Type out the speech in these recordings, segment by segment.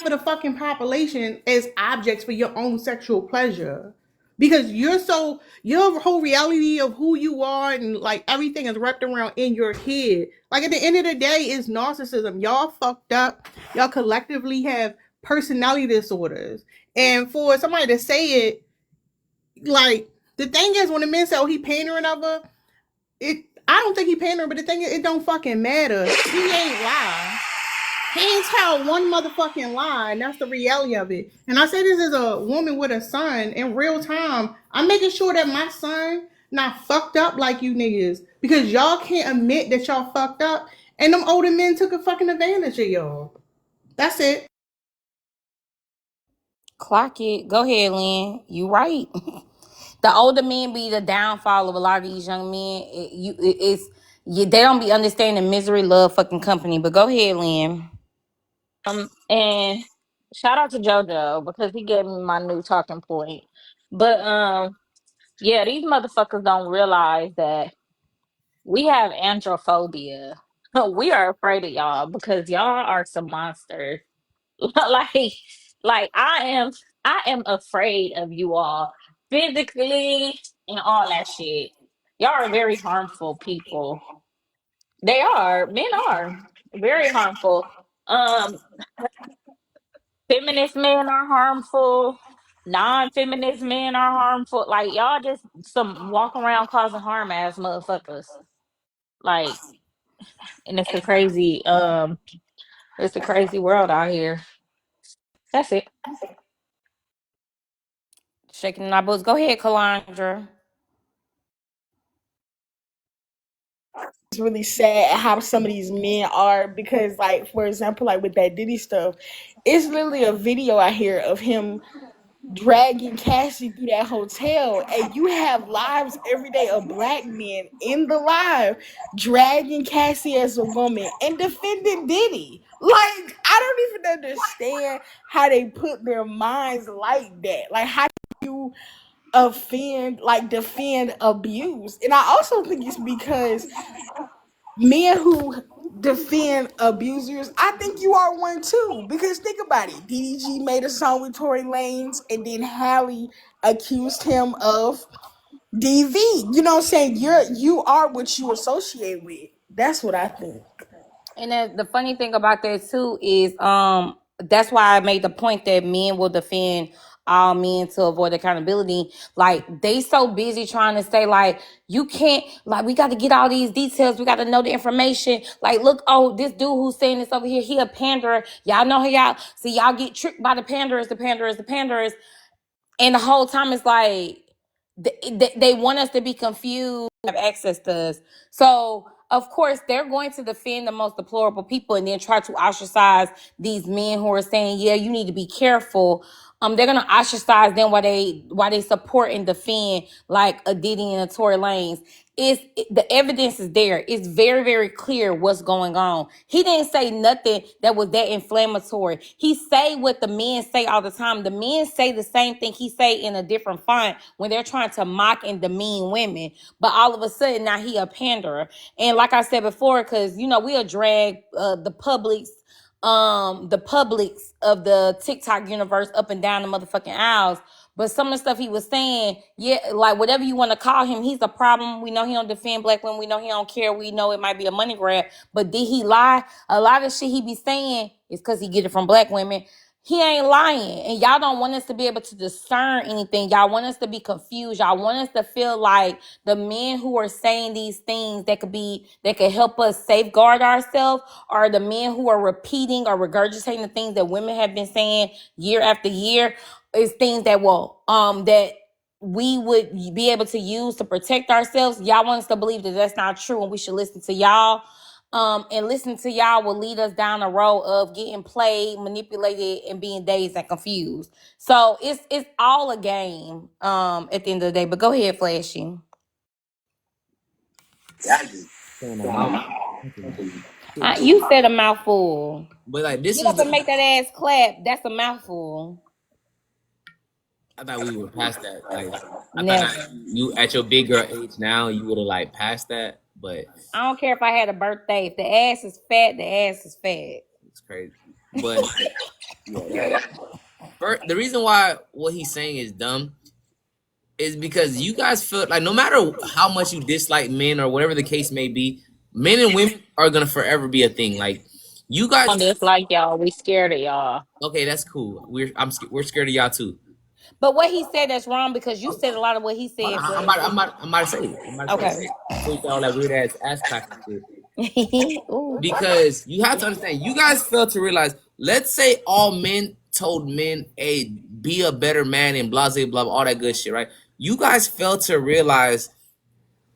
for the fucking population as objects for your own sexual pleasure. Because your whole reality of who you are and like everything is wrapped around in your head. Like at the end of the day, it's narcissism. Y'all fucked up. Y'all collectively have personality disorders. And for somebody to say it, like the thing is, when the men say, "Oh, he pandering of her," it I don't think he pandering, but the thing is, it don't fucking matter. He ain't lie. He ain't tell one motherfucking lie, and that's the reality of it. And I say this as a woman with a son in real time. I'm making sure that my son not fucked up like you niggas because y'all can't admit that y'all fucked up, and them older men took a fucking advantage of y'all. That's it. Clock it. Go ahead, Lynn. You right. The older men be the downfall of a lot of these young men. They don't be understanding misery, love, fucking company. But go ahead, Lynn. And shout out to JoJo because he gave me my new talking point. But yeah, these motherfuckers don't realize that we have androphobia. We are afraid of y'all because y'all are some monsters. like I am afraid of you all physically and all that shit. Y'all are very harmful people. They are. Men are very harmful. Um Feminist men are harmful. Non-feminist men are harmful. Like y'all just some walk around causing harm ass motherfuckers. Like, and it's a crazy world out here. That's it. Shaking our boots. Go ahead, Calandra. It's really sad how some of these men are because, like, for example, like with that Diddy stuff, it's literally a video I hear of him dragging Cassie through that hotel, and you have lives every day of black men in the live dragging Cassie as a woman and defending Diddy. Like, I don't even understand how they put their minds like that. Like, how do you defend abuse? And I also think it's because men who defend abusers, I think you are one too. Because think about it. DDG made a song with Tory Lanez, and then Halle accused him of DV. You know what I'm saying? You are what you associate with. That's what I think. And then the funny thing about that too is that's why I made the point that men will defend all men to avoid accountability. Like they so busy trying to say like you can't, like we got to get all these details, we got to know the information. Like look, oh, this dude who's saying this over here, he a panderer. Y'all know how y'all see y'all get tricked by the panderers, the panderers. And the whole time it's like they want us to be confused, have access to us. So of course they're going to defend the most deplorable people and then try to ostracize these men who are saying, yeah, you need to be careful. They're gonna ostracize them while they support and defend like a Diddy and a Tory Lanez. The evidence is there. It's very, very clear what's going on. He didn't say nothing that was that inflammatory. He say what the men say all the time. The men say the same thing he say in a different font when they're trying to mock and demean women. But all of a sudden now he a panderer. And like I said before, because you know we'll drag the publics of the TikTok universe up and down the motherfucking aisles. But some of the stuff he was saying, yeah, like whatever you want to call him, he's a problem. We know he don't defend black women. We know he don't care. We know it might be a money grab. But did he lie? A lot of shit he be saying is because he get it from black women. He ain't lying. And y'all don't want us to be able to discern anything. Y'all want us to be confused. Y'all want us to feel like the men who are saying these things that could help us safeguard ourselves are the men who are repeating or regurgitating the things that women have been saying year after year. Is things that we would be able to use to protect ourselves. Y'all want us to believe that that's not true and we should listen to y'all. And listening to y'all will lead us down the road of getting played, manipulated, and being dazed and confused. So it's all a game at the end of the day. But go ahead, Flashy. Saying a mouth. You said a mouthful. But like this Get is up the, and make that ass clap. That's a mouthful. I thought we were past that. Like I thought Never. that you at your big girl age now you would have like passed that, but I don't care if I had a birthday. If the ass is fat, the ass is fat. it's crazy. But Yeah, the reason why what he's saying is dumb is because you guys feel like no matter how much you dislike men or whatever the case may be, men and women are gonna forever be a thing. Like you guys, On this, like y'all, we scared of y'all. okay, that's cool. We're scared of y'all too. But what he said that's wrong because you said a lot of what he Hold said. on, But I'm about to say it. I'm about to say it. okay. Before you say all that weird ass clapping shit. Ooh. Because you have to understand, you guys fail to realize. Let's say all men told men, "Hey, be a better man," and blah blah blah, all that good shit, right? You guys fail to realize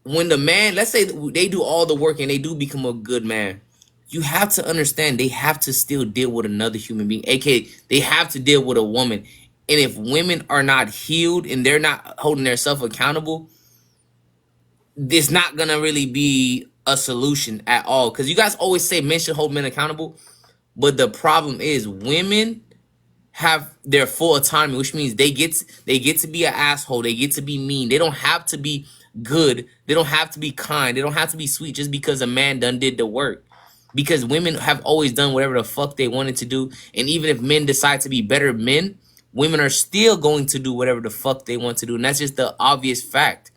when the man, let's say they do all the work and they do become a good man. You have to understand they have to still deal with another human being, aka they have to deal with a woman. And if women are not healed and they're not holding themselves accountable, it's not gonna really be a solution at all. Because you guys always say men should hold men accountable, but the problem is women have their full autonomy, which means they get to be an asshole, they get to be mean, they don't have to be good, they don't have to be kind, they don't have to be sweet just because a man done did the work. Because women have always done whatever the fuck they wanted to do, and even if men decide to be better men, women are still going to do whatever the fuck they want to do, and that's just the obvious fact.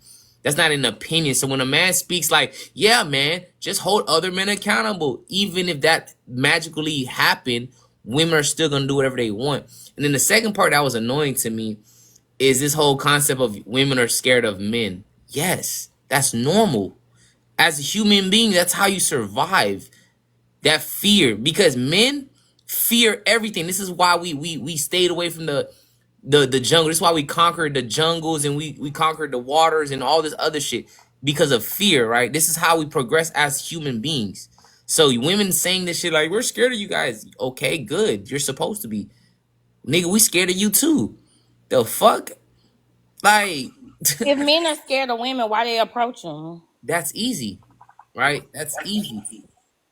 That's not an opinion. So when a man speaks like, yeah, man, just hold other men accountable, even if that magically happened, women are still going to do whatever they want. And then the second part that was annoying to me is this whole concept of women are scared of men. Yes, that's normal. As a human being, that's how you survive. That fear. Because men fear everything. This is why we stayed away from the jungle. This is why we conquered the jungles and we conquered the waters and all this other shit because of fear, right? This is how we progress as human beings. So women saying this shit like, we're scared of you guys. Okay, good. You're supposed to be. Nigga, we scared of you too. The fuck? Like, If men are scared of women, why they approach them? that's easy, right? That's easy.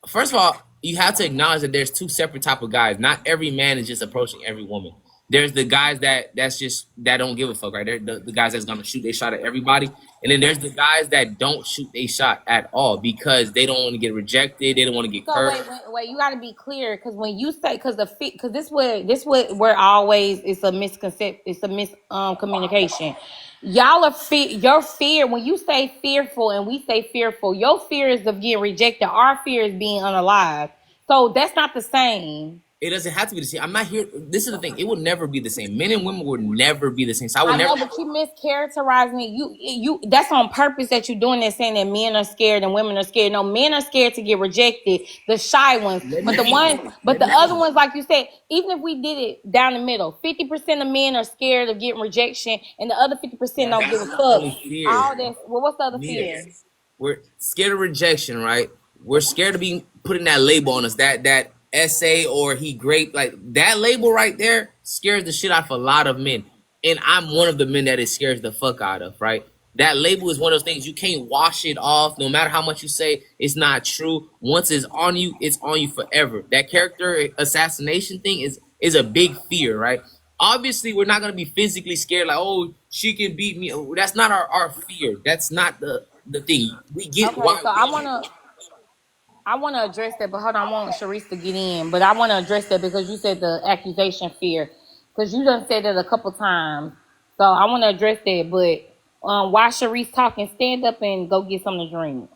First of all, you have to acknowledge that there's two separate type of guys. Not every man is just approaching every woman. There's the guys that don't give a fuck, right? They're the guys that's gonna shoot their shot at everybody, and then there's the guys that don't shoot their shot at all because they don't want to get rejected, they don't want to get So hurt. wait, you got to be clear because when you say because this what where always it's a misconception, it's a communication. Y'all are your fear when you say fearful and we say fearful. Your fear is of getting rejected. Our fear is being unalive. So that's not the same. It doesn't have to be the same. I'm not here. This is the thing. It will never be the same. Men and women will never be the same. So I would I know, never. but you mischaracterizing it. You that's on purpose that you're doing that, saying that men are scared and women are scared. No, men are scared to get rejected, the shy ones. Let But me the finish. ones, but the other ones, like you said, even if we did it down the middle, 50% of men are scared of getting rejection, and the other 50% That's don't give a not fuck. only fear. All that. Well, what's the other fear? We're scared of rejection, right? We're scared of being putting that label on us, that essay or he great, like that label right there scares the shit out of a lot of men. And I'm one of the men that it scares the fuck out of, right? That label is one of those things you can't wash it off no matter how much you say it's not true. Once it's on you forever. That character assassination thing is a big fear, right? Obviously, we're not gonna be physically scared, like, oh, she can beat me. That's not our fear. That's not the thing. We get Okay, why so I wanna address that, but hold on, I want Sharice to get in. But I wanna address that because you said the accusation fear. Because you done said it a couple times. So I wanna address that. But while Sharice talking, stand up and go get something to drink.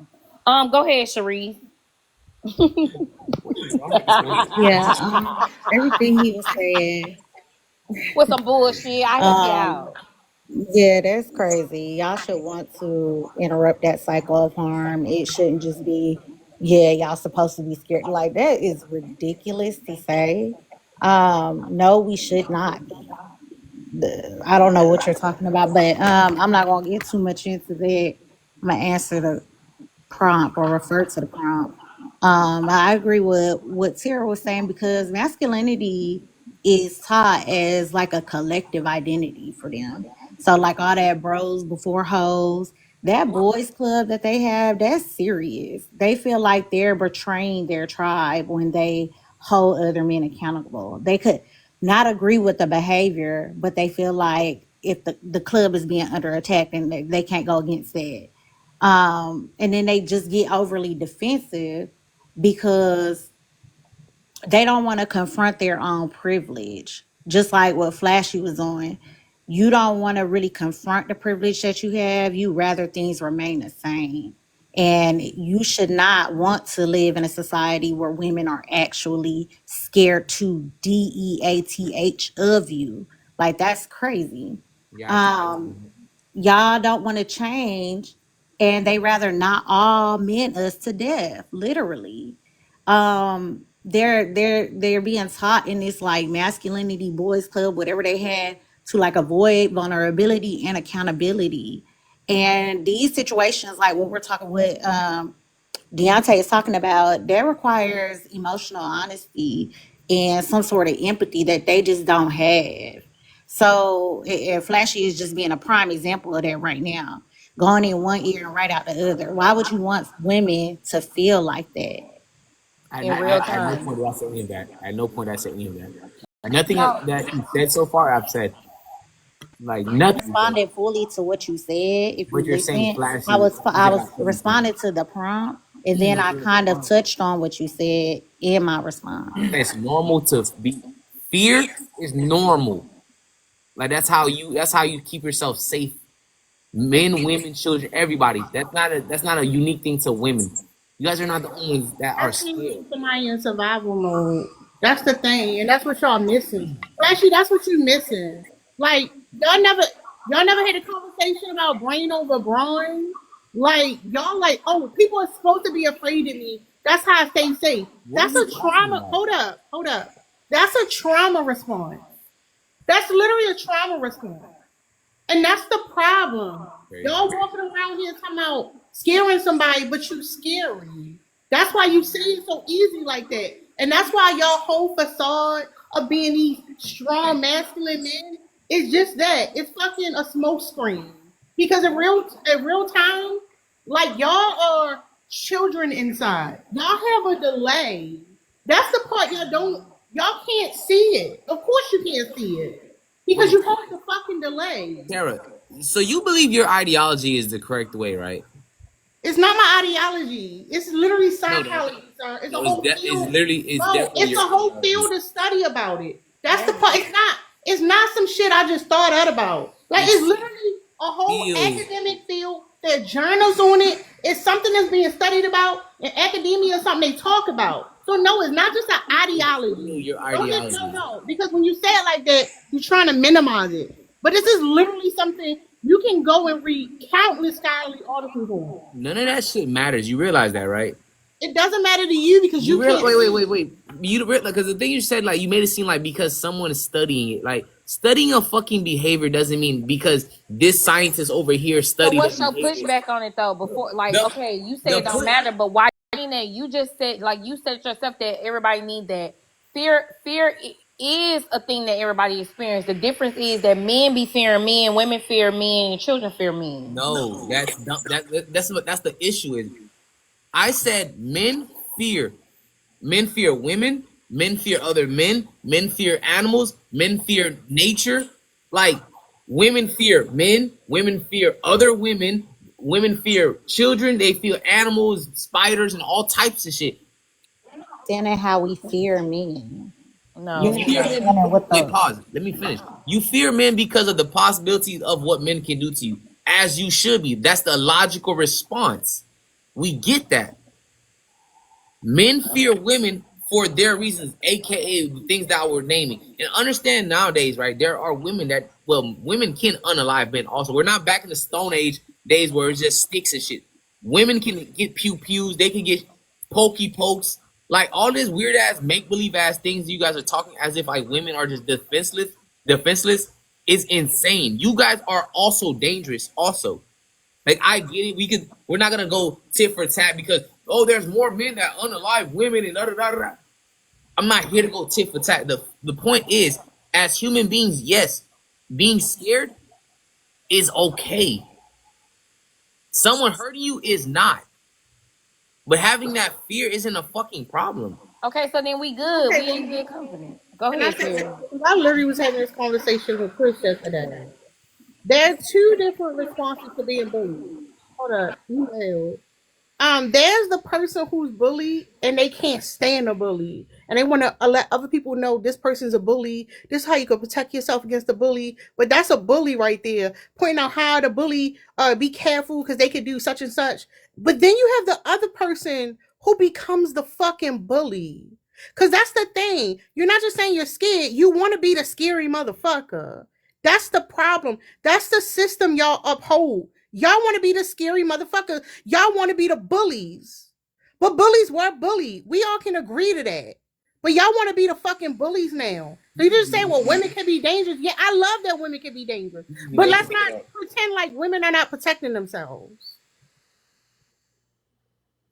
Go ahead, Sharice. Yeah, everything he was saying. With some bullshit. I help you Um, out. yeah, that's crazy. Y'all should want to interrupt that cycle of harm. It shouldn't just be, yeah, y'all supposed to be scared. Like that is ridiculous to say. No, we should not be. I don't know what you're talking about, but I'm not gonna get too much into that. I'm gonna answer the prompt or refer to the prompt. I agree with what Tara was saying because masculinity is taught as like a collective identity for them. So like all that bros before hoes, that boys club that they have, that's serious. They feel like they're betraying their tribe when they hold other men accountable. They could not agree with the behavior, but they feel like if the club is being under attack and they can't go against that. And then they just get overly defensive because they don't want to confront their own privilege. Just like what Flashy was on. You don't want to really confront the privilege that you have. You rather things remain the same. And you should not want to live in a society where women are actually scared to death of you. Like that's crazy. Yeah. Y'all don't want to change, and they rather not all men us to death, literally. They're being taught in this like masculinity boys club, whatever they had, to like avoid vulnerability and accountability. And these situations, like what we're talking with Deontay is talking about, that requires emotional honesty and some sort of empathy that they just don't have. So, and Flashy is just being a prime example of that right now. Going in one ear and right out the other. Why would you want women to feel like that? In real At no time. point did I say any of that. At no point did I say any of that. Nothing No, that you said so far, I've said. Like nothing. Responded fully to what you said. If you What you're saying, listen, Flashy. I was responding to the prompt, and then I kind of touched on what you said in my response. It's normal to be fear is normal. Like that's how you keep yourself safe. Men, women, children, everybody. That's not a unique thing to women. You guys are not the only ones that are That's when you scared. keep somebody in survival mode. That's the thing, and that's what y'all missing. Actually, that's what you missing. Like y'all never had a conversation about brain over brawn. Like y'all, like, oh, people are supposed to be afraid of me. That's how I stay safe. What That's are a you talking trauma. about? Hold up. That's a trauma response. That's literally a trauma response. And that's the problem. Crazy. Y'all walking around here talking about scaring somebody, but you scary. That's why you say it so easy like that. And that's why y'all whole facade of being these strong masculine men is just that. It's fucking a smoke screen. Because in real time, like y'all are children inside. Y'all have a delay. That's the part y'all can't see it. Of course you can't see it. Because you have the fucking delay. Tara, so you believe your ideology is the correct way, right? It's not my ideology. It's literally No, psychology, sir. It's a no, whole it's field. definitely It's your a whole ideology. field of study about it. That's the part. It's not some shit I just thought out about. Like it's literally a whole Field. academic field. There are journals on it. It's something that's being studied about in academia, something they talk about. So no, it's not just an ideology. Your Don't just ideology. no. Because when you say it like that, you're trying to minimize it. But this is literally something you can go and read countless scholarly articles on. None of that shit matters. You realize that, right? It doesn't matter to you because you can't. Wait. You because the thing you said, like you made it seem like because someone is studying it, like studying a fucking behavior doesn't mean because this scientist over here so studied. what's the your behavior. pushback on it though? Before, like, The- okay, you the say it don't push- matter, but why that you just said, like, you said yourself that everybody need that fear is a thing that everybody experiences. The difference is that men be fearing men, women fear men, and children fear men. No, that's dumb. That's the issue is. I said men fear women, men fear other men fear animals, men fear nature. Like women fear men, women fear other women fear children, they fear animals, spiders, and all types of shit. Then how we fear men. No, You're You not fear understanding men. what Wait, the pause. Let me finish. You fear men because of the possibilities of what men can do to you, as you should be. That's the logical response. We get that. Men fear women for their reasons, aka the things that we're naming. And understand nowadays, right? There are women women can unalive men also. We're not back in the Stone Age days where it's just sticks and shit. Women can get pews, they can get pokey pokes. Like all this weird ass make believe ass things you guys are talking as if like women are just defenseless is insane. You guys are also dangerous, also. Like I get it. We're not gonna go tit for tat because there's more men that unalive women and da da da da. I'm not here to go tit for tat. The point is, as human beings, yes, being scared is okay. Someone hurting you is not. But having that fear isn't a fucking problem. okay, so then we good. Okay, We in good company. Go and I ahead, Terry. literally was having this conversation with Chris yesterday. There are two different responses to being bullied. Hold up, you hell. there's the person who's bullied and they can't stand a bully and they want to let other people know this person's a bully. This is how you can protect yourself against the bully. But that's a bully right there, pointing out how the bully be careful because they could do such and such. But then you have the other person who becomes the fucking bully. Cause that's the thing. You're not just saying you're scared. You want to be the scary motherfucker. That's the problem. That's the system y'all uphold. Y'all want to be the scary motherfucker. Y'all want to be the bullies. But bullies were bullied. We all can agree to that. But y'all want to be the fucking bullies now. So you just say, well, women can be dangerous. Yeah, I love that women can be dangerous. But let's not pretend like women are not protecting themselves.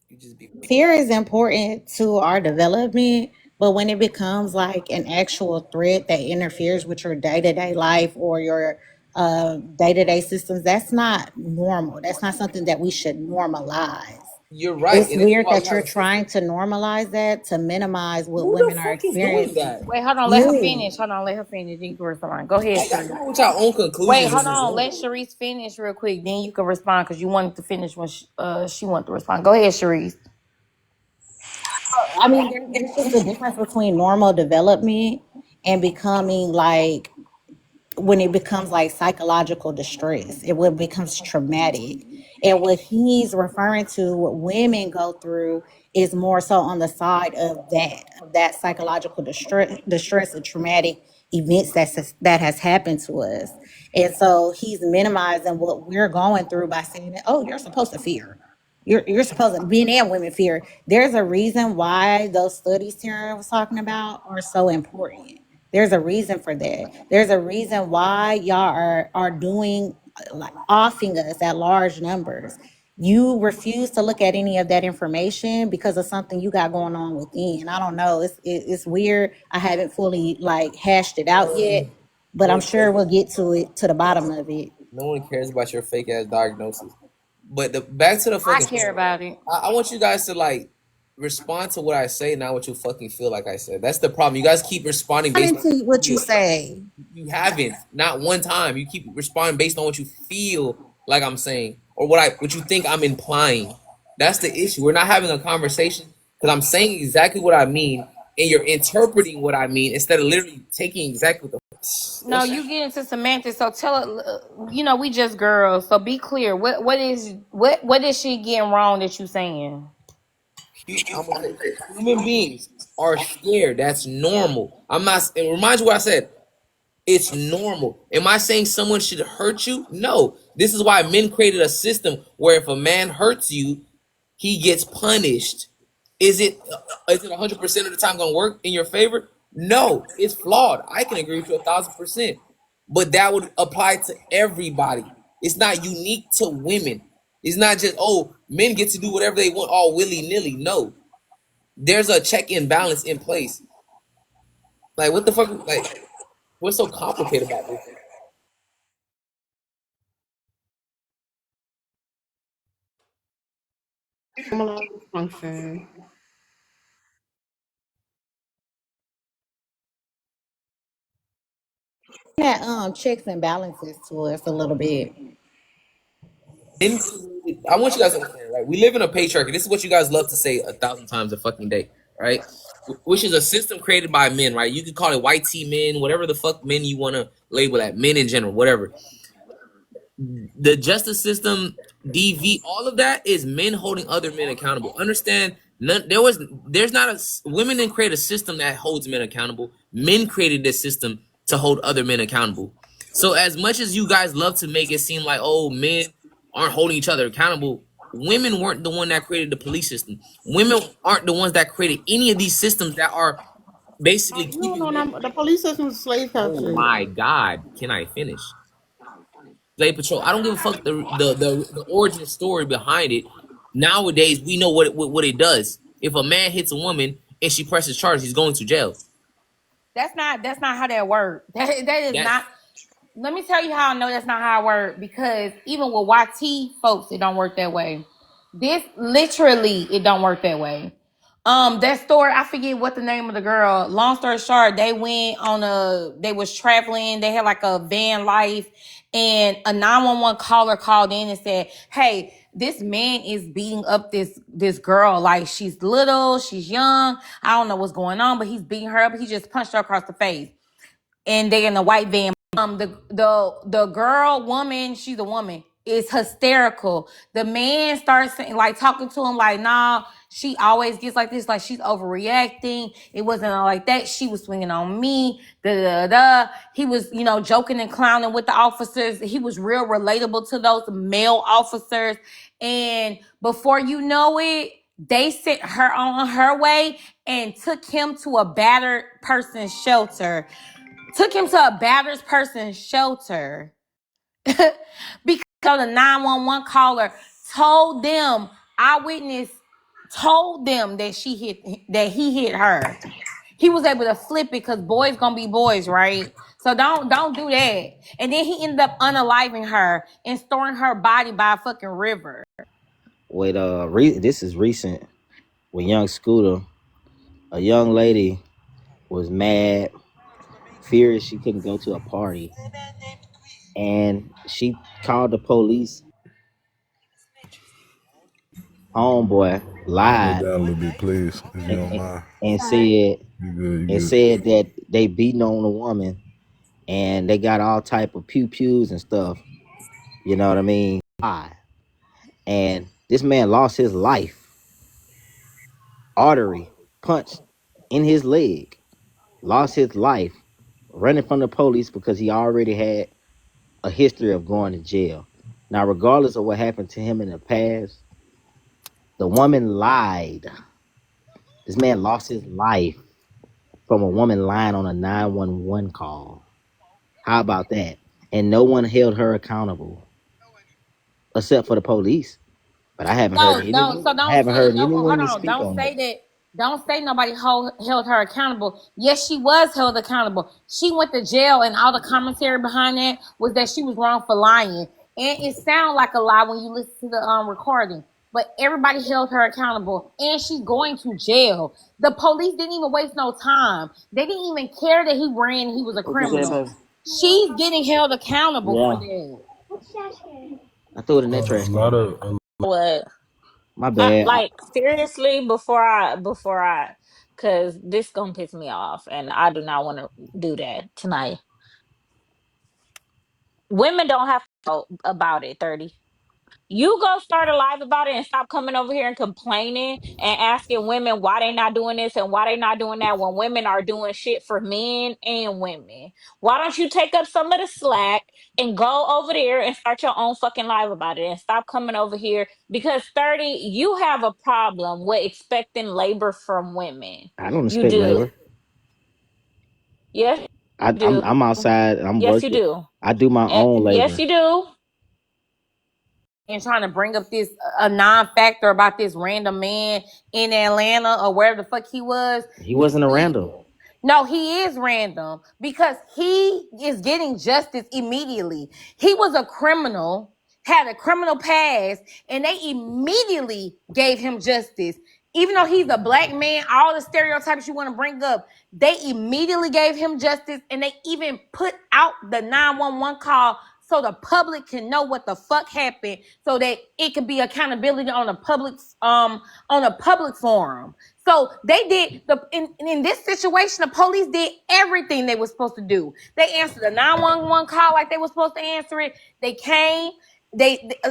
You just be Fear is important to our development, but when it becomes like an actual threat that interferes with your day to day life or your day to day systems, that's not normal. That's not something that we should normalize. You're right. It's And that's weird why we that have you're a system. trying to normalize that to minimize what Who the women are fuck is doing experiencing. that? Wait, hold on. Let her You. finish. Hold on. Let her finish. Then you can respond. Go ahead, Y'all Sharice. come with your own conclusions. Wait, in hold this on. room. Let Sharice finish real quick. Then you can respond because you wanted to finish when she wanted to respond. Go ahead, Sharice. I mean, there's just a difference between normal development and becoming like when it becomes like psychological distress, it when it becomes traumatic. And what he's referring to, what women go through, is more so on the side of that psychological distress and traumatic events that has happened to us. And so he's minimizing what we're going through by saying that, oh, you're supposed to fear. You're supposed to, men and women fear. There's a reason why those studies Tara was talking about are so important. There's a reason for that. There's a reason why y'all are doing like offing us at large numbers. You refuse to look at any of that information because of something you got going on within. I don't know. It's weird. I haven't fully like hashed it out yet, but No I'm one cares. sure we'll get to the bottom of it. No one cares about your fake ass diagnosis. But back to the I fucking care point. about it. I want you guys to like respond to what I say, not what you fucking feel like I said. That's the problem. You guys keep responding I based didn't on see what you say. you haven't, not one time. You keep responding based on what you feel like I'm saying or what you think I'm implying. That's the issue. We're not having a conversation because I'm saying exactly what I mean and you're interpreting what I mean instead of literally taking exactly what the No, you get into semantics. So tell her, we just girls. So be clear. What is she getting wrong that you saying? I'm gonna say human beings are scared. That's normal. I'm not. It reminds you what I said. It's normal. Am I saying someone should hurt you? No. This is why men created a system where if a man hurts you, he gets punished. Is it 100% of the time gonna work in your favor? No, it's flawed. I can agree with you 1,000%. But that would apply to everybody. It's not unique to women. It's not just men get to do whatever they want all willy nilly. No, there's a check and balance in place. Like what the fuck? Like what's so complicated about this? Normalize dysfunction. That checks and balances to us a little bit. I want you guys to understand, right? We live in a patriarchy. This is what you guys love to say 1,000 times a fucking day, right? Which is a system created by men, right? You can call it white tea men, whatever the fuck men you want to label that, men in general, whatever. The justice system, DV, all of that is men holding other men accountable. Understand? There's not women didn't create a system that holds men accountable. Men created this system to hold other men accountable. So as much as you guys love to make it seem like men aren't holding each other accountable, women weren't the one that created the police system. Women aren't the ones that created any of these systems that are basically No, keeping men. the police system is slave Oh catching. my God! Can I finish? Slave Patrol. I don't give a fuck the origin story behind it. Nowadays, we know what it does. If a man hits a woman and she presses charges, he's going to jail. That's not how that works. That is That's not. Let me tell you how I know that's not how it works. Because even with YT folks, it don't work that way. This literally, it don't work that way. That story, I forget what the name of the girl. Long story short, they was traveling, they had like a van life, and a 911 caller called in and said, hey, this man is beating up this girl. Like, she's little, she's young. I don't know what's going on, but he's beating her up. He just punched her across the face. And they in the white van. The girl, woman, she's a woman, is hysterical. The man starts saying, like, talking to him like, nah, she always gets like this, like she's overreacting. It wasn't all like that. She was swinging on me. Da da da. He was, joking and clowning with the officers. He was real relatable to those male officers. And before you know it, they sent her on her way and took him to a battered person's shelter. Took him to a battered person's shelter because the 911 caller told them, eyewitness told them that he hit her. He was able to flip it because boys gonna be boys, right? So don't do that. And then he ended up unaliving her and storing her body by a fucking river. With this is recent with young Scooter. A young lady was mad, furious she couldn't go to a party, and she called the police. Homeboy Turn it lied down a little bit, please, if you don't and, mind. and said You good? You good? said that they beating on the woman and they got all type of pews and stuff. You know what I mean? And this man lost his life. Artery punched in his leg. Lost his life running from the police because he already had a history of going to jail. Now, regardless of what happened to him in the past, the woman lied. This man lost his life from a woman lying on a 911 call. How about that? And no one held her accountable except for the police. But I haven't heard any. No. So I don't haven't heard no. any Hold women on. speak Don't on say it. that. Don't say nobody held her accountable. Yes, she was held accountable. She went to jail, and all the commentary behind that was that she was wrong for lying. And it sounds like a lie when you listen to the recording. But everybody held her accountable, and she's going to jail. The police didn't even waste no time. They didn't even care that he ran. He was a What you said, criminal. baby? She's getting held accountable for Yeah, that. I threw it in A that trash lot can. of What? My bad. Like, seriously, before I, because this gonna piss me off, and I do not want to do that tonight. Women don't have to know about it. 30. You go start a live about it and stop coming over here and complaining and asking women why they not doing this and why they not doing that when women are doing shit for men and women. Why don't you take up some of the slack and go over there and start your own fucking live about it and stop coming over here? Because 30, you have a problem with expecting labor from women. I don't You expect do. labor. Yes, I, you I'm do. I'm outside and I'm Yes, you working. do. I do my And own yes, labor. you do. And trying to bring up this a non-factor about this random man in Atlanta or wherever the fuck he was. He wasn't a He, random. no, he is random because he is getting justice immediately. He was a criminal, had a criminal past, and they immediately gave him justice. Even though he's a black man, all the stereotypes you want to bring up, they immediately gave him justice, and they even put out the 911 call so the public can know what the fuck happened, so that it could be accountability on a public forum. So they did in this situation, the police did everything they were supposed to do. They answered the 911 call like they were supposed to answer it. They came.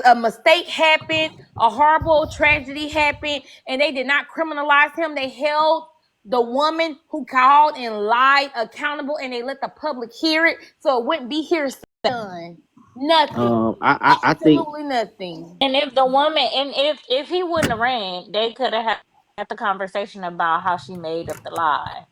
A mistake happened, a horrible tragedy happened, and they did not criminalize him. They held the woman who called and lied accountable, and they let the public hear it, so it wouldn't be hearsay. Nothing, I think absolutely nothing. And if the woman, and if he wouldn't have ran, they could have had the conversation about how she made up the lie.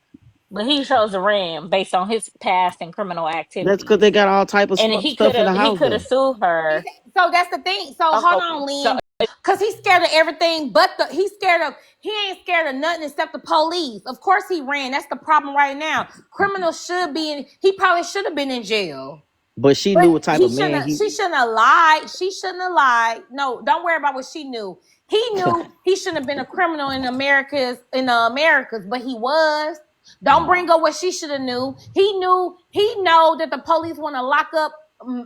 But he chose to ran based on his past and criminal that's because activities, they got all type of and he could stuff in the have he house could have though. sued her. So that's the thing. So hold Oh, on, so Lynn. Cause he's scared of everything, but he ain't scared of nothing except the police. Of course he ran. That's the problem right now. Criminals he probably should have been in jail. But she But knew what type of man he. she shouldn't have lied. She shouldn't have lied. No, don't worry about what she knew. He knew he shouldn't have been a criminal in the Americas, but he was. Don't bring up what she should have knew. He know that the police want to lock up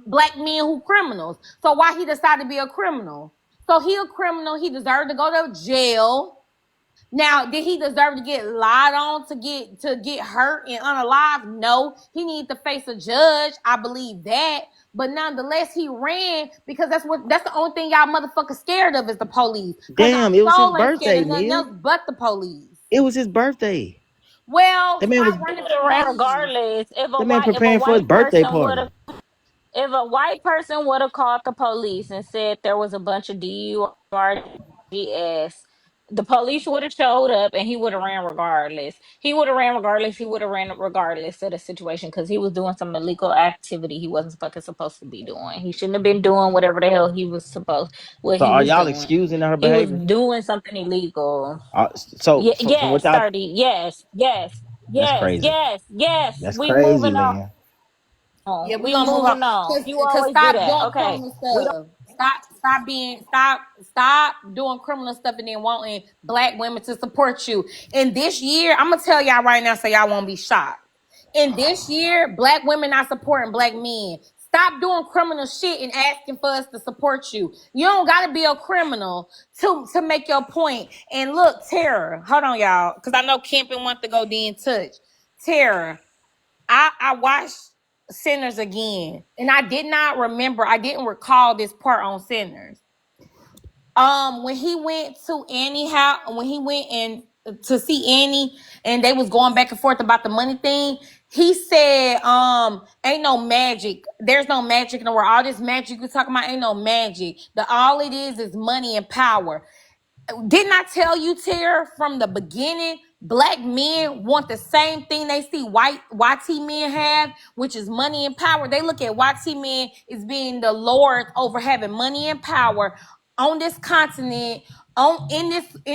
black men who criminals. So why he decided to be a criminal? So he a criminal. He deserved to go to jail. Now, did he deserve to get lied on to get hurt and unalive? No. He needed to face a judge. I believe that. But nonetheless, he ran because that's the only thing y'all motherfuckers scared of is the police. Because Damn, our it was his soul ain't scared birthday, of nothing else Neil. but the police. It was his birthday. Well, That man was stop running Would from have ran police. regardless. that man If a preparing for his white birthday person would party. have if a white person would have called the police and said there was a bunch of DURGS, the police would have showed up and he would have ran regardless. He would have ran regardless. He would have ran regardless of the situation because he was doing some illegal activity he wasn't fucking supposed to be doing. He shouldn't have been doing whatever the hell what So he are was y'all doing. excusing her He was behavior? doing something illegal. So Yeah, from what yes, y'all, 30. Yes, yes, that's yes, crazy. yes, yes. That's We crazy, moving on. man. Yeah, we're We gonna move on. moving on. You Cause always do stop that. doing Okay. criminal We don't stuff. Stop doing criminal stuff and then wanting black women to support you. And this year, I'm gonna tell y'all right now so y'all won't be shocked. In this year, black women not supporting black men. Stop doing criminal shit and asking for us to support you. You don't gotta be a criminal to make your point. And look, Tara, hold on, y'all, because I know Kempin wants to go in touch. Tara, I watched Sinners again, and I didn't recall this part on Sinners. When he went to when he went and to see Annie, and they was going back and forth about the money thing, he said, ain't no magic. There's no magic in the world. All this magic you talking about ain't no magic. All it is money and power. Didn't I tell you, Tara, from the beginning, black men want the same thing they see YT men have, which is money and power. They look at YT men as being the lord over having money and power on this continent, in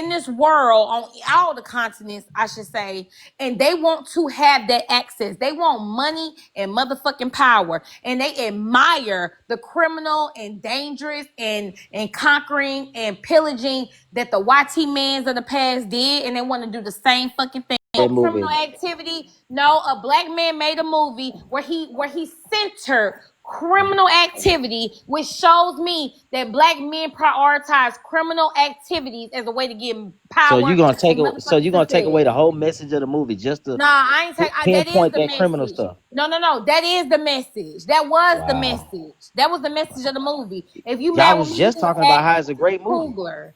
this world, on all the continents, I should say, and they want to have that access. They want money and motherfucking power, and they admire the criminal and dangerous and conquering and pillaging that the YT mans of the past did, and they want to do the same fucking thing. That Criminal movie. activity. No, a black man made a movie where he centered criminal activity, which shows me that black men prioritize criminal activities as a way to get So power and you motherfucking gonna take away success. the whole message of the movie just to Nah, I ain't take. That is pinpoint the that criminal message. stuff? No. That is the message. That was the Wow. message. That was the message of the movie. If you Y'all mad with was me, you just can talking about ask how it's a great movie. Kugler.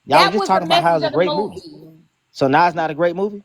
Y'all was That just was the talking about how message it's a of the great movie. movie. So now it's not a great movie?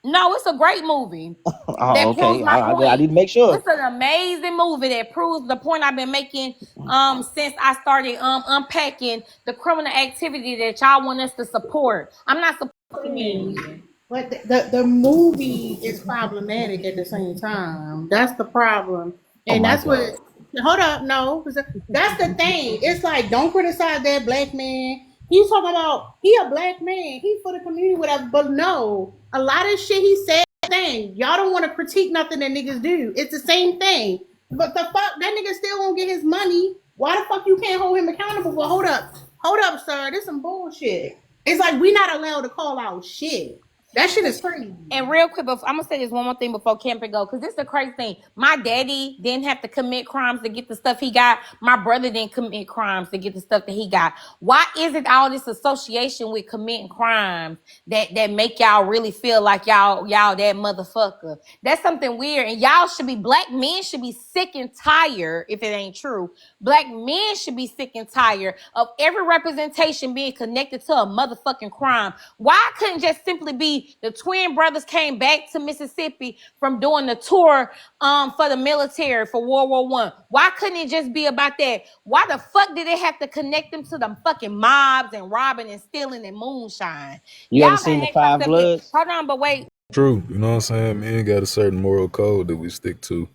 No, it's a great movie. Oh, That proves okay. my I point. need to make sure. It's an amazing movie that proves the point I've been making since I started unpacking the criminal activity that y'all want us to support. I'm not supporting men. But the movie is problematic at the same time. That's the problem. Oh And my that's God. what, hold up, no. 'Cause that's the thing. It's like, don't criticize that black man. He's talking about, he a black man. He for the community, whatever. But no, a lot of shit he said, thing. Y'all don't want to critique nothing that niggas do. It's the same thing. But the fuck, that nigga still won't get his money. Why the fuck you can't hold him accountable? Well, hold up, sir. This some bullshit. It's like we not allowed to call out shit. That shit is crazy. And real quick, I'm gonna say this one more thing before Camper go, because this is the crazy thing. My daddy didn't have to commit crimes to get the stuff he got. My brother didn't commit crimes to get the stuff that he got. Why is it all this association with committing crimes that make y'all really feel like y'all that motherfucker? That's something weird. And y'all should be, black men should be sick and tired, if it ain't true. Black men should be sick and tired of every representation being connected to a motherfucking crime. Why couldn't just simply be the twin brothers came back to Mississippi from doing the tour for the military for World War I? Why couldn't it just be about that? Why the fuck did they have to connect them to the fucking mobs and robbing and stealing and moonshine? You ever Y'all gotta seen the ask Five yourself that. Bloods? Hold on, but wait. True. You know what I'm saying? Men got a certain moral code that we stick to.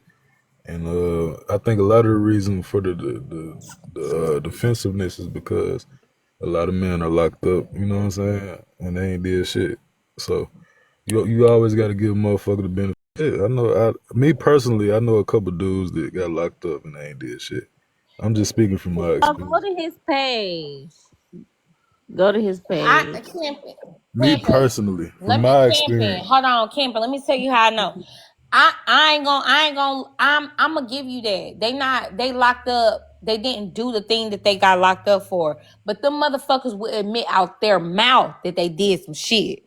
And I think a lot of the reason for the defensiveness is because a lot of men are locked up, you know what I'm saying? And they ain't did shit. So you always got to give a motherfucker the benefit. Yeah, me personally, I know a couple dudes that got locked up and they ain't did shit. I'm just speaking from my go experience. to his page. Go to his I page. Me camping. personally, Let from me my camping. experience, Hold on, camping. Let me tell you how I know. I'm gonna give you that. They locked up. They didn't do the thing that they got locked up for. But them motherfuckers will admit out their mouth that they did some shit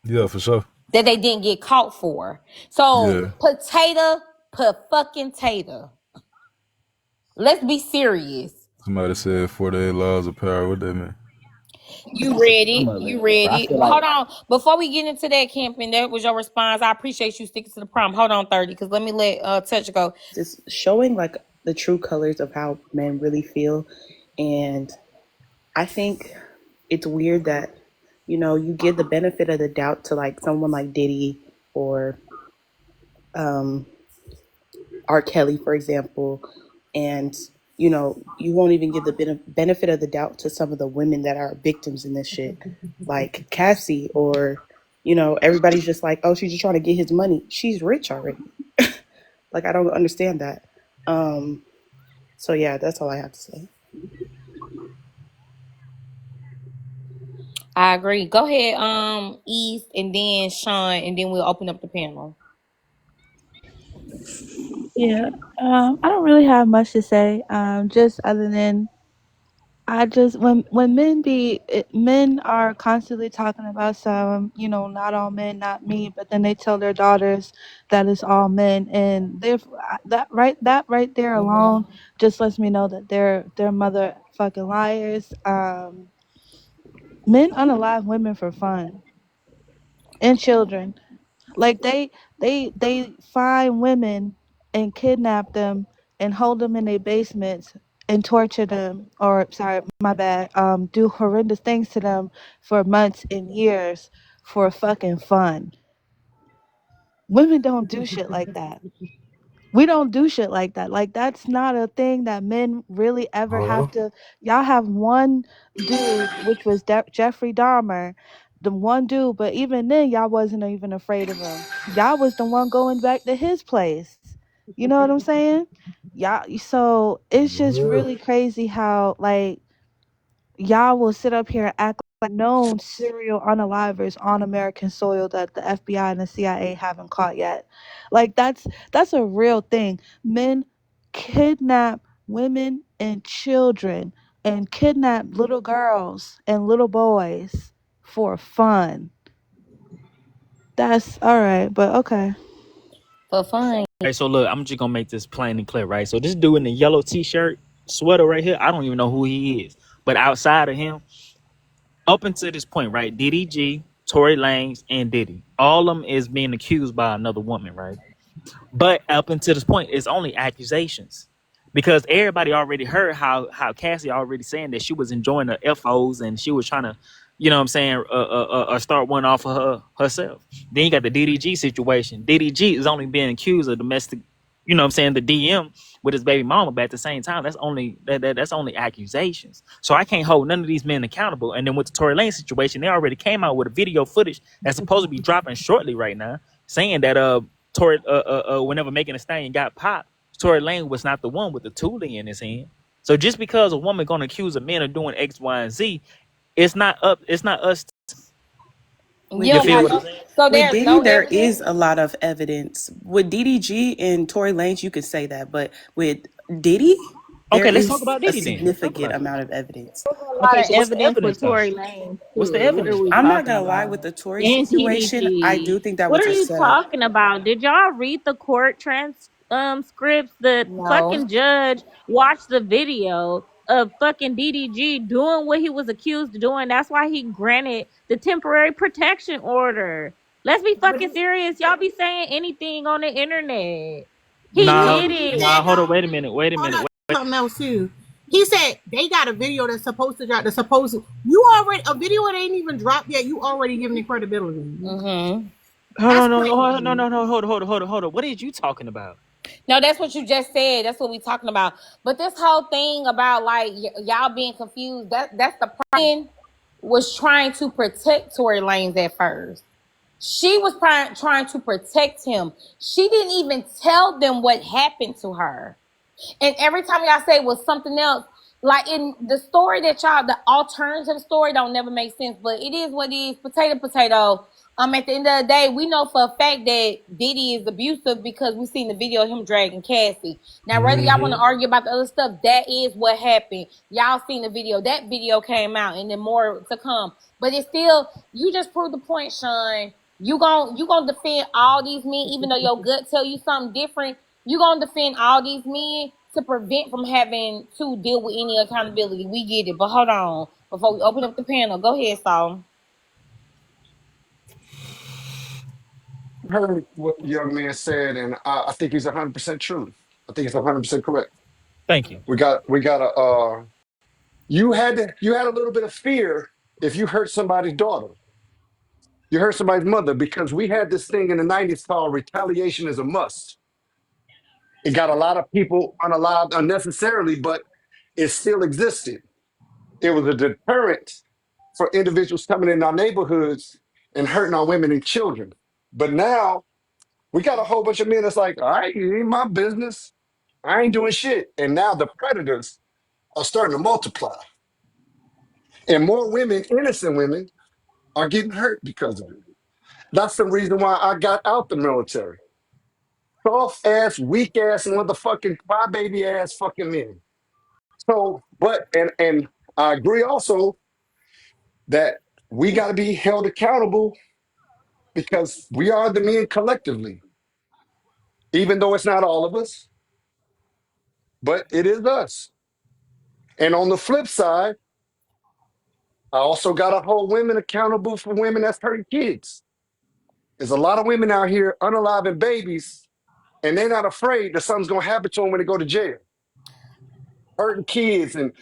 yeah, for sure. that they didn't get caught for. So Yeah, fucking tater. Let's be serious. somebody said 48 laws of power. What that mean? You read Some it. of You it, read but I it. feel Hold like on. Before we get into that camping, that was your response. I appreciate you sticking to the prompt. Hold on, 30, because let me let Touch go. Just showing like the true colors of how men really feel. And I think it's weird that, you know, you give the benefit of the doubt to like someone like Diddy or um, R. Kelly, for example, and you know, you won't even give the benefit of the doubt to some of the women that are victims in this shit, like Cassie, or you know, everybody's just like, oh, she's just trying to get his money. She's rich already. Like, I don't understand that. So yeah, that's all I have to say. I agree. Go ahead, East, and then Sean, and then we'll open up the panel. Yeah, I don't really have much to say. Just other than I just when men are constantly talking about some, you know, not all men, not me, but then they tell their daughters that it's all men, and that right there alone just lets me know that they're mother fucking liars. Men unalive women for fun and children. Like they find women and kidnap them and hold them in their basements and torture them, or sorry, my bad, do horrendous things to them for months and years for fucking fun. Women don't do shit like that. We don't do shit like that. Like, that's not a thing that men really ever have Hello? to. Y'all have one dude, which was Jeffrey Dahmer, the one dude, but even then, y'all wasn't even afraid of him. Y'all was the one going back to his place. You know what I'm saying? Y'all. So it's just Yeah. really crazy how like y'all will sit up here and act like known serial unalivers on American soil that the FBI and the CIA haven't caught yet. Like, that's a real thing. Men kidnap women and children and kidnap little girls and little boys for fun. That's all right, but okay. For fun. Hey, so look, I'm just gonna make this plain and clear, right? So this dude in the yellow t-shirt, sweater right here, I don't even know who he is. But outside of him, up until this point, right? DDG, Tory Lanez, and Diddy, all of them is being accused by another woman, right? But up until this point, it's only accusations, because everybody already heard how Cassie already saying that she was enjoying the FOs and she was trying to, you know what I'm saying, start one off of herself. Then you got the DDG situation. DDG is only being accused of domestic, you know what I'm saying, the DM with his baby mama, but at the same time, that's only accusations. So I can't hold none of these men accountable. And then with the Tory Lanez situation, they already came out with a video footage that's supposed to be dropping shortly right now, saying that Tory, whenever Megan Thee Stallion got popped, Tory Lane was not the one with the tooling in his hand. So just because a woman gonna accuse a man of doing X, Y, and Z, it's not up. It's not us. You With You don't feel got what I'm Diddy, no, saying? so with there's Diddy, no there evidence. is a lot of evidence. With DDG and Tory Lanez, you could say that, but with Diddy, there Okay, let's talk is about a Diddy then. Let's talk significant about it. amount of evidence. There's a lot Okay, of so what's the evidence evidence with though? Tory Lanez What's the too. What are evidence we though? I'm not talking gonna lie, with about? the Tory And situation, I do DDG. think that What was are a you setup. talking about? Did y'all read the court scripts? The No. fucking judge watched the video of fucking DDG doing what he was accused of doing. That's why he granted the temporary protection order. Let's be fucking serious. Y'all be saying anything on the internet. He No, Nah, did he said nah. it. Hold on. though. Wait a minute. Wait a Hold minute. on, something else too. He said they got a video that's supposed to drop. That's supposed to. You already a video that ain't even dropped yet. You already giving it credibility. Mm-hmm. Hold That's on. No. Hold on. No. crazy. No. No. Hold on. What are you talking about? No, that's what you just said. That's what we talking about. But this whole thing about like y'all being confused, that's the problem. Was trying to protect Tory Lanez at first. She was trying to protect him. She didn't even tell them what happened to her. And every time y'all say it was something else, like in the story that y'all, the alternative story don't never make sense, but it is what it is. Potato. At the end of the day, we know for a fact that Diddy is abusive because we seen the video of him dragging Cassie. Now, whether y'all want to argue about the other stuff, that is what happened. Y'all seen the video. That video came out, and then more to come. But it's still, you just proved the point, Sean. You gon' defend all these men, even though your gut tell you something different. You gonna defend all these men to prevent from having to deal with any accountability. We get it, but hold on. Before we open up the panel, go ahead, Saul. Heard what the young man said, and I think he's 100% true. I think he's 100% correct. Thank you. We got to. You had a little bit of fear if you hurt somebody's daughter, you hurt somebody's mother, because we had this thing in the '90s called retaliation is a must. It got a lot of people unalive unnecessarily, but it still existed. It was a deterrent for individuals coming in our neighborhoods and hurting our women and children. But now we got a whole bunch of men that's like, all right, it ain't my business. I ain't doing shit. And now the predators are starting to multiply. And more women, innocent women, are getting hurt because of it. That's the reason why I got out the military. Soft ass, weak ass, motherfucking crybaby ass fucking men. So, and I agree also that we got to be held accountable because we are the men collectively, even though it's not all of us, but it is us. And on the flip side, I also got to hold women accountable for women that's hurting kids. There's a lot of women out here unaliving babies, and they're not afraid that something's going to happen to them when they go to jail. Hurting kids and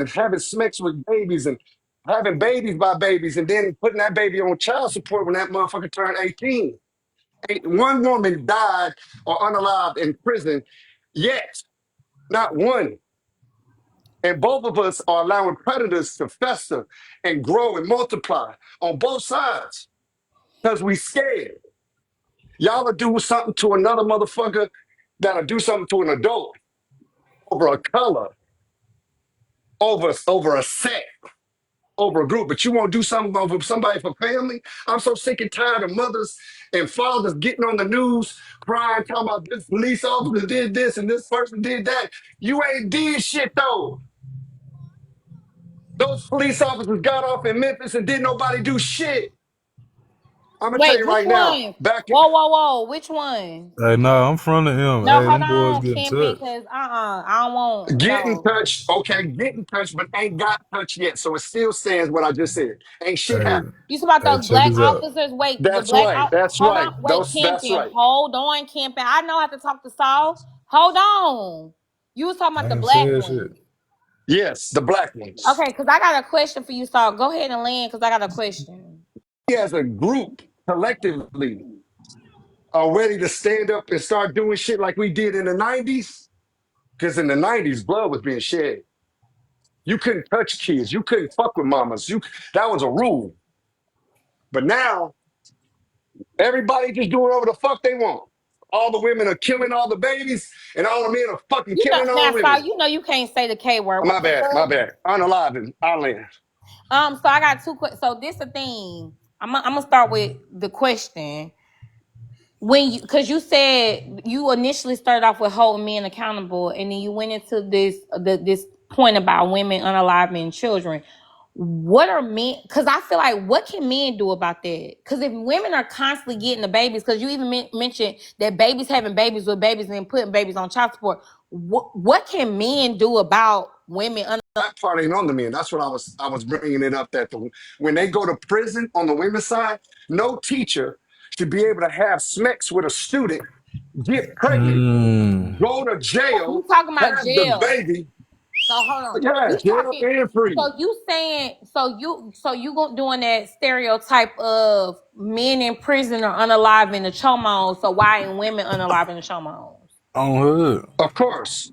having sex with babies and having babies by babies and then putting that baby on child support when that motherfucker turned 18. Ain't one woman died or unalived in prison yet. Not one. And both of us are allowing predators to fester and grow and multiply on both sides because we scared. Y'all will do something to another motherfucker that'll do something to an adult over a color, over a set, over a group, but you won't do something over somebody for family. I'm so sick and tired of mothers and fathers getting on the news crying, talking about this police officer did this and this person did that. You ain't did shit though. Those police officers got off in Memphis and didn't nobody do shit. I'm gonna tell Wait, you which right now. one? Back Whoa. Which one? Hey, nah, I'm front of him. No, Hey, hold them boys on, getting Camping, touched. because I don't want getting no. touched, okay, getting touched, but ain't got touched yet. So it still stands what I just said. Ain't shit Hey, happened. You talk about hey, those check black this out. officers? Wait, the That's black right. That's hold right. on, wait, That's Camping, right. hold on, Camping. I know I have to talk to Saul. Hold on. You was talking about I the ain't black saying shit. ones. Yes, the black ones. Okay, because I got a question for you, Saul. Go ahead and land because I got a question. We as a group, collectively, are ready to stand up and start doing shit like we did in the '90s. Because in the '90s, blood was being shed. You couldn't touch kids. You couldn't fuck with mamas. That was a rule. But now everybody just doing whatever the fuck they want. All the women are killing all the babies, and all the men are fucking You know, killing all now, the Saul, women. you know you can't say the K word. My What the bad, my fuck? bad. Unalive I land. So I got two questions. So this the thing. I'm gonna start with the question. When you, because you said you initially started off with holding men accountable, and then you went into this point about women unaliving children. What are men? Because I feel like what can men do about that? Because if women are constantly getting the babies, because you even mentioned that babies having babies with babies and then putting babies on child support. What can men do about women? That part ain't on the men. That's what I was bringing it up that when they go to prison on the women's side, no teacher should be able to have sex with a student, get pregnant, Mm. go to You jail, talking about have the jail? baby. So hold on. Yeah, You jail talking? and free. So you saying? So you doing that stereotype of men in prison are unaliving the chomos? So why ain't women unaliving the chomos? On hood. Of course.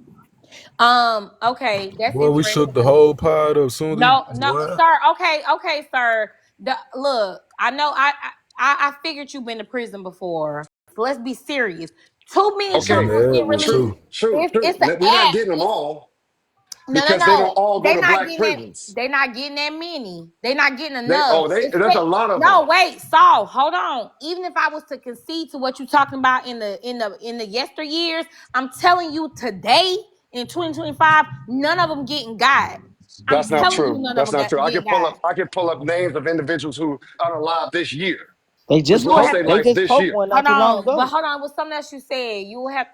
Okay, that's Boy, we shook the interesting. whole pot up soon as No, boy. sir. Okay, sir. Look, I know. I figured you've been to prison before. So let's be serious. Too many Okay, chomos Yeah, get we released. true. true. It's the We're not act. getting them all. No, no, because they don't no. all go They to not black getting that. prisons. They not getting that many. They not getting enough. There's a lot of No, them. wait, Saul, hold on. Even if I was to concede to what you're talking about in the yesteryears, I'm telling you today in 2025, none of them getting God. I'm That's not telling you, true. none of That's them not true. getting God. I can pull up names of individuals who are alive this year, They who's just You will lost have poked. their to They life just this poked year. one not hold too long on, but ago. hold on. With something else you said, you will have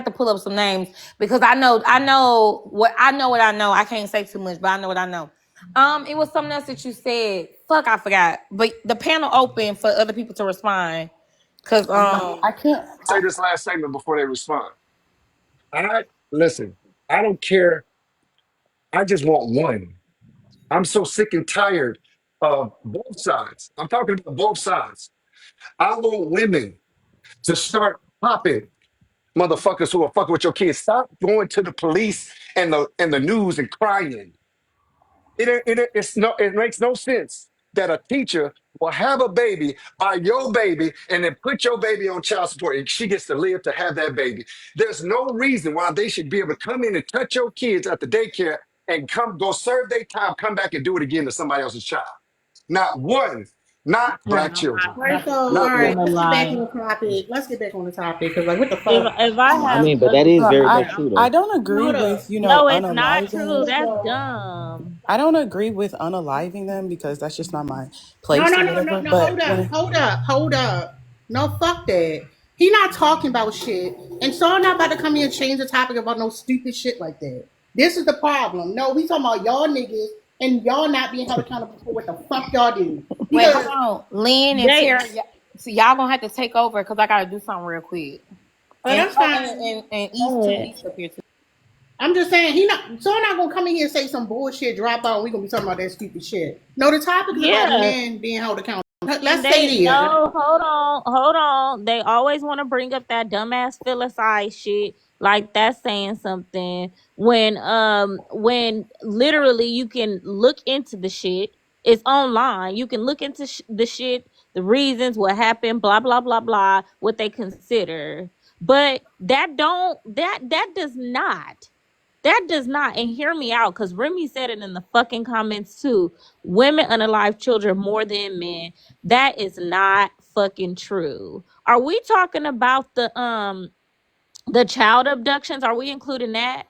to pull up some names because I know. I can't say too much, but I know what I know. It was something else that you said. Fuck, I forgot. But the panel open for other people to respond. Cause I can't. Say this last statement before they respond. Listen, I don't care. I just want one. I'm so sick and tired of both sides. I'm talking about both sides. I want women to start popping motherfuckers who are fucking with your kids. Stop going to the police and the news and crying. It makes no sense that a teacher will have a baby by your baby and then put your baby on child support and she gets to live to have that baby. There's no reason why they should be able to come in and touch your kids at the daycare and come go serve their time, come back and do it again to somebody else's child. Not one, not Yeah, black children, Right, so all not right, one. gonna let's get back lie. on the topic. Let's get back on the topic because like what the If fuck? if I I have mean, but a that is No, very discussion, much true I though. don't agree Hold with up. no, it's not true. unaliving. That's dumb. I don't agree with unaliving them because that's just not my No, place no, or no, no, whatever. no. But Hold up, hold up, hold up. No, fuck that. He not talking about shit, and so I'm not about to come here and change the topic about no stupid shit like that. This is the problem. No, we talking about y'all niggas and y'all not being held accountable for what the fuck y'all do. wait, hold Because on. Lynn and They Tara, so y'all gonna have to take over because I gotta do something real quick. oh, And that's fine. East too. East up here too. I'm just saying he not. So I'm not gonna come in here and say some bullshit, drop out. We gonna be talking about that stupid shit. No, the topic is about yeah. men being held accountable. And Let's they stay there. no, hold on. They always want to bring up that dumbass filicide shit, like that's saying something. When literally you can look into the shit. It's online. You can look into the shit, the reasons, what happened, blah blah blah blah, what they consider. But that does not. That does not, and hear me out, because Remy said it in the fucking comments too. Women unalive children more than men. That is not fucking true. Are we talking about the child abductions? Are we including that?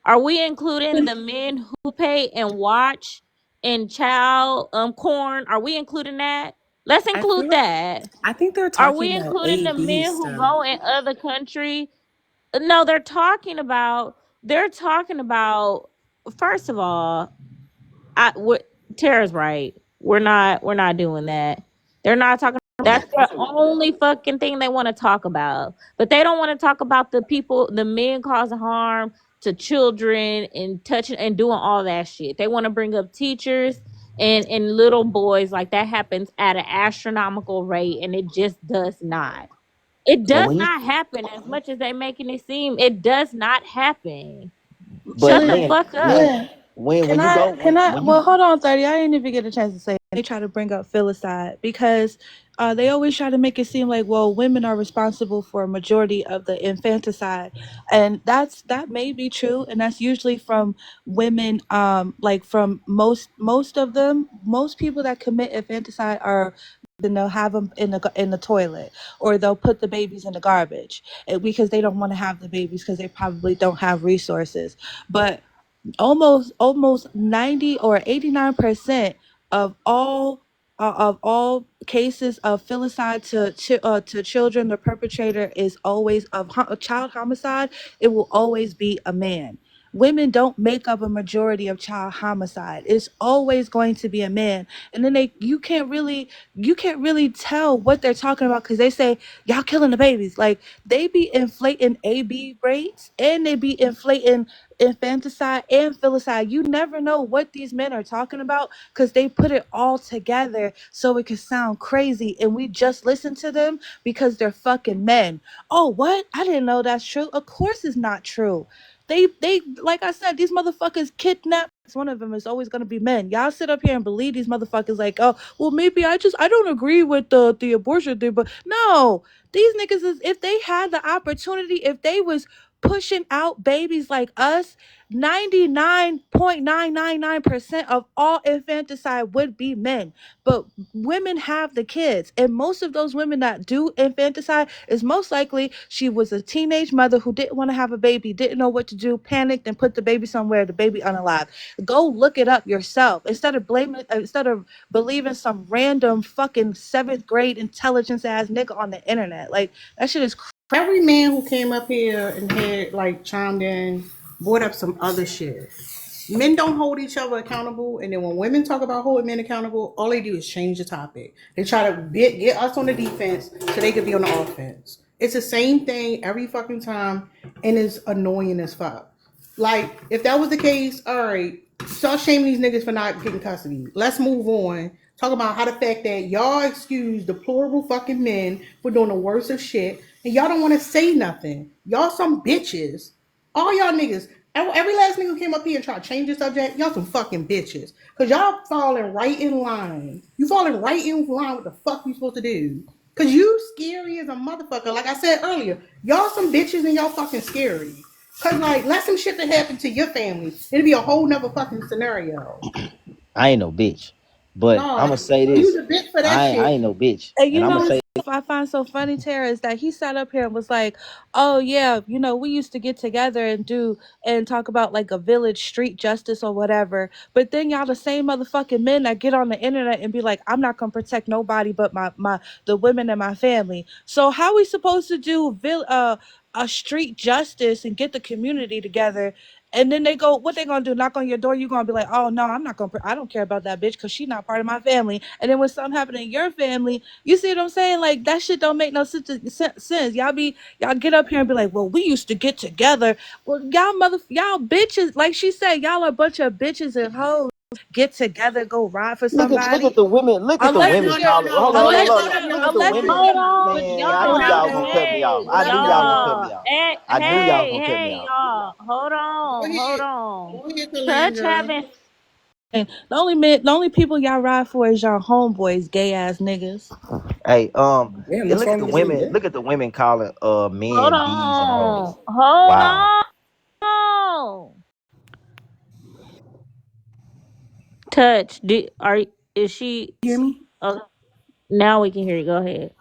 Are we including the men who pay and watch and child corn? Are we including that? Let's I include feel that. I think they're Are we talking about including the AB men who stuff. go in other country? No, they're talking about first of all, Tara's right. We're not doing that. They're not talking. That's the only fucking thing they want to talk about. But they don't want to talk about the people, the men causing harm to children and touching and doing all that shit. They want to bring up teachers and little boys, like that happens at an astronomical rate, and it just does not. It But does when you, not happen as much as they making it seem. It does not happen. but Shut the Lynn, fuck up. when Yeah. when you go when you Well, hold on, 30. I didn't even get a chance to say it. They try to bring up filicide because they always try to make it seem like, well, women are responsible for a majority of the infanticide. And that may be true. And that's usually from women, like from most of them, most people that commit infanticide are, then they'll have them in the toilet, or they'll put the babies in the garbage because they don't want to have the babies because they probably don't have resources. But almost 90 or 89% of all cases of filicide to children, the perpetrator is always of child homicide. It will always be a man. Women don't make up a majority of child homicide. It's always going to be a man. And then you can't really tell what they're talking about because they say y'all killing the babies. Like, they be inflating AB rates, and they be inflating infanticide and filicide. You never know what these men are talking about because they put it all together so it can sound crazy, and we just listen to them because they're fucking men. Oh, what? I didn't know that's true. Of course it's not true. They like I said, these motherfuckers kidnap. One of them is always gonna be men. Y'all sit up here and believe these motherfuckers like, oh, well, maybe I don't agree with the abortion thing, but no, these niggas is, if they had the opportunity, if they was pushing out babies like us, 99.999% of all infanticide would be men. But women have the kids. And most of those women that do infanticide is most likely she was a teenage mother who didn't want to have a baby, didn't know what to do, panicked and put the baby somewhere, the baby unalive. Go look it up yourself. Instead of believing some random fucking 7th grade intelligence ass nigga on the internet. Like, that shit is Every man who came up here and had like chimed in brought up some other shit. Men don't hold each other accountable, and then when women talk about holding men accountable, all they do is change the topic. They try to get us on the defense so they could be on the offense. It's the same thing every fucking time, and it's annoying as fuck. Like, if that was the case, all right, start shaming these niggas for not getting custody. Let's move on. Talk about how the fact that y'all excuse deplorable fucking men for doing the worst of shit, and y'all don't want to say nothing. Y'all some bitches. All y'all niggas. Every last nigga who came up here and tried to change the subject, y'all some fucking bitches. Cause y'all falling right in line. You falling right in line with the fuck you supposed to do. Cause you scary as a motherfucker. Like I said earlier, y'all some bitches and y'all fucking scary. Cause like, let some shit that happened to your family. It'd be a whole nother fucking scenario. I ain't no bitch, but I'm No, gonna say you this: the bitch for that I shit. ain't no bitch, And and you I'm gonna know say what I find so funny, Tara, is that he sat up here and was like, "Oh yeah, we used to get together and do and talk about like a village street justice or whatever." But then y'all the same motherfucking men that get on the internet and be like, "I'm not gonna protect nobody but my the women in my family." So how we supposed to do a street justice and get the community together? And then they go, what they gonna do? Knock on your door? You gonna be like, "Oh no, I'm not gonna. I don't care about that bitch because she's not part of my family." And then when something happen in your family, you see what I'm saying? Like, that shit don't make no sense. Y'all get up here and be like, "Well, we used to get together." Well, y'all bitches, like she said, y'all are a bunch of bitches and hoes. Get together, go ride for look at somebody. the women. Look at the Unless women No, you're, no, calling. no. Hold on, Hold hold up, unless on, hold hold up. on. you're, Look No, at the hold unless up, you're, women. hold Hold up. on, Man, I knew y'all y'all. gonna cut me off. Hey, I knew y'all gonna cut y'all. me off. I knew y'all Hey, gonna cut me hey, off. y'all. Hold Go on, hold ahead. on. Go ahead, Touch Calandra. having. the only people y'all ride for is y'all homeboys, gay ass niggas. Hey, Damn, and what's look at wrong the with being women. gay? Look at the women calling Hold men bees and on, hoes. hold Wow. on. Touch. Is she? You hear me? Oh, now we can hear you. Go ahead.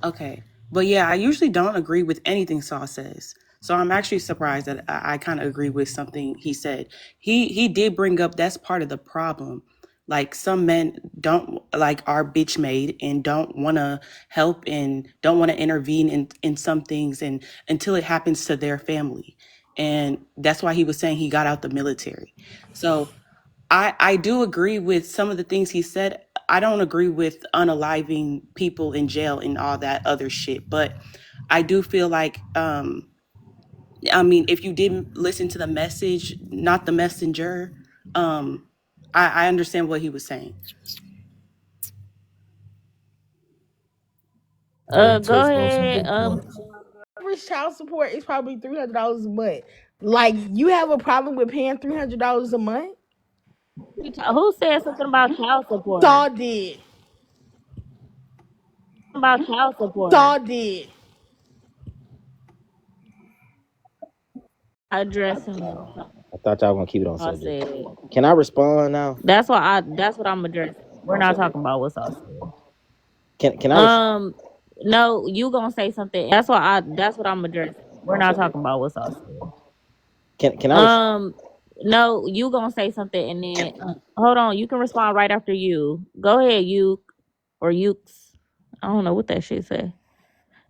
Okay. But yeah, I usually don't agree with anything Saul says. So I'm actually surprised that I kind of agree with something he said. He did bring up that's part of the problem. Like, some men don't like are bitch made and don't want to help and don't want to intervene in some things and until it happens to their family. And that's why he was saying he got out the military. So I do agree with some of the things he said. I don't agree with unaliving people in jail and all that other shit, but I do feel like I mean, if you didn't listen to the message, not the messenger, I understand what he was saying. Hey, Go touched on some ahead. good points. Average child support is probably $300 a month. Like, you have a problem with paying $300 a month? Who said something about child support? Saul did. About child support. Saul did. Addressing I thought y'all gonna keep it on what I subject. said. Can I respond now? That's what I'm addressing. We're not talking about what's I said. Can I? No, you gonna say something. That's what I'm addressing. We're not talking about what's I said. Can I? No, you gonna say something and then hold on, you can respond right after you. Go ahead, you or Ukes. I don't know what that shit say.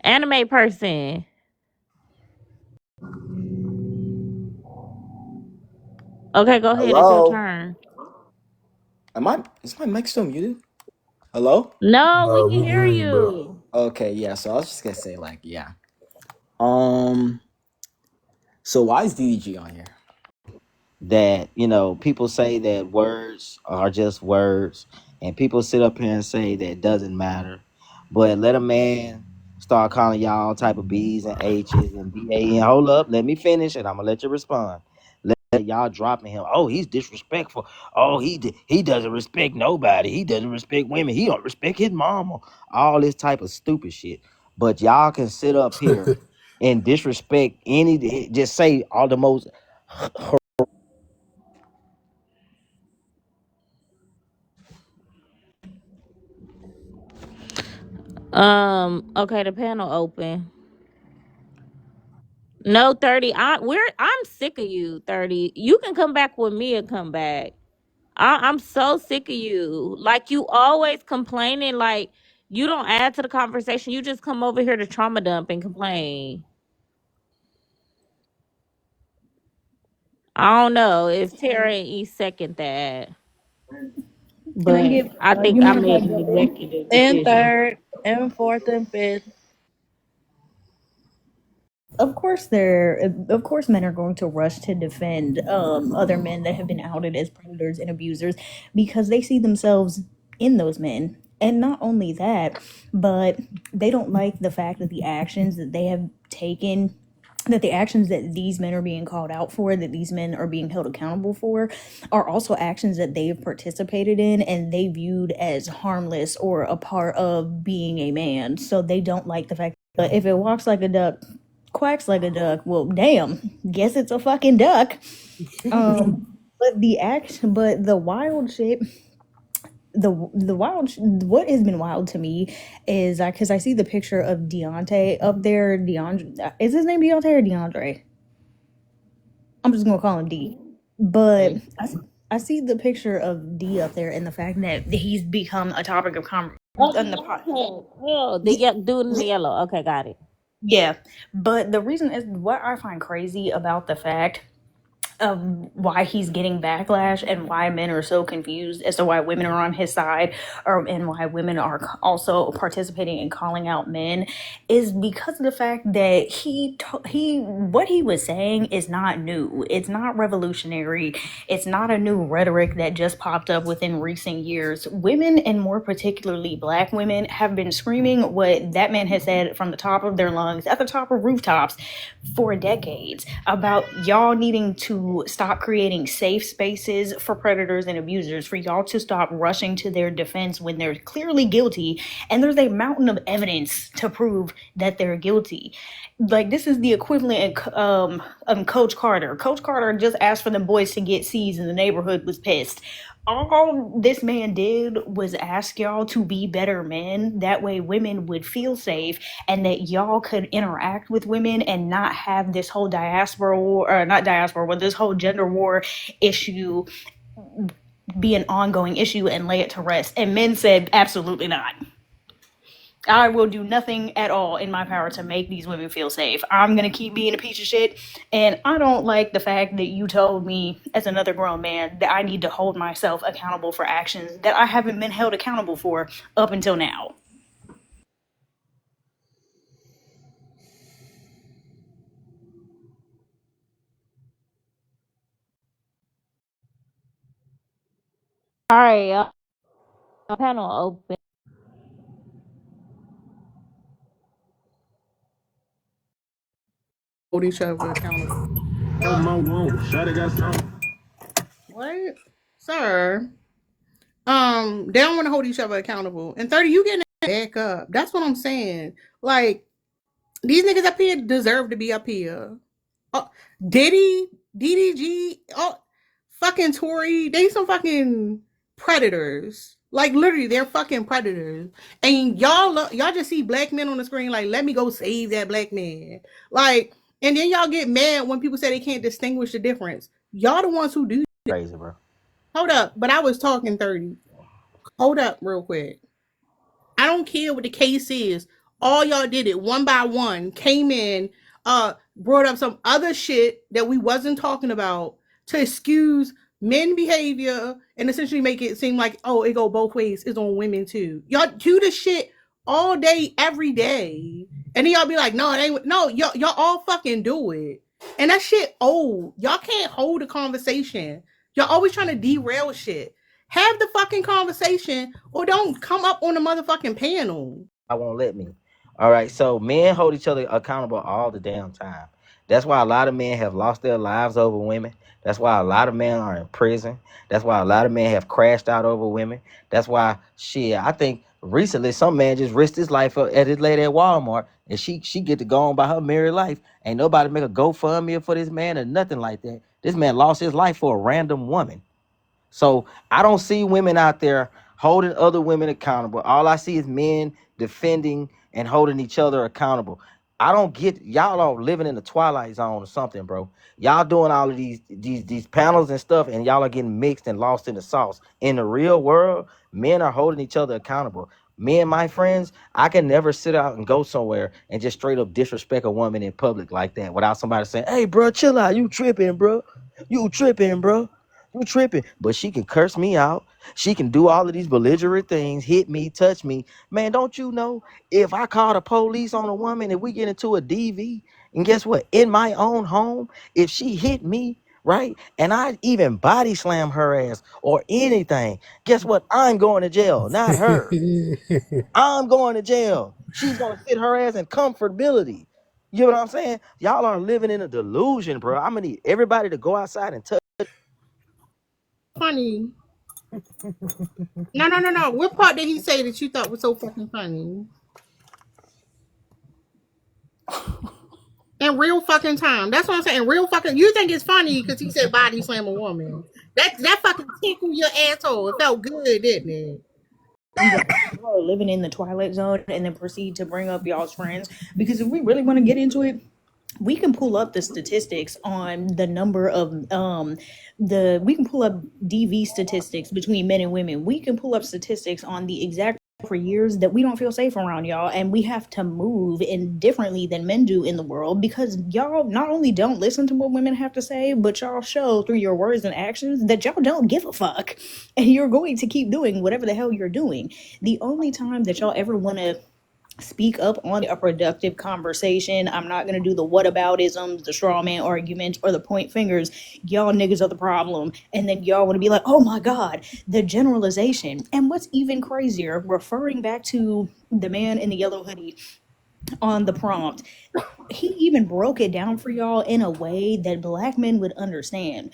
Anime person. Okay, go ahead, it's your Hello? turn. Is my mic still muted? Hello? No, we Nah, can we hear hear you, bro. you. Okay, yeah, so I was just gonna say, like, yeah. Um, so why is DDG on here? That people say that words are just words, and people sit up here and say that doesn't matter, but let a man start calling y'all all type of b's and h's and ba, and hold up, let me finish and I'm gonna let you respond. Let y'all dropping him, oh, he's disrespectful, oh, he doesn't respect nobody, he doesn't respect women, he don't respect his mama, all this type of stupid shit. But y'all can sit up here and disrespect any, just say all the most. Okay, the panel open. No, 30. I'm sick of you, 30. You can come back with me and come back. I'm so sick of you. Like, you always complaining, like you don't add to the conversation. You just come over here to trauma dump and complain. I don't know if Tara and E second that, Can I but give I think you I mind if I made an jump in? executive And decision. third, and fourth, and fifth. Of course men are going to rush to defend other men that have been outed as predators and abusers because they see themselves in those men. And not only that, but they don't like the fact that the actions that they have taken, that the actions that these men are being called out for, that these men are being held accountable for, are also actions that they have participated in and they viewed as harmless or a part of being a man. So they don't like the fact that if it walks like a duck, quacks like a duck, well, damn, guess it's a fucking duck. But the wild shit, what has been wild to me is because I see the picture of Deontay up there. DeAndre, is his name Deontay or DeAndre? I'm just gonna call him D. But I see the picture of D up there and the fact that he's become a topic of conversation. Oh, the dude in the yellow. Okay, got it. Yeah, but the reason is what I find crazy about the fact of why he's getting backlash and why men are so confused as to why women are on his side, and why women are also participating in calling out men is because of the fact that what he was saying is not new. It's not revolutionary. It's not a new rhetoric that just popped up within recent years. Women, and more particularly black women, have been screaming what that man has said from the top of their lungs at the top of rooftops for decades about y'all needing to stop creating safe spaces for predators and abusers, for y'all to stop rushing to their defense when they're clearly guilty and there's a mountain of evidence to prove that they're guilty. Like, this is the equivalent of Coach Carter. Coach Carter just asked for the boys to get C's and the neighborhood was pissed. All this man did was ask y'all to be better men. That way women would feel safe and that y'all could interact with women and not have this whole diaspora war, or not diaspora, but this whole gender war issue be an ongoing issue and lay it to rest. And men said, absolutely not. I will do nothing at all in my power to make these women feel safe. I'm going to keep being a piece of shit. And I don't like the fact that you told me, as another grown man, that I need to hold myself accountable for actions that I haven't been held accountable for up until now. All right, panel open. Hold each other accountable. What? Sir. They don't want to hold each other accountable. And 30, you getting back up. That's what I'm saying. Like, these niggas up here deserve to be up here. Diddy, DDG, fucking Tory, they some fucking predators. Like, literally, they're fucking predators. And y'all just see black men on the screen like, let me go save that black man. Like, and then y'all get mad when people say they can't distinguish the difference. Y'all the ones who do. Crazy, bro. Hold up, but I was talking 30. Hold up real quick. I don't care what the case is. All y'all did it one by one, came in, brought up some other shit that we wasn't talking about to excuse men behavior and essentially make it seem like, oh, it go both ways. It's on women too. Y'all do this shit all day, every day. And then y'all be like, no, it ain't. No, y'all all fucking do it. And that shit old. Y'all can't hold a conversation. Y'all always trying to derail shit. Have the fucking conversation or don't come up on the motherfucking panel. I won't let me. All right, so men hold each other accountable all the damn time. That's why a lot of men have lost their lives over women. That's why a lot of men are in prison. That's why a lot of men have crashed out over women. That's why, shit, I think Recently, some man just risked his life at his lady at Walmart, and she get to go on by her married life. Ain't nobody make a GoFundMe for this man or nothing like that. This man lost his life for a random woman. So I don't see women out there holding other women accountable. All I see is men defending and holding each other accountable. I don't get y'all are living in the twilight zone or something, bro. Y'all doing all of these panels and stuff, and y'all are getting mixed and lost in the sauce. In the real world, men are holding each other accountable. Me and my friends, I can never sit out and go somewhere and just straight up disrespect a woman in public like that without somebody saying, "Hey, bro, chill out. You tripping, bro. You tripping, bro. You tripping." But she can curse me out. She can do all of these belligerent things, hit me, touch me. Man, don't you know if I call the police on a woman, if we get into a DV, and guess what? In my own home, if she hit me, right, and I even body slam her ass or anything, guess what? I'm going to jail, not her. I'm going to jail. She's gonna sit her ass in comfortability. You know what I'm saying? Y'all are living in a delusion, bro. I'm gonna need everybody to go outside and touch. Funny. No. What part did he say that you thought was so fucking funny? In real fucking time. That's what I'm saying. In real fucking, you think it's funny because he said body slam a woman. That fucking tickled your asshole. It felt good, didn't it? Y'all are living in the twilight zone and then proceed to bring up y'all's friends, because if we really want to get into it, we can pull up the statistics on the number of we can pull up DV statistics between men and women. We can pull up statistics on the exact for years that we don't feel safe around y'all, and we have to move in differently than men do in the world, because y'all not only don't listen to what women have to say, but y'all show through your words and actions that y'all don't give a fuck, and you're going to keep doing whatever the hell you're doing. The only time that y'all ever want to speak up on a productive conversation, I'm not going to do the whataboutisms, the straw man arguments, or the point fingers. Y'all niggas are the problem. And then y'all want to be like, oh my God, the generalization. And what's even crazier, referring back to the man in the yellow hoodie on the prompt, he even broke it down for y'all in a way that black men would understand.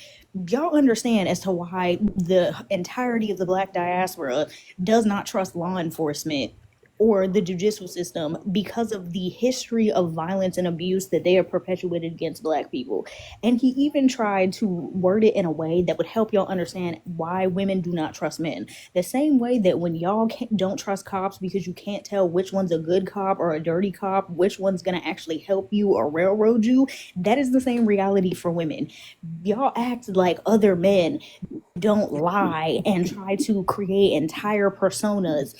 Y'all understand as to why the entirety of the black diaspora does not trust law enforcement or the judicial system because of the history of violence and abuse that they have perpetuated against black people. And he even tried to word it in a way that would help y'all understand why women do not trust men. The same way that when y'all don't trust cops because you can't tell which one's a good cop or a dirty cop, which one's gonna actually help you or railroad you, that is the same reality for women. Y'all act like other men don't lie and try to create entire personas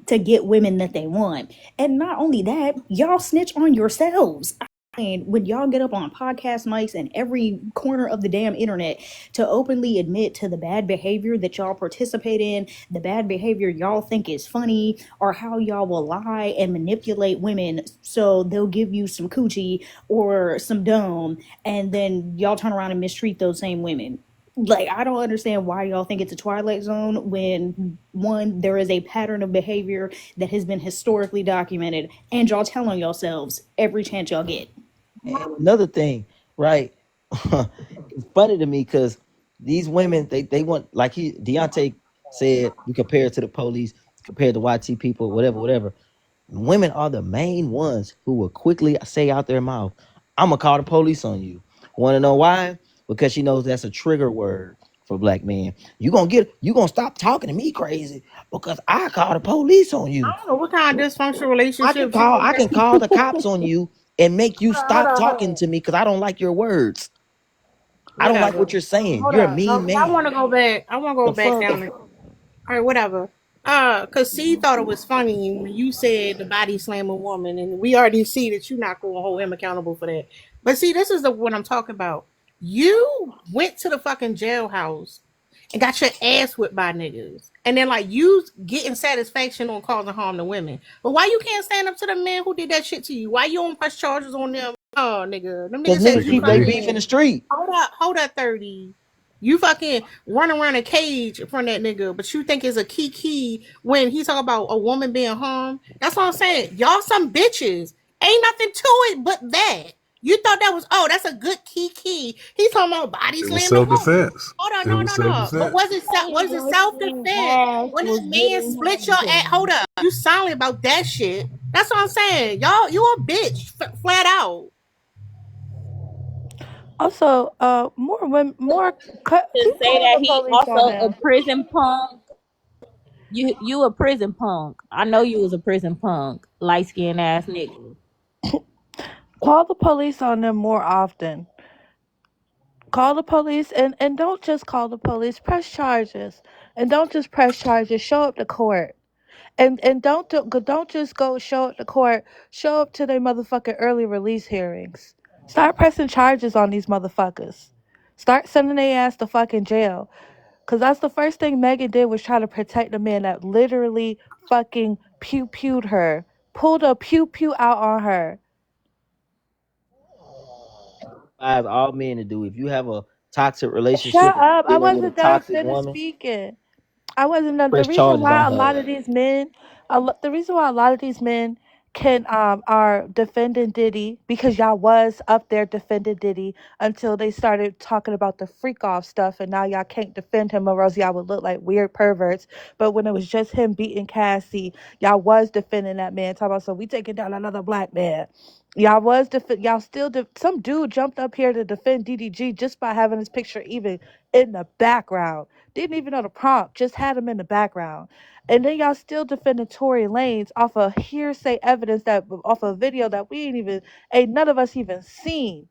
to get women that they want. And not only that, y'all snitch on yourselves. And when y'all get up on podcast mics and every corner of the damn internet to openly admit to the bad behavior that y'all participate in, the bad behavior y'all think is funny, or how y'all will lie and manipulate women so they'll give you some coochie or some dome, and then y'all turn around and mistreat those same women. Like, I don't understand why y'all think it's a twilight zone when, one, there is a pattern of behavior that has been historically documented, and y'all telling yourselves every chance y'all get. And another thing, right? It's funny to me because these women, they want, like Deontay said, you compare it to the police, compare it to YT people, whatever. Women are the main ones who will quickly say out their mouth, "I'm gonna call the police on you." Want to know why? Because she knows that's a trigger word for black men. You gonna stop talking to me crazy because I call the police on you. I don't know what kind of dysfunctional relationship. I can call the cops on you and make you stop talking to me because I don't like your words. I don't like what you're saying. You're a mean man. I want to go back. I want to go back down. All right, whatever. Cause C thought it was funny when you said the body slam a woman, and we already see that you're not gonna hold him accountable for that. But see, this is what I'm talking about. You went to the fucking jailhouse and got your ass whipped by niggas, and then like you getting satisfaction on causing harm to women. But why you can't stand up to the men who did that shit to you? Why you don't press charges on them? Oh, nigga, them niggas niggas keep their beef in the street. Hold up, 30. You fucking run around a cage in front of that nigga, but you think it's a key when he's talking about a woman being harmed. That's what I'm saying. Y'all some bitches. Ain't nothing to it but that. You thought that was, oh, that's a good key. He's talking about body It was slamming self hoes. defense. Hold on, It was self no. But defense. was it self defense when a man split your ass? Hold up, you silent about that shit. That's what I'm saying. Y'all, you a bitch, flat out. Also, more women, To keep say calling that the he police on also a them. prison punk. You a prison punk. I know you was a prison punk, light skinned ass nigga. Call the police on them more often. Call the police and don't just call the police. Press charges. And don't just press charges. Show up to court. And don't just go show up to court. Show up to their motherfucking early release hearings. Start pressing charges on these motherfuckers. Start sending their ass to fucking jail. Cause that's the first thing Megan did was try to protect the man that literally fucking pewed her. Pulled a pew out on her. Advise all men to do. If you have a toxic relationship Shut or up. I dealing with a wasn't done toxic finished woman, speaking. I wasn't done. The press reason charges on why a her lot of ass. these men, the reason why a lot of these men can are defending Diddy because y'all was up there defending Diddy until they started talking about the freak off stuff, and now y'all can't defend him or else y'all would look like weird perverts. But when it was just him beating Cassie, y'all was defending that man. Talking about, so we taking down another black man. Y'all was y'all still some dude jumped up here to defend DDG just by having his picture even in the background. Didn't even know the prompt, just had him in the background. And then y'all still defending Tory Lanez off of hearsay evidence that off a video that ain't none of us even seen.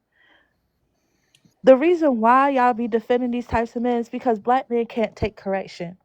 The reason why y'all be defending these types of men is because black men can't take correction.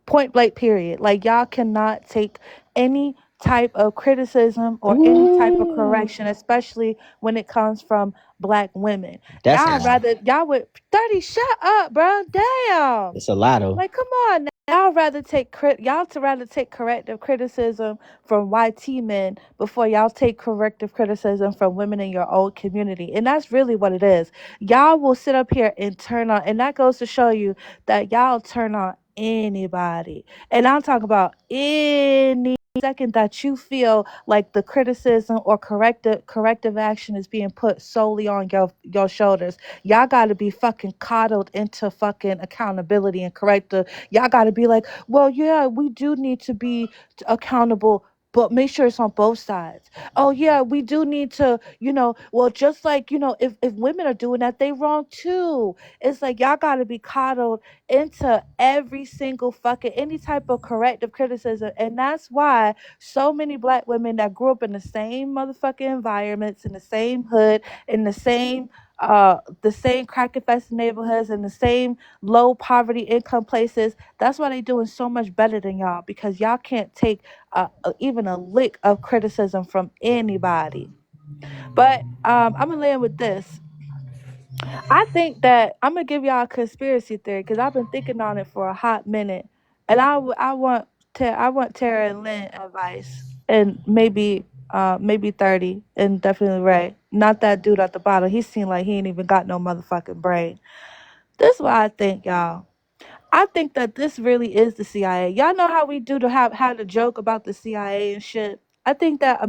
Point blank, period. Like, y'all cannot take any type of criticism or any type of Ooh, correction, especially when it comes from black women. that's a lie. Y'all would 30, shut up, bro. Damn. It's a lie though. Like, come on now. Y'all to rather take corrective criticism from YT men before y'all take corrective criticism from women in your own community. And that's really what it is. Y'all will sit up here and turn on, and that goes to show you that y'all turn on anybody. And I'm talking about any second that you feel like the criticism or corrective action is being put solely on your shoulders. Y'all got to be fucking coddled into fucking accountability and corrective. Y'all got to be like, well, yeah, we do need to be accountable, but make sure it's on both sides. Oh yeah, we do need to, well, just like, if women are doing that, they wrong too. It's like y'all got to be coddled into every single fucking any type of corrective criticism. And that's why so many black women that grew up in the same motherfucking environments, in the same hood, in the same crack infested neighborhoods, and the same low poverty income places, that's why they doing so much better than y'all, because y'all can't take even a lick of criticism from anybody. But I'm gonna land with this. I think that I'm gonna give y'all a conspiracy theory because I've been thinking on it for a hot minute, and I want Tara and Lynn advice, and maybe 30, and definitely Ray. Not that dude at the bottom. He seemed like he ain't even got no motherfucking brain. This is what I think, y'all. I think that this really is the CIA. Y'all know how we do to have the joke about the CIA and shit. I think that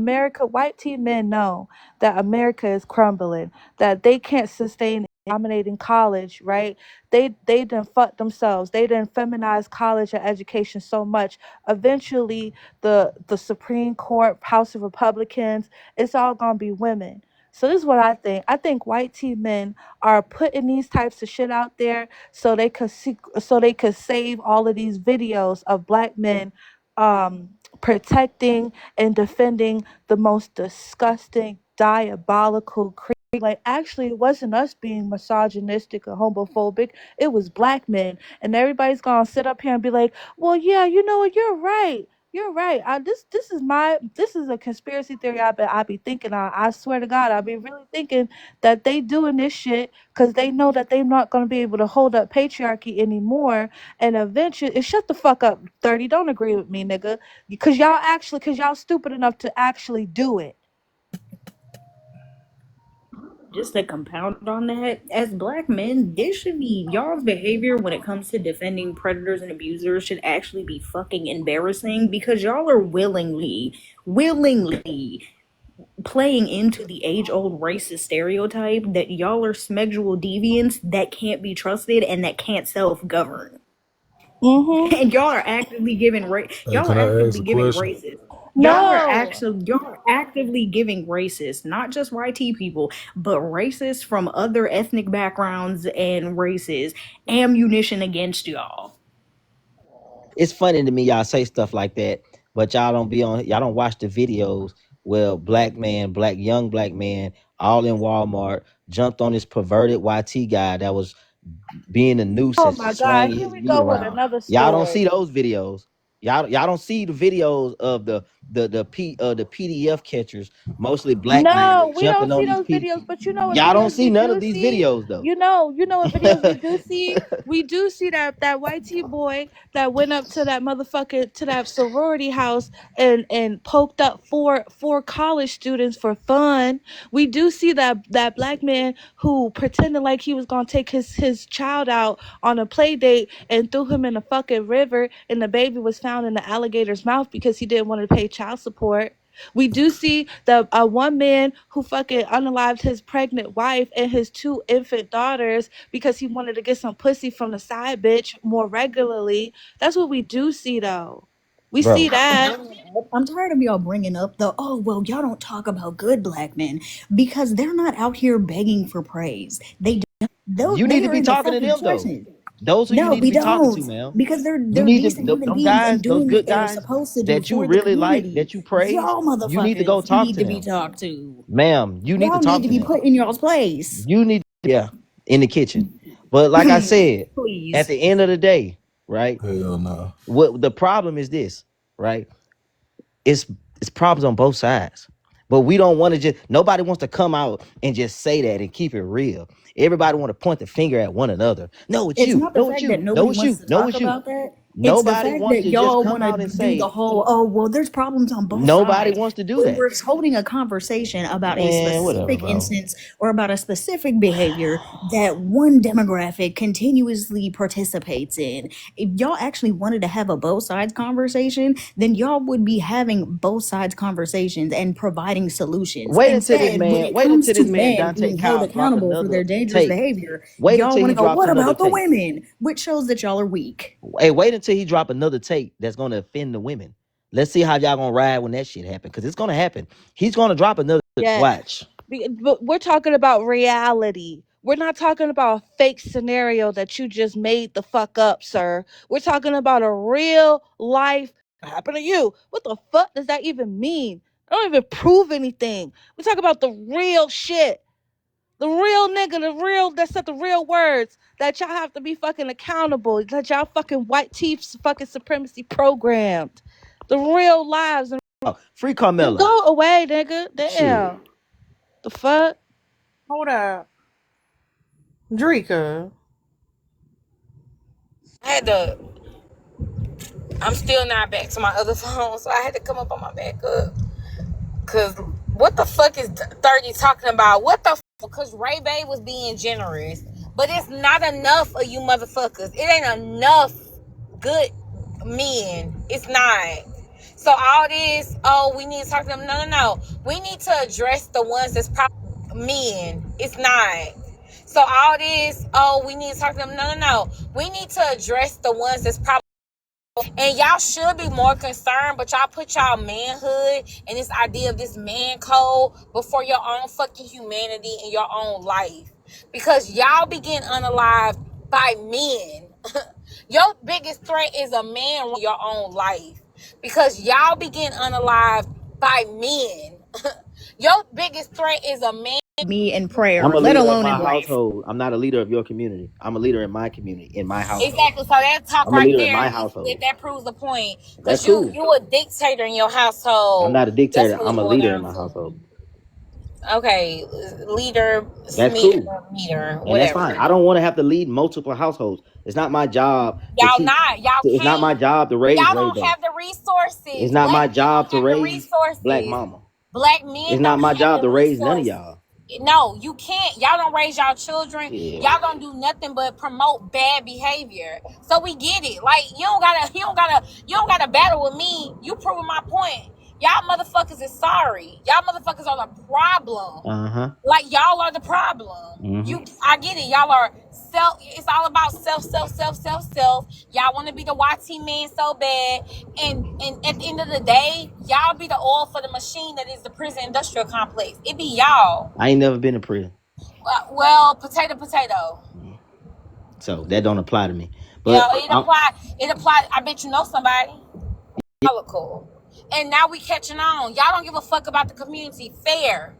white teen men know that America is crumbling, that they can't sustain dominating college, right? They done fucked themselves. They done feminize college and education so much. Eventually, the Supreme Court, House of Republicans, it's all gonna be women. So this is what I think. I think white teen men are putting these types of shit out there so they could save all of these videos of black men protecting and defending the most disgusting, diabolical, like, actually it wasn't us being misogynistic or homophobic, it was black men. And everybody's gonna sit up here and be like, well, yeah, you know what, you're right. You're right. This is a conspiracy theory I be thinking on. I swear to God, I be really thinking that they doing this shit because they know that they're not gonna be able to hold up patriarchy anymore. And eventually, shut the fuck up, 30. Don't agree with me, nigga. Because y'all stupid enough to actually do it. Just to compound on that, as black men, this should be y'all's behavior when it comes to defending predators and abusers should actually be fucking embarrassing because y'all are willingly playing into the age-old racist stereotype that y'all are sexual deviants that can't be trusted and that can't self-govern. Mm-hmm. And y'all are actively giving Hey, can I ask a question? racist. No. Y'all are actively giving racist, not just YT people, but racists from other ethnic backgrounds and races ammunition against y'all. It's funny to me y'all say stuff like that, but y'all don't watch the videos where young black man, all in Walmart, jumped on this perverted YT guy that was being a Oh nuisance, my God. swinging Here his we meat go with around. another Y'all don't story. see those videos. Y'all don't see the videos of the PDF catchers, mostly black men No, we don't jumping on see these those people. videos, but you know what Y'all don't videos see we none of do these see? videos though. You know what videos we do see? We do see that white T boy that went up to that motherfucker to that sorority house and poked up four college students for fun. We do see that black man who pretended like he was gonna take his child out on a play date and threw him in a fucking river, and the baby was found in the alligator's mouth because he didn't want to pay child support. We do see the one man who fucking unalived his pregnant wife and his two infant daughters because he wanted to get some pussy from the side bitch more regularly. That's what we do see though. We see Bro, that. I'm tired of y'all bringing up the, oh, well, y'all don't talk about good black men because they're not out here begging for praise. you need They to are be in the talking to fucking them though. trenches. Those who you No, need to we be talking don't. to, man. Because You they're need to decent human them beings and guys, those doing what good they're guys supposed to do that you for the really like, community. that you praise. Y'all You need to go motherfuckers talk need to to be them, talked to. ma'am. You need to Y'all need talk to to be them. put in y'all's place. You need, yeah, in the kitchen. But like I said, at Please. the end of the day, right? Hell no. What the problem is this, right? It's it's problems on both sides. But we don't want to just nobody wants to come out and just say that and keep it real. Everybody want to point the finger at one another. No, it's It's you. not the No, it's fact that you. No, nobody it's wants you. to No, talk it's you. about that. It's the Nobody fact wants that to just y'all come want to out and do the say, whole, oh, well, there's problems on both nobody sides. wants to do When that. we're holding a conversation about a Man, whatever, specific bro. instance or about a specific behavior that one demographic continuously participates in, if y'all actually wanted to have a both sides conversation, then y'all would be having both sides conversations and providing solutions. Instead, when it Wait comes until to this man men Dante being held Kyle drop accountable for another their dangerous take. behavior, Wait y'all until want he to go, drops what another about the take. women? Which shows that y'all are weak. Hey, wait until he drop another take that's gonna offend the women. Let's see how y'all gonna ride when that shit happen. Cause it's gonna happen. He's gonna drop another Yeah. watch. But we're talking about reality. We're not talking about a fake scenario that you just made the fuck up, sir. We're talking about a real life happen to you. What the fuck does that even mean? I don't even prove anything. We talk about the real shit. The real nigga, that said the real words that y'all have to be fucking accountable. That y'all fucking white teeth fucking supremacy programmed. The real lives. And Oh, free Carmella. go away, nigga. Shit. Damn. The fuck? Hold up. Drika. I had to. I'm still not back to my other phone, so I had to come up on my backup. Cause what the fuck is 30 talking about? What the fuck? Because Ray Bay was being generous, but it's not enough of you motherfuckers. It ain't enough good men. It's not. So all this, oh, we need to talk to them. No, no, no. We need to address the ones that's probably men. It's not. So all this, oh, we need to talk to them. No, no, no. We need to address the ones that's probably. And y'all should be more concerned, but y'all put y'all manhood and this idea of this man code before your own fucking humanity and your own life. Because y'all be getting unalived by men. Your biggest threat is a man running your own life. Because y'all be getting unalived by men. Your biggest threat is a man. Me in I'm prayer, a let leader of alone my in life. household. I'm not a leader of your community. I'm a leader in my community, in my household. Exactly. So that talk I'm a right leader in there, my household. that proves the point. That's Because you cool. you a dictator in your I'm household. not a That's dictator. what it I'm a boiled leader in down my to. household. Okay, leader, That's Smeeter, cool. meter, And that's fine. whatever. I don't want to have to lead multiple households. It's not my job to Y'all teach. not. Y'all It's not my can't. job to raise Y'all Ray don't Bay. have the It's resources. not Black my men job don't to have the raise Black resources. Mama. Black men It's not don't my have job the to raise none of resources. y'all. No, you can't. Y'all don't raise y'all children. Shit. Y'all don't do nothing but promote bad behavior. So we get it. Like you don't gotta battle with me. You proving my point. Y'all motherfuckers is sorry. Y'all motherfuckers are the problem. Uh-huh. Like y'all are the problem. Mm-hmm. I get it. Y'all are it's all about self. Y'all want to be the YT man so bad. And at the end of the day, y'all be the oil for the machine that is the prison industrial complex. It be y'all. I ain't never been to prison. Well, potato. So that don't apply to me. Yeah, But it apply. I bet you know somebody. Cool. And now we catching on. Y'all don't give a fuck about the community. Fair.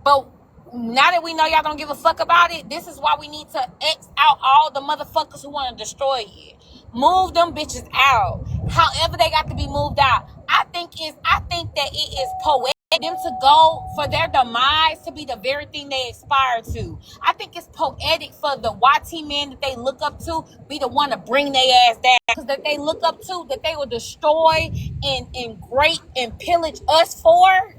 But now that we know y'all don't give a fuck about it, this is why we need to X out all the motherfuckers who want to destroy it. Move them bitches out. However they got to be moved out. I think that it is poetic them to go for their demise to be the very thing they aspire to. I think it's poetic for the YT men that they look up to be the one to bring their ass down. Because that they look up to, that they will destroy and great and pillage us for,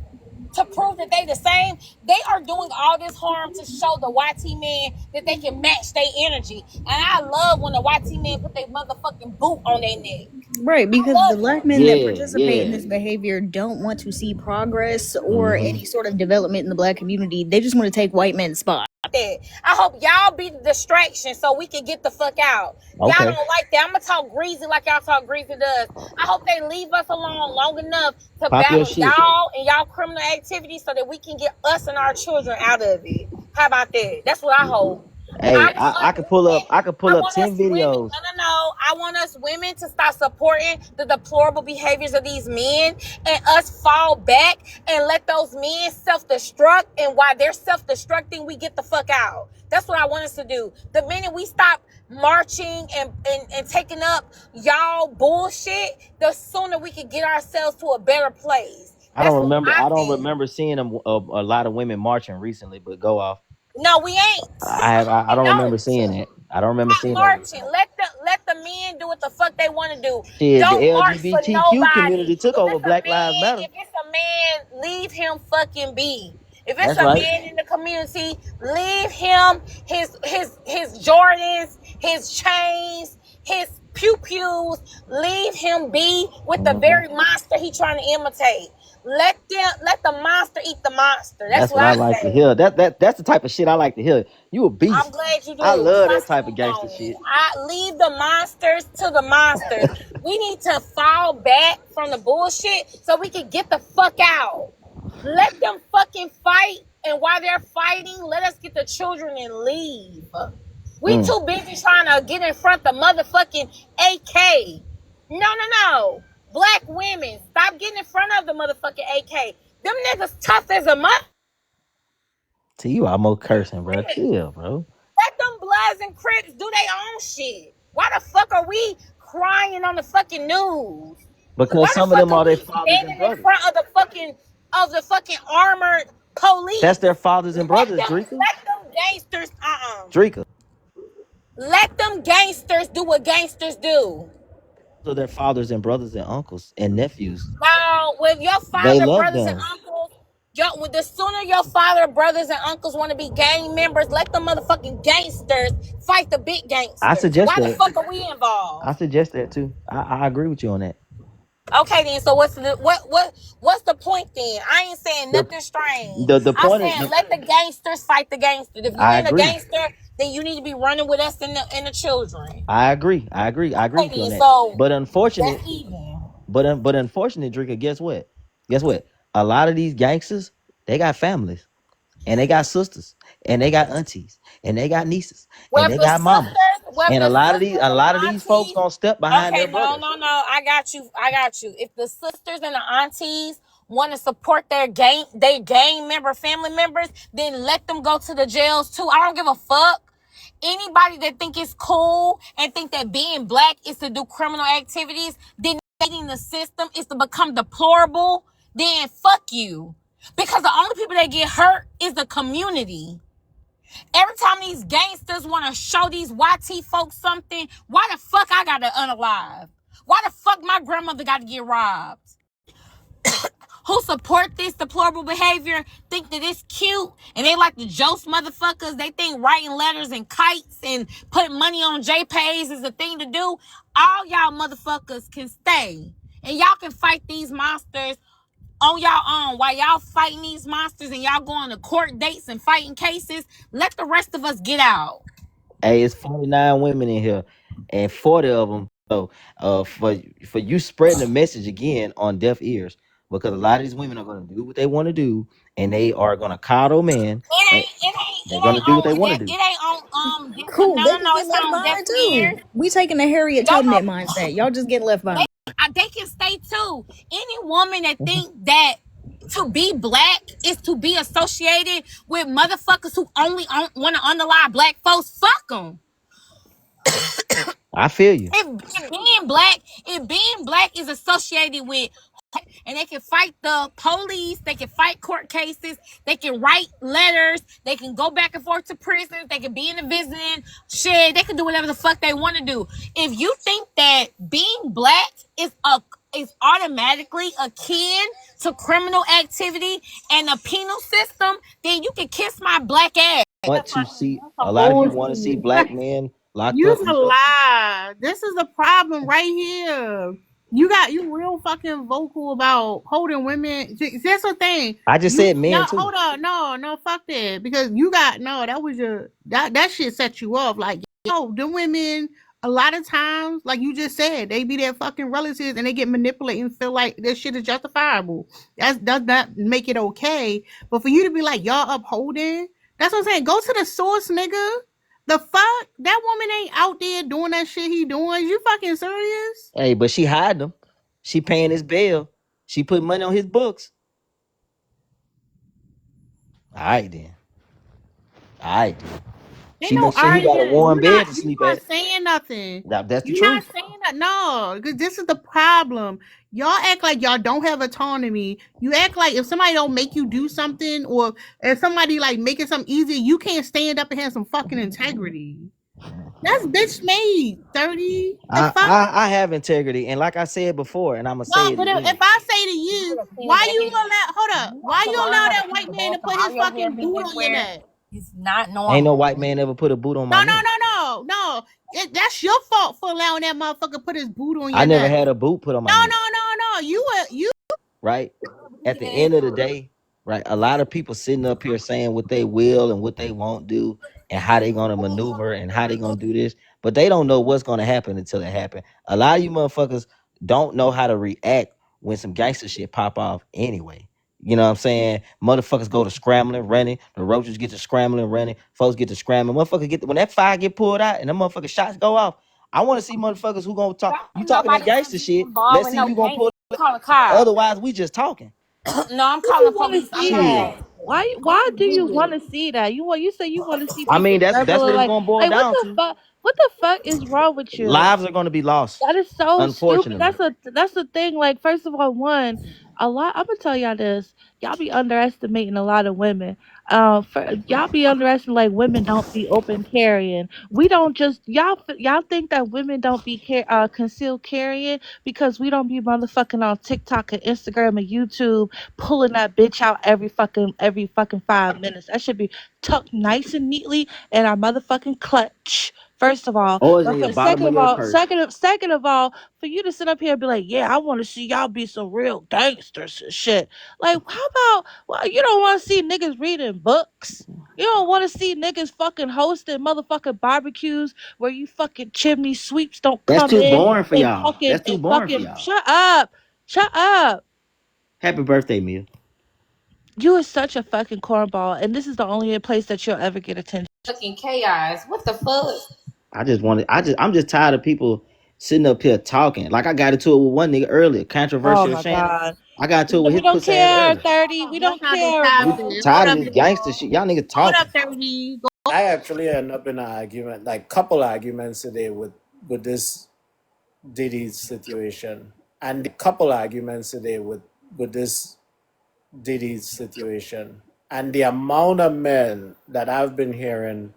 to prove that they the same. They are doing all this harm to show the YT men that they can match their energy. And I love when the YT men put their motherfucking boot on their neck. Right, because the black men that participate in Yeah. this behavior don't want to see progress or any sort of development in the black community. They just want to take white men's spot. I hope y'all be the distraction so we can get the fuck out. Y'all Okay. don't like that. I'm gonna talk greasy like y'all talk greasy does. I hope they leave us alone long enough to Pop your battle shit. y'all and y'all criminal activities so that we can get us and our children out of it. How about that? That's what I hope. Hey, I could pull up 10 videos. No. I want us women to stop supporting the deplorable behaviors of these men and us fall back and let those men self-destruct. And while they're self-destructing, we get the fuck out. That's what I want us to do. The minute we stop marching and taking up y'all bullshit, the sooner we can get ourselves to a better place. I don't remember seeing a lot of women marching recently, but go off. No, we ain't. I don't remember seeing that. I don't remember seeing marching. that. Let the men do what the fuck they want to do. Shit, Don't the march for LGBTQ nobody. community took over Black Lives Matter. If it's a man, leave him fucking be. If it's That's a right. man in the community, leave him his Jordans, his chains, his pew-pews, leave him be with the very monster he trying to imitate. Let the monster eat the monster. That's what I like say. to hear. That's the type of shit I like to hear. You a beast. I'm glad you do. I love that type of gangster shit. I leave the monsters to the monsters. We need to fall back from the bullshit so we can get the fuck out. Let them fucking fight, and while they're fighting, let us get the children and leave. We too busy trying to get in front of the motherfucking AK. No. Black women, stop getting in front of the motherfucking AK. Them niggas tough as a mother. See, you almost cursing, bro. Chill, bro. Let them Bloods and Crips do their own shit. Why the fuck are we crying on the fucking news? Because some of them are their fathers and brothers. In front of the fucking armored police. That's their fathers and brothers, Drika. Let them gangsters, Drika. Let them gangsters do what gangsters do. So their fathers and brothers and uncles and nephews. Now, with your father, brothers, and uncles, the sooner your father, brothers, and uncles want to be gang members, let the motherfucking gangsters fight the big gangsters. I suggest Why that. the fuck are we involved? I suggest that too. I agree with you on that. Okay then, so what's the point then? I ain't saying nothing strange. The point I'm saying let the gangsters fight the gangsters. If you're a gangster, then you need to be running with us and the children. I agree with you on that. So but unfortunate, that's even. but unfortunate, Drika, guess what? A lot of these gangsters, they got families, and they got sisters, and they got aunties, and they got nieces, and they got mamas. And a lot of these folks gonna step behind their brothers. No. I got you. If the sisters and the aunties want to support their gang member, family members, then let them go to the jails too. I don't give a fuck. Anybody that think it's cool and think that being black is to do criminal activities, then hating the system is to become deplorable, then fuck you. Because the only people that get hurt is the community. Every time these gangsters want to show these YT folks something, why the fuck I got to unalive? Why the fuck my grandmother got to get robbed? Who support this deplorable behavior, think that it's cute, and they like the jokes motherfuckers. They think writing letters and kites and putting money on JPays is the thing to do. All y'all motherfuckers can stay. And y'all can fight these monsters on y'all own while y'all fighting these monsters and y'all going to court dates and fighting cases. Let the rest of us get out. Hey, it's 49 women in here, and 40 of them. So, for you spreading the message again on deaf ears, because a lot of these women are gonna do what they want to do, and they are gonna coddle men. Right? They're It gonna ain't do what they on want that. to do. It ain't on. Cool. No, They no, can no. get It's left not on deaf behind too. ears. We taking the Harriet Y'all Tubman mindset. Y'all just get left behind. they can stay too. Any woman that think that to be black is to be associated with motherfuckers who only want to underlie black folks, fuck them. I feel you. If being black is associated with, and they can fight the police, they can fight court cases, they can write letters, they can go back and forth to prisons, they can be in the visiting shit, they can do whatever the fuck they want to do. If you think that being black is automatically akin to criminal activity and a penal system, then you can kiss my black ass. Want to see Some a lot of you want to see bullshit. black men locked You's up and a stuff. lie. This is the problem right here. You real fucking vocal about holding women. That's the thing. I just said men No, too. hold on, no, fuck that. Because that was that shit set you off. Like, yo, the women, a lot of times, like you just said, they be their fucking relatives and they get manipulated and feel like this shit is justifiable. That does not make it okay. But for you to be like, y'all upholding, that's what I'm saying. Go to the source, nigga. The fuck? That woman ain't out there doing that shit he doing. You fucking serious? Hey, but she hiding them. She paying his bail. She put money on his books. All right then. All right then. Ain't She no make sure he got a arguing. warm bed to You sleep not at. saying nothing. That's the You not truth. saying that. No, because this is the problem. Y'all act like y'all don't have autonomy. You act like if somebody don't make you do something, or if somebody like making something easy, you can't stand up and have some fucking integrity. That's bitch made, 30. The fuck? I have integrity, and like I said before, and I'm gonna say No, it but again. if I say to you, why you allow? Hold up. Why you allow that white man to put his fucking boot on your neck? It's not Ain't no normal. white man ever put a boot on No, my no, neck. no, no, no. That's your fault for allowing that motherfucker put his boot on I your never neck. had a boot put on my No, neck. no, no, no. You Right? At the end of the day, right? A lot of people sitting up here saying what they will and what they won't do, and how they gonna maneuver and how they gonna do this, but they don't know what's gonna happen until it happen. A lot of you motherfuckers don't know how to react when some gangster shit pop off anyway. You know what I'm saying? Motherfuckers go to scrambling, running. The roaches get to scrambling, running. Folks get to scrambling. Motherfuckers when that fire get pulled out and the motherfucking shots go off. I want to see motherfuckers who gonna talk. You talking that Nobody gangster be shit? involved Let's with see if no you gonna gang. pull. Call a cop. Otherwise, we just talking. No, I'm Do you calling want to police. I'm see Shit. that? mad. Why do you want to see that? You say you want to see I mean, people that's struggling. what it's gonna boil What down the to. fuck? What the fuck is wrong with you? Lives are gonna be lost, That is so stupid. unfortunately. That's the thing. Like, first of all, a lot. I'm gonna tell y'all this. Y'all be underestimating a lot of women. Y'all be underestimating like women don't be open carrying. We don't just y'all think that women don't be concealed carrying because we don't be motherfucking on TikTok and Instagram and YouTube pulling that bitch out every fucking 5 minutes. That should be tucked nice and neatly in our motherfucking clutch. First of all, Or is but in your for, bottom second of of your all, purse. second of all, for you to sit up here and be like, yeah, I want to see y'all be some real gangsters and shit. Like, how about, well, you don't want to see niggas reading books. You don't want to see niggas fucking hosting motherfucking barbecues where you fucking chimney sweeps don't That's come too in boring for and y'all. fucking That's too boring for y'all. shut up, shut up. Happy birthday, Mia. You are such a fucking cornball, and this is the only place that you'll ever get attention. Fucking chaos. What the fuck? I'm just tired of people sitting up here talking. Like I got into it with one nigga earlier, Oh controversial my Shannon. god. I got into it with We his don't pussy ass care, earlier. 30. We That's don't not the care, We bro. topic. Hold tired of up, this y'all. gangster shit. Y'all niggas Hold talking. up, 30. I actually end up in an argument, like couple arguments today with this Diddy situation, and a couple arguments today with this Diddy situation, and the amount of men that I've been hearing,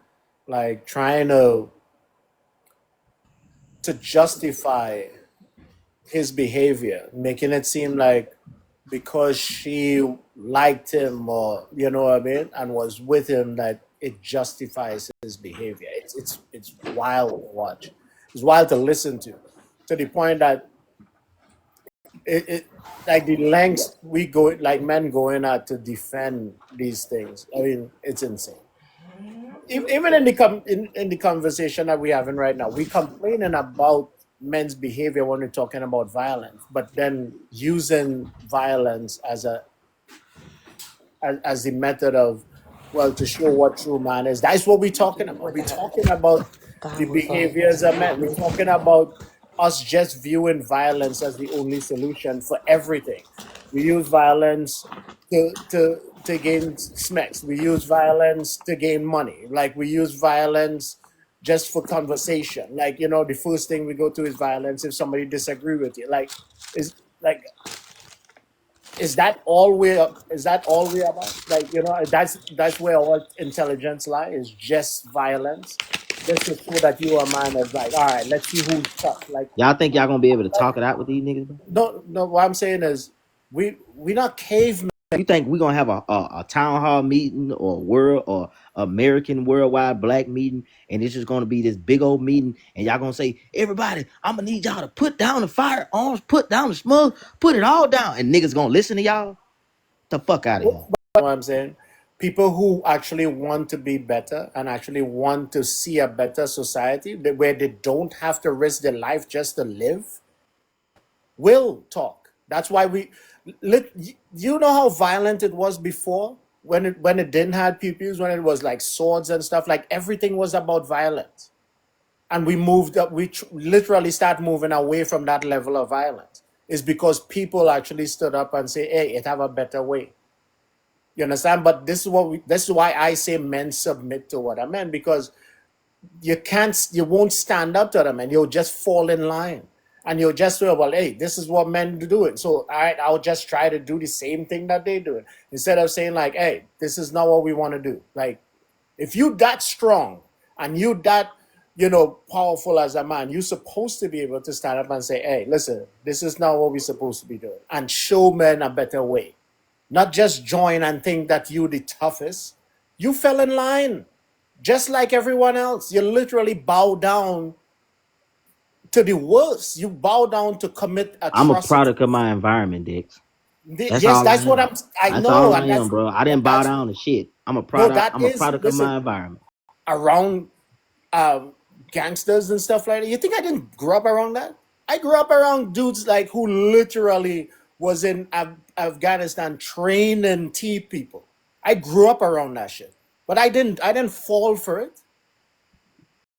like trying to justify his behavior, making it seem like because she liked him, or you know what I mean, and was with him, that it justifies his behavior. It's wild to watch. It's wild to listen to the point that it like the lengths we go, like men going out to defend these things. I mean, it's insane. Even in the in the conversation that we're having right now, we complaining about men's behavior when we're talking about violence, but then using violence as the method of, well, to show what true man is. That's what we're talking about. We're talking about the behaviors of men. We're talking about us just viewing violence as the only solution for everything. We use violence to gain smacks. We use violence to gain money. Like, we use violence just for conversation. Like, you know, the first thing we go to is violence if somebody disagree with you. Like, is like is that all we're about? Like, you know, that's where all intelligence lies, is just violence. Just to show that you are a man that's like, all right, let's see who's tough. Like, Y'all think y'all gonna be able to talk it out with these niggas, bro? no, what I'm saying is we're not cavemen. You think we gonna have a town hall meeting or world or American worldwide black meeting, and it's just gonna be this big old meeting, and y'all gonna say, everybody, I'm gonna need y'all to put down the firearms, put down the smoke, put it all down, and niggas gonna listen to y'all? The fuck out of here. What I'm saying, people who actually want to be better and actually want to see a better society where they don't have to risk their life just to live, will talk. That's why you know how violent it was before, when it didn't have pew-pews, when it was like swords and stuff. Like, everything was about violence, and we moved up. We literally start moving away from that level of violence. Is because people actually stood up and say, "Hey, it have a better way." You understand? But this is why I say men submit to other men, because you won't stand up to them, and you'll just fall in line. And you'll just say, well, hey, this is what men do it. So, all right, I'll just try to do the same thing that they do it. Instead of saying, like, hey, this is not what we want to do. Like, if you that strong and you that, you know, powerful as a man, you're supposed to be able to stand up and say, hey, listen, this is not what we're supposed to be doing. And show men a better way. Not just join and think that you the toughest. You fell in line. Just like everyone else. You literally bow down to the worst. You bow down to commit atrocities. I'm a product of my environment, Dix. That's what I know. All I am, bro. I didn't bow down to shit. I'm a product. I'm a product of my environment. Around gangsters and stuff like that. You think I didn't grow up around that? I grew up around dudes like who literally was in Afghanistan training T people. I grew up around that shit, but I didn't fall for it.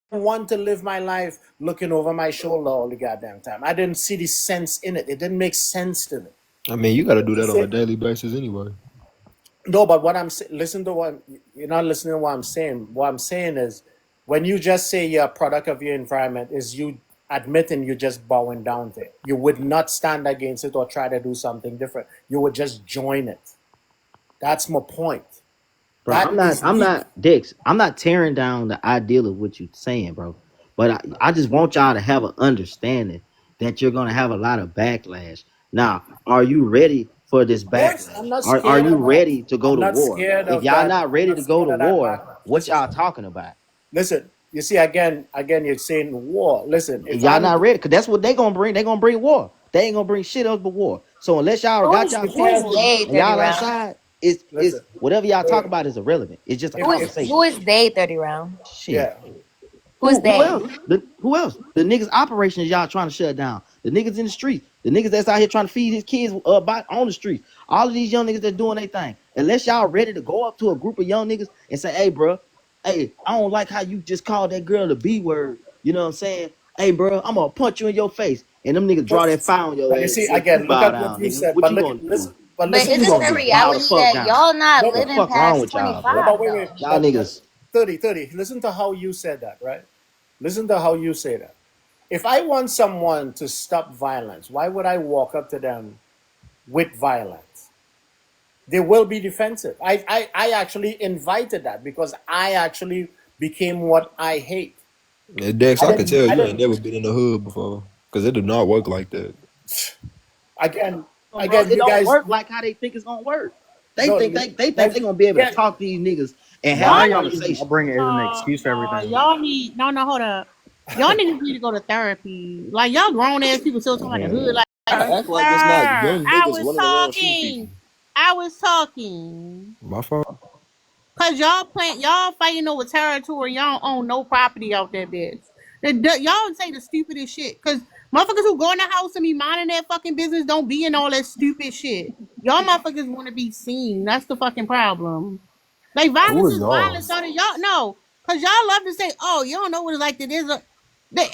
I want to live my life looking over my shoulder all the goddamn time. I didn't see the sense in it. It didn't make sense to me. I mean, you got to do that on a daily basis anyway. No, but what I'm saying, listen to what you're not listening to what I'm saying. What I'm saying is, when you just say you're a product of your environment, is you admitting you're just bowing down to it. You would not stand against it or try to do something different. You would just join it. That's my point. Bro, I'm not Dix. I'm not tearing down the ideal of what you're saying, bro. But I just want y'all to have an understanding that you're gonna have a lot of backlash. Now, are you ready for this backlash? Are you ready to go to war? If y'all not ready to go to war, what y'all talking about? Listen, you see, again, you're saying war. Listen, if y'all not ready, because that's what they gonna bring. They gonna bring war. They ain't gonna bring shit else but war. So unless y'all got y'all and y'all outside, it's whatever y'all talk about is irrelevant. It's just a conversation. Who is they 30 round? Shit. Yeah. Who's they? Who else? The niggas operations y'all trying to shut down. The niggas in the street. The niggas that's out here trying to feed his kids on the street. All of these young niggas that doing their thing. Unless y'all ready to go up to a group of young niggas and say, hey, bro, hey, I don't like how you just called that girl the B word. You know what I'm saying? Hey, bro, I'm gonna punch you in your face. And them niggas draw that fire on your ass. You see, again, look at what you said. But listen, but isn't the reality that y'all not living past 25? Y'all niggas. 30. Listen to how you said that, right? Listen to how you say that. If I want someone to stop violence, why would I walk up to them with violence? They will be defensive. I actually invited that because I actually became what I hate. Yeah, Dex, I can tell you ain't never been in the hood before, because it do not work like that. Again, it you don't guys work like how they think it's gonna work. They think they're gonna be able to talk to these niggas and have a conversation. I'll bring it as an excuse for everything. Y'all need hold up. Y'all niggas need to go to therapy. Like, y'all grown ass people still talking about the hood. Like, Act like it's not Sir, young niggas running around shooting people. I was talking. My fault. Cause y'all fighting over territory. Y'all don't own no property out there, bitch. Y'all say the stupidest shit. Cause motherfuckers who go in the house and be minding their fucking business don't be in all that stupid shit. Y'all motherfuckers want to be seen. That's the fucking problem. Like Who violence are is y'all? violence, don't it? Y'all know. Cause y'all love to say, oh, you don't know what it's like that is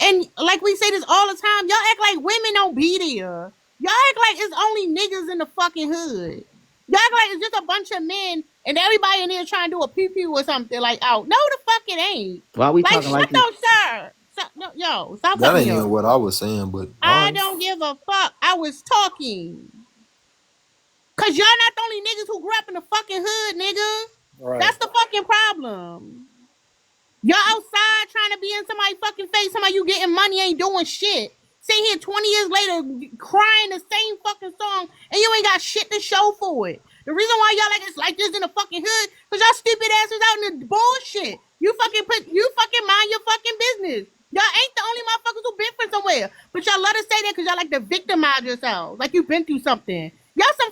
and like we say this all the time, y'all act like women don't be there. Y'all act like it's only niggas in the fucking hood. Y'all act like it's just a bunch of men and everybody in there trying to do a pee-pee or something like out. No, the fuck it ain't. Why we Like, talking shut like this? up, sir. No, yo, stop That cutting ain't me even off. what I was saying, but all I right. don't give a fuck. I was talking. Cause y'all not the only niggas who grew up in the fucking hood, nigga. Right. That's the fucking problem. Y'all outside trying to be in somebody's fucking face, somebody you getting money ain't doing shit. Sitting here 20 years later crying the same fucking song and you ain't got shit to show for it. The reason why y'all like this in the fucking hood, cause y'all stupid asses out in the bullshit. You fucking mind your fucking business. Y'all ain't the only motherfuckers who been from somewhere. But y'all let us say that cause y'all like to victimize yourselves. Like you been through something. Y'all some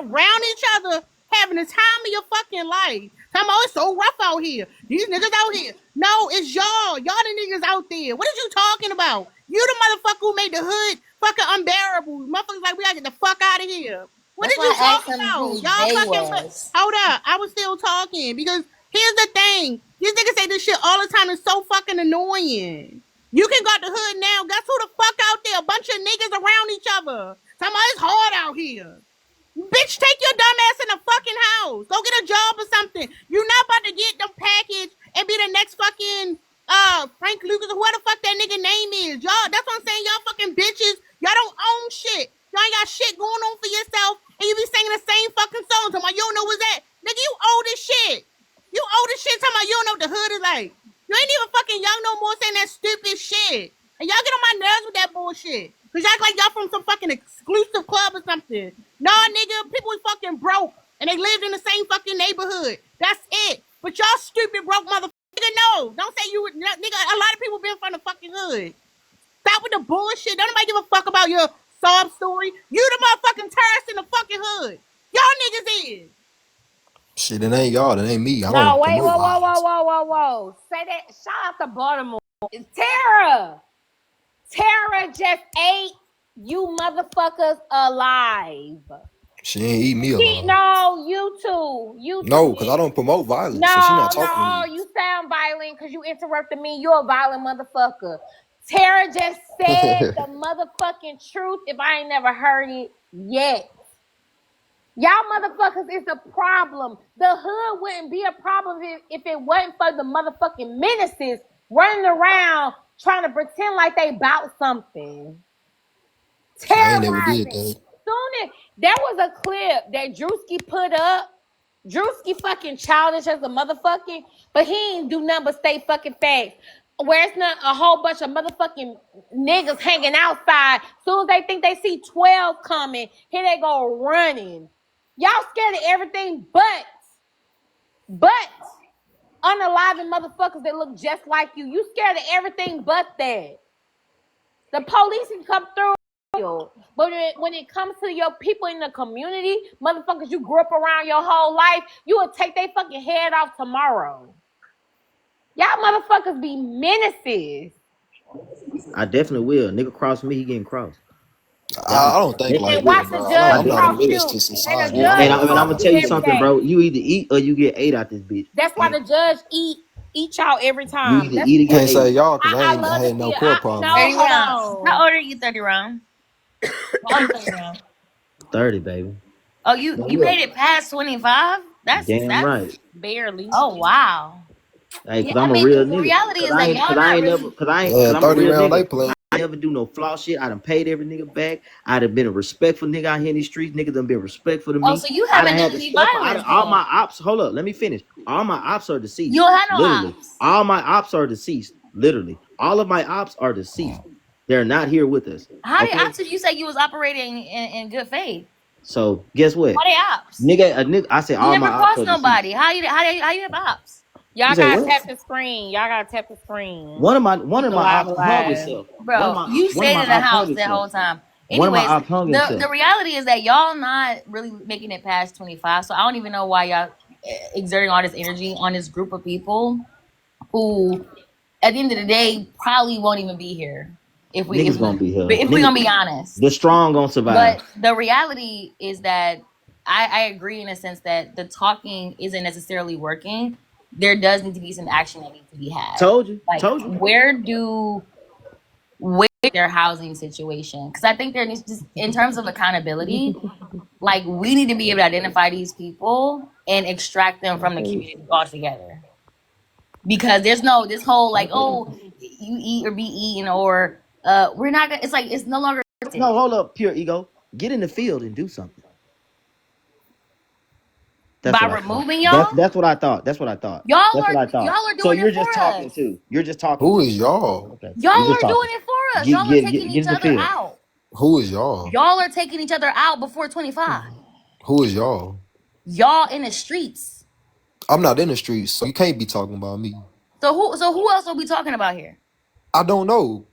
around each other having the time of your fucking life. Talking about it's so rough out here. These niggas out here. No, it's y'all. Y'all the niggas out there. What are you talking about? You the motherfucker who made the hood fucking unbearable. Motherfuckers like, we gotta get the fuck out of here. What That's did you why I talk asked him about? who Y'all they fucking was. hold up. I was still talking because here's the thing. These niggas say this shit all the time. It's so fucking annoying. You can go out the hood now. Guess who the fuck out there? A bunch of niggas around each other. Talking about it's hard out here. Bitch, take your dumb ass in the fucking house. Go get a job or something. You're not about to get the package and be the next fucking Frank Lucas or whoever the fuck that nigga name is. Y'all, that's what I'm saying. Y'all fucking bitches. Y'all don't own shit. Y'all ain't got shit going on for yourself, and you be singing the same fucking song. Talking about you don't know what's that. Nigga, you old as shit. You old as shit. Talking about you don't know what the hood is like. You ain't even fucking young no more saying that stupid shit. And y'all get on my nerves with that bullshit. Cause y'all act like y'all from some fucking exclusive club or something. Nah, nigga, people was fucking broke and they lived in the same fucking neighborhood. That's it. But y'all stupid broke motherfucker. Nigga, no. Don't say you would, nigga. A lot of people been from the fucking hood. Stop with the bullshit. Don't nobody give a fuck about your sob story. You the motherfucking terrorist in the fucking hood. Y'all niggas is. Shit, it ain't y'all. It ain't me. I No, don't wait, promote violence. whoa. Say that. Shout out to Baltimore. Tara. Tara just ate you motherfuckers alive. She ain't eat me alive. No, you two. You No, two. because I don't promote violence, so she No, not talking to me. you sound violent because you interrupted me. You're a violent motherfucker. Tara just said the motherfucking truth if I ain't never heard it yet. Y'all motherfuckers is the problem. The hood wouldn't be a problem if it wasn't for the motherfucking menaces running around trying to pretend like they bout something. I ain't never did Terrorizing. that. Soon as there was a clip that Drewski put up. Drewski fucking childish as a motherfucking, but he ain't do nothing but stay fucking facts. Where it's not a whole bunch of motherfucking niggas hanging outside. Soon as they think they see 12 coming, here they go running. Y'all scared of everything but unaliving motherfuckers that look just like you. You scared of everything but that. The police can come through. But when it comes to your people in the community, motherfuckers you grew up around your whole life, you will take their fucking head off tomorrow. Y'all motherfuckers be menaces. I definitely will. Nigga cross me, he getting crossed. I don't think like And that, watch the bro. I judge I'm not a definitely cross will. menace you. to And the society. I judge And don't I'm cross gonna you tell you every something, day. bro. You either eat or you get ate out this bitch. That's why the judge eat y'all every You time. either That's eat or get can't say ate. y'all because I I love to had see no it. court problems. No, 30 hold rounds. How on. old are you, 30 round? How old are you, 30 round? 30, baby. Oh, you Man, you made it past 25? damn That's right. Barely. oh wow. Hey, Yeah, cause I I'm a mean real the nigga. reality Cause is I that ain't, y'all cause I not ain't never, really Yeah, cause I'm a 30 real round, they nigga. playing. I never do no flaw shit. I done paid every nigga back. I done been a respectful nigga out here in these streets. Niggas done been respectful to oh me. so you I done haven't had done to any step up. violence All then. my ops, hold up, let me finish. All my ops are You deceased. don't have no Literally. ops. All my ops are deceased. Literally. All of my ops are deceased. They're not here with us. How did Okay? after you say you was operating in good faith? So guess what? Why they ops? Nigga, I say You all my never ops crossed are deceased. nobody. How you have ops? You Y'all say gotta what? tap the screen. Y'all gotta tap the screen. One of Keep my the live ops hung alive. himself. Bro, you One of stayed my in the ops hung house that himself. whole time. One of my Anyways, ops hung himself. the reality is that y'all not really making it past 25. So I don't even know why y'all exerting all this energy on this group of people who, at the end of the day, probably won't even be here if Niggas gonna be here. if we gonna be honest. The strong gonna survive. But the reality is that I agree in a sense that the talking isn't necessarily working. There does need to be some action that needs to be had. Told you. Where their housing situation? Because I think there needs, just in terms of accountability, like we need to be able to identify these people and extract them from the community altogether. Because there's no this whole like, oh, you eat or be eaten, or we're not gonna. It's like it's no longer. No, hold up, pure ego. Get in the field and do something. By removing y'all? That's what I thought. That's what I thought. Y'all that's are what I thought. y'all are doing so you're it just for talking us. too. You're just talking. Who is y'all? Okay. Y'all are doing it for us. Y'all are taking each other out. Who is y'all? Y'all are taking each other out before 25. Who is y'all? Y'all in the streets. I'm not in the streets, so you can't be talking about me. So who else are we talking about here? I don't know.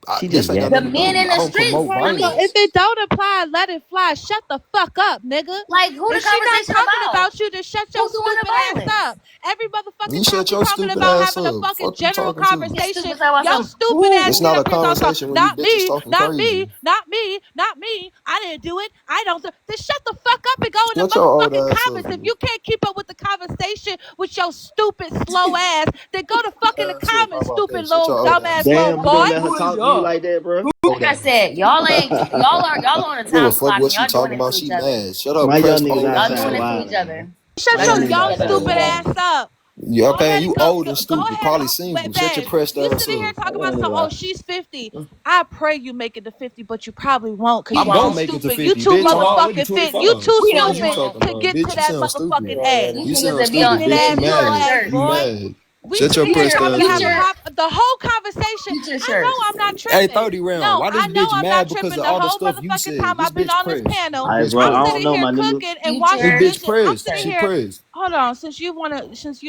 The men in the streets. I mean, if it don't apply, let it fly. Shut the fuck up, nigga. Like who the if she not conversation talking about? you, just shut your stupid ass up. Every motherfucking You time shut your we talking stupid about ass having a up. fucking Fuck you general talking to? conversation, Your your stupid ass. It's not a conversation when you Not bitches me, talking not crazy. me, not me, not me. I didn't do it. I don't do. Then shut the fuck up and go in Shut the your old motherfucking ass comments. up, If you can't keep up with the conversation with your stupid slow ass, then go to fucking the comments, stupid little dumbass little Damn, boy. you don't let her talk to you like that, bro. Like I said, y'all on a Who time the fuck clock and what she y'all doing talking it about? to She each other. mad. Shut up, My young Presto. niggas Y'all outside doing it to wild. each other. Shut My your young niggas young outside stupid wild. ass up. Yeah, okay, you Go old and stupid, ahead. probably single. Shut your Babe, pressed you ass sitting here up. talking about some, oh, she's 50. I pray you make it to 50, but you probably won't because I'm you gonna too make it to stupid. 50, You too bitch. I'm already motherfucking fit. 25. You too What you stupid talking to about, get bitch? to You that sound stupid. motherfucking age. You niggas sound that be on stupid, bitch. You Stupid ass mad. shirt. You boy. mad. We Shut your sitting here pressed trying to ass have up. the whole conversation. Get your I know shirt. I'm not Hey, tripping. 30 round. No, Why I this know bitch I'm mad not because tripping of the all the whole stuff you motherfucking said? time This I've been bitch on this pressed. panel. All right, This bitch bro. I I'm pressed. don't sitting know, here my nigga. cooking and watching This Future. bitch bitches. I'm pressed. sitting She here. pressed. Hold on, since you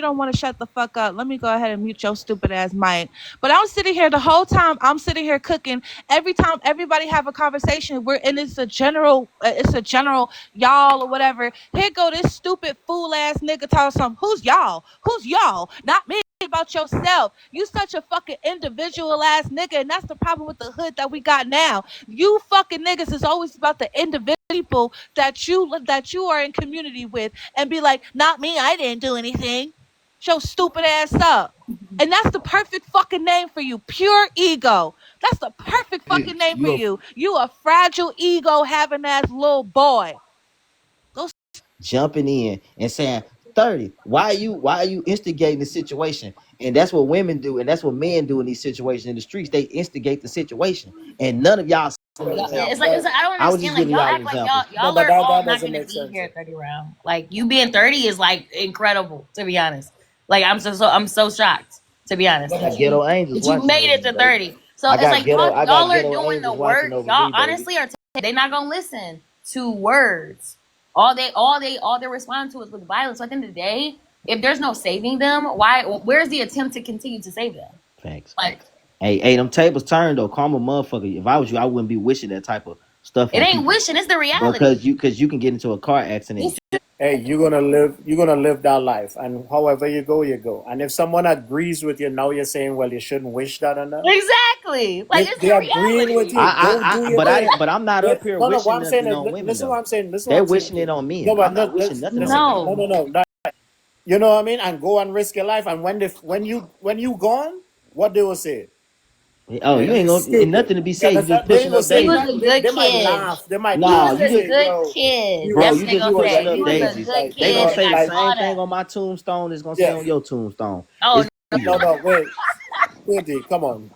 don't wanna shut the fuck up, let me go ahead and mute your stupid ass mic. But I'm sitting here the whole time. I'm sitting here cooking. Every time everybody have a conversation, it's a general y'all or whatever. Here go this stupid fool ass nigga talking something. Who's y'all? Who's y'all? Not me. About yourself. You such a fucking individual ass nigga, and that's the problem with the hood that we got now. You fucking niggas is always about the individual people that you are in community with, and be like, not me, I didn't do anything. Show stupid ass up. And that's the perfect fucking name for you. Pure ego. That's the perfect fucking name for you. You a fragile ego having ass little boy. Go Jumping in and saying 30. Why are you instigating the situation? And that's what women do, and that's what men do in these situations in the streets. They instigate the situation, and none of y'all an example. It's like I don't I was just understand. Like giving y'all y'all act like examples. y'all but are all that not doesn't gonna make be sense. here at 30 round. Like you being 30 is like incredible, to be honest. Like I'm so shocked, to be honest. I got ghetto angels That you watching made over it me, to baby. 30. So I it's got like y'all are ghetto doing the angels watching work. over Y'all me, baby. honestly are they're not gonna listen to words. All they respond to is with violence. So at the end of the day, if there's no saving them, where's the attempt to continue to save them? Thanks. Like Hey, them tables turned though. Calm a motherfucker. If I was you, I wouldn't be wishing that type of stuff it on ain't people wishing, it's the reality. because you can get into a car accident. Hey, you're gonna live that life, and however you go, you go. And if someone agrees with you, now you're saying, well, you shouldn't wish that on them. Exactly. Like it's They're the agreeing with reality. you. Go do your thing. But I'm not up here No, no. What wishing I'm saying nothing is, on women listen. What though. I'm saying. Listen. What They're I'm saying wishing to it you. on men. No, but I'm not wishing nothing on women. No. no. You know what I mean? And go and risk your life. And when you gone, what they will say? Oh, Man, you ain't he's gonna ain't stupid. nothing to be You said. You just understand? They ain't pushing gonna up say He was daisies. a good they might kid. laugh. They might He Nah, laugh was you and a just say, good "Yo, kid. he That's was what you they just he gonna was pushing say. a He up was a daisies. good like They you gonna kid know that say the got like same caught thing up. on my tombstone is gonna say yeah." on your tombstone. Oh It's No, you. no, wait, 30, come on.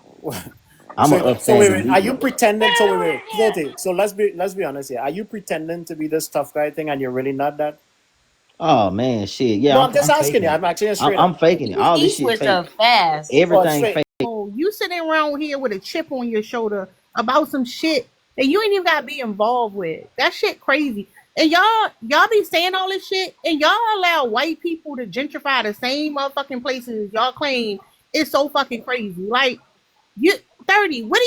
I'm an So wait, upstanding wait. Are you Negro. pretending? So wait, 30. So let's be honest here. Are you pretending to be this tough guy thing, and you're really not that? Oh man, shit. Yeah, No, I'm just I'm asking faking you. it. I'm actually straight I'm up. faking it. All he this shit switched fake. up fast. Oh, Everything straight. fake. Oh, you sitting around here with a chip on your shoulder about some shit that you ain't even gotta be involved with. That shit crazy. And y'all be saying all this shit, and y'all allow white people to gentrify the same motherfucking places y'all claim is so fucking crazy. Like you 30, what are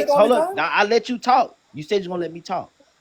Lex. all the Hold up. time? Now I let you talk. You said you're gonna let me talk.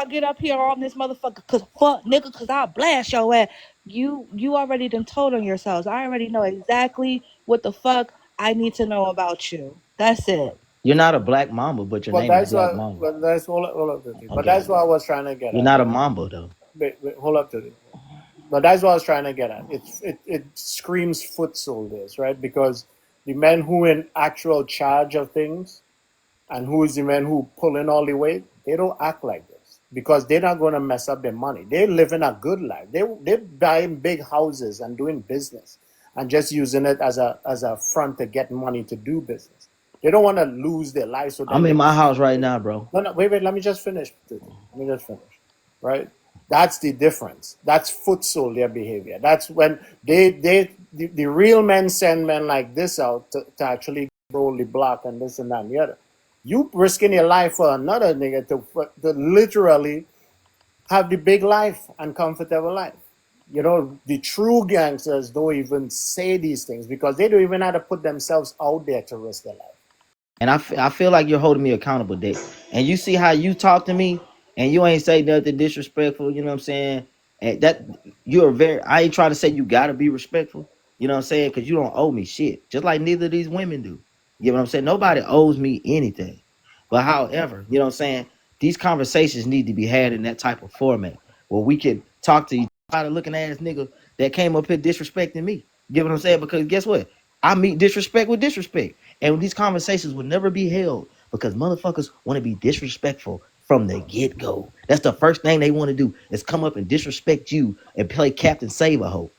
I'll get up here on this motherfucker cause fuck nigga, cause I'll blast your ass. You already done told on yourselves. I already know exactly what the fuck I need to know about you. That's it. You're not a black mamba, but your Well, name is that's Black what. Mamba. Well, that's hold up to it. But Okay, I that's what got I it. was trying to get You're at. not a Right? mamba though. Wait, hold up to it. But that's what I was trying to get at. It screams foot soldiers, right? Because the men who in actual charge of things and who is the men who pull in all the weight, they don't act like this because they're not going to mess up their money. They're living a good life. They're buying big houses and doing business and just using it as a front to get money to do business. They don't want to lose their life, so then I'm they in my house right now, bro. no, wait, let me just finish. Let me just finish. Right? That's the difference. That's foot soldier behavior. That's when the real men send men like this out to actually roll the block and this and that and the other. You risking your life for another nigga to literally have the big life and comfortable life. You know, the true gangsters don't even say these things because they don't even have to put themselves out there to risk their life. And I feel like you're holding me accountable, Dick. And you see how you talk to me, and you ain't say nothing disrespectful. You know what I'm saying? And that you're very. I ain't trying to say you gotta be respectful. You know what I'm saying? Because you don't owe me shit. Just like neither of these women do. You know what I'm saying? Nobody owes me anything. But however, you know what I'm saying? These conversations need to be had in that type of format where we can talk to each other looking ass nigga that came up here disrespecting me. You know what I'm saying? Because guess what? I meet disrespect with disrespect. And these conversations will never be held because motherfuckers want to be disrespectful from the get-go. That's the first thing they want to do is come up and disrespect you and play Captain Save-A-Ho.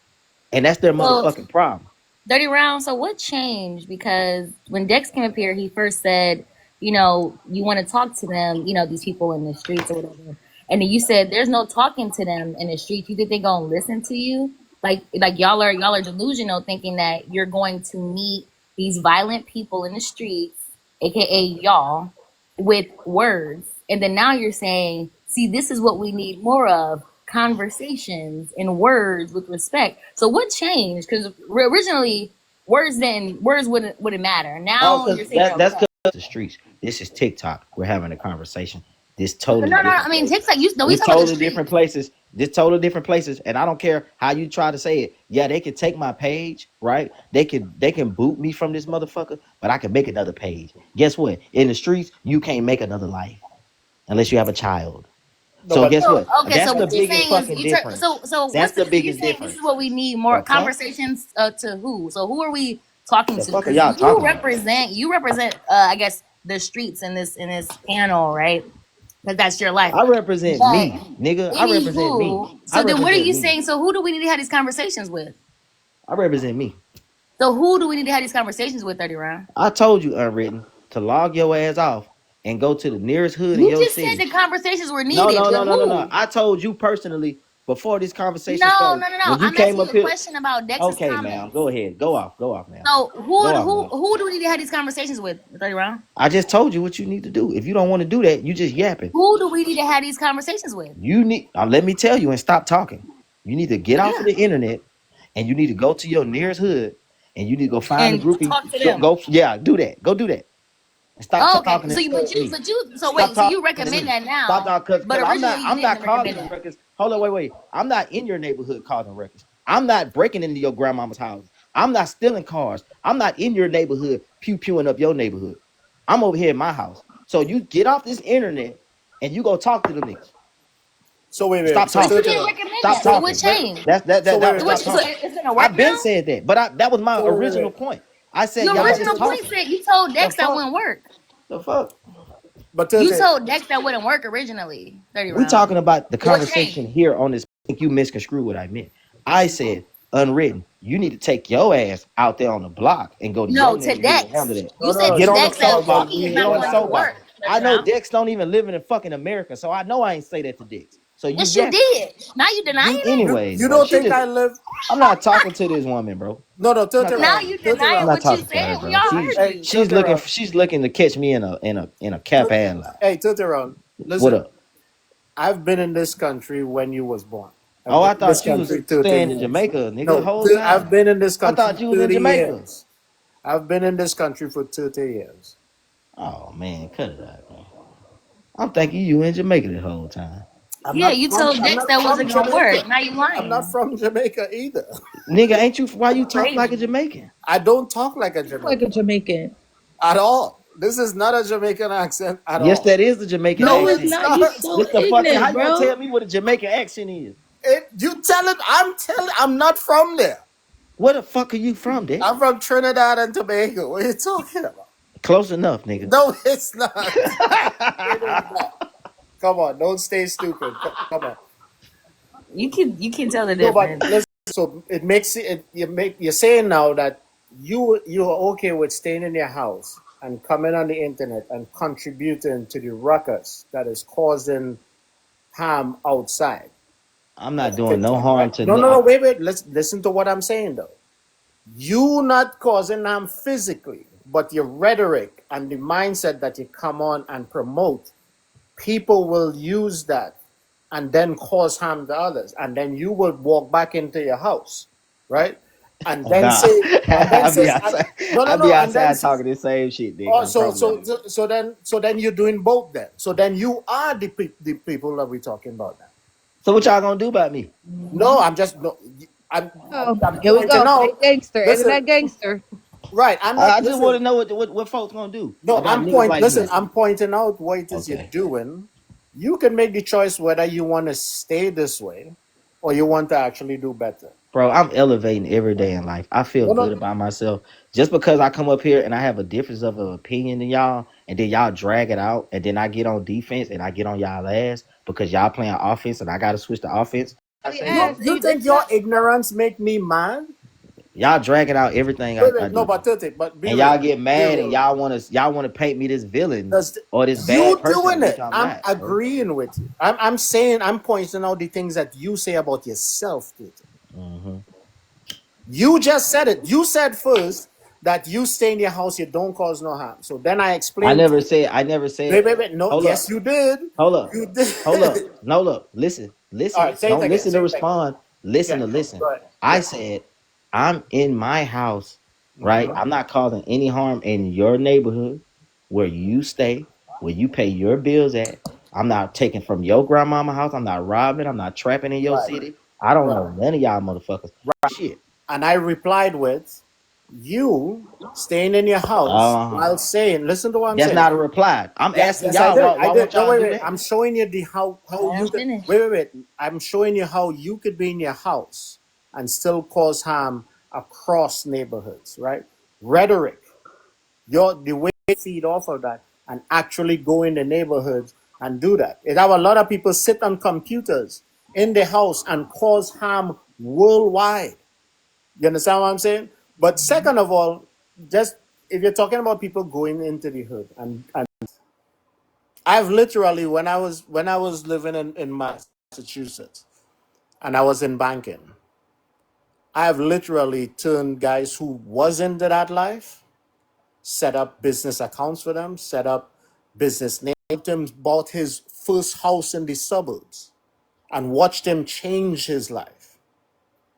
And that's their So motherfucking problem. Dirty Round. So what changed? Because when Dex came up here, he first said, you know, you want to talk to them, you know, these people in the streets or whatever. And then you said there's no talking to them in the streets. You think they're gonna listen to you? Like y'all are delusional, thinking that you're going to meet these violent people in the streets, aka y'all, with words. And then now you're saying, see, this is what we need more of: conversations and words with respect. So what changed? Because originally words wouldn't matter. Oh, Now because you're saying they're that's okay. because the streets. This is TikTok. We're having a conversation. This totally No, different I mean places. TikTok. You no, we This talking about the totally street. different places. This totally different places. And I don't care how you try to say it. Yeah, they can take my page, right? They can boot me from this motherfucker, but I can make another page. Guess what? In the streets, you can't make another life unless you have a child. No, So but guess So what? okay, so That's the what you're biggest saying is fucking you difference. what's That's the the so you're biggest saying this is difference. what we need more The fuck? conversations to who? So who are we talking The to? fuck are Because y'all talking about? you represent I guess the streets in this panel, right? Because that's your life. I represent But me, nigga. I represent me. anywho, I so then what are represent you me. saying? So who do we need to have these conversations with? I represent me. So who do we need to have these conversations with, 30 round? I told you, Unwritten, to log your ass off and go to the nearest hood in You your just said city. the conversations were No, needed no, with no, no, no, no. who? I told you personally before this conversation No, started. no, no, no. When you I'm came asking you up a here, question about Dex's okay, ma'am. comments. Go ahead. Go off. Go off, ma'am. So Go off, ma'am. who do we need to have these conversations with, 30 round? I just told you what you need to do. If you don't want to do that, you just yapping. Who do we need to have these conversations with? You need let me tell you and stop talking. You need to get off of Yeah. the internet and you need to go to your nearest hood and you need to go find a And group of talk to them. yeah, do that. Go do that. And stop Oh, okay. talking So and you stuff to me. so Stop wait, so you talking to recommend me. that Stop now, talking but because originally you I'm not didn't causing recommend them that. records. Hold on, wait. I'm not in your neighborhood causing records. I'm not breaking into your grandmama's house. I'm not stealing cars. I'm not in your neighborhood pewing up your neighborhood. I'm over here in my house. So you get off this internet and you go talk to them niggas. so wait. Stop So But you talking. didn't 30 recommend Stop that. So So what talking. let, changed? so That wait. stop So talking. it's gonna I've work been now? said that, but that was my So original point. I said Your y'all but was original point talking. said you told The Dex that fuck? wouldn't work. The fuck? but You 30 told Dex that wouldn't work originally, 30 We round. talking about the What changed? conversation here on this. I think you misconstrued what I meant. I said unwritten. You need to take your ass out there on the block and go to your No, to neighborhood and handle Dex. that. You no said no Get to on the Dex that no but soapbox. he is Get not on the going to no soapbox. work, I 30 know round. Dex don't even live in fucking America, so I know I ain't say that to Dex. So you Yes, you yapping. did. Now you denying you it? Anyways, you bro. don't She think just I live I'm not talking to this woman, bro. no I'm not 30 talking Now to round you her. 30 I'm denying round not what you talking to said. her, We bro. all heard hey you. 30 round She's looking to catch me in a cap ad lie. hey 30 round What listen. up? I've been in this country when you was born. I've Oh, been I in this thought you was country 30 staying in years. Jamaica, nigga, the No, whole I've time. been in this I country thought you was in 30 Jamaica. years. I've been in this country for 30 years. Oh man, cut it out, man. I'm thinking you in Jamaica the whole time. Yeah, you told I'm Dex not that from wasn't gonna Jamaica. work. Now you I'm not lying. from Jamaica either. Nigga, ain't you? Why you talk like a Crazy. Jamaican? I don't talk like a Look like a Jamaican Jamaican. at all. This is not a Jamaican accent at Yes, all. that is the Jamaican No, No, it's accent. it's not. You not. so This the fucking. How ignorant, you gonna bro. tell me what a Jamaican accent is? You tell it. I'm not from there. Where the fuck are you from, Dex? I'm from Trinidad and Tobago. What are you talking about? Close enough, nigga. No, it's not. It is not. Come on, don't stay stupid. Come on. You can tell the No, but difference. listen. So it makes it. You're saying now that you're okay with staying in your house and coming on the internet and contributing to the ruckus that is causing harm outside. I'm not Of doing no TikTok, harm right? to No, no. no, no. Wait. Let's listen to what I'm saying though. You not causing harm physically, but your rhetoric and the mindset that you come on and promote, people will use that and then cause harm to others, and then you will walk back into your house, right? And then Nah, say, and then I be says, outside. no, no, I be no, and then outside say, talking the same shit, nigga. oh, I promise you. so then you're doing both then. So then you are the people that we're talking about now. So what y'all gonna do about me? No, I'm just no, Oh, I'm here we pointing go. Play out. gangster. Listen, Internet gangster. right? I'm I not just want listen. to know what folks gonna do No, about niggas like listen, me. I'm pointing out what it is you're Okay, doing. You can make the choice whether you want to stay this way or you want to actually do better. bro, I'm elevating every day in life. I feel No, good no, about myself just because I come up here and I have a difference of an opinion than y'all, and then y'all drag it out, and then I get on defense and I get on y'all ass because y'all playing offense and I gotta switch the offense. I say you something. Ass, you you think did your not. ignorance make me mad? Y'all dragging out everything I No, do. but 30, but be And y'all real. get Be mad and real. y'all wanna paint me this villain Does or this bad you person, doing which it? I'm I'm not, bro. agreeing with you. I'm saying I'm pointing out the things that you say about yourself, 30. Hmm. You just said it. You said first that you stay in your house, you don't cause no harm. So then I explained to you. I never said Wait. No, hold up, yes, you did. hold up, You did. hold up. No, look, All listen. right, say it Don't again. listen to Say it again. respond. Listen Yeah, to listen. go ahead. I Yeah. said I'm in my house, right? Mhm. I'm not causing any harm in your neighborhood where you stay, where you pay your bills at. I'm not taking from your grandmama house. I'm not robbing. I'm not trapping in your Right, city. I don't know right. none of y'all motherfuckers. Shit. And I replied with, you staying in your house Uh-huh. while saying, listen to what I'm That's saying. not a reply. I'm Yes, asking yes, I y'all did. why I won't did. No, y'all do wait. that? I'm showing you the how Let you him could finish. wait. I'm showing you how you could be in your house and still cause harm across neighborhoods, right? Rhetoric. The way you feed off of that and actually go in the neighborhoods and do that. It have a lot of people sit on computers in the house and cause harm worldwide. You understand what I'm saying? But second of all, just if you're talking about people going into the hood and I've literally when I was living in Massachusetts and I was in banking, I've literally turned guys who was into that life, set up business accounts for them, set up business names, him bought his first house in the suburbs and watched him change his life.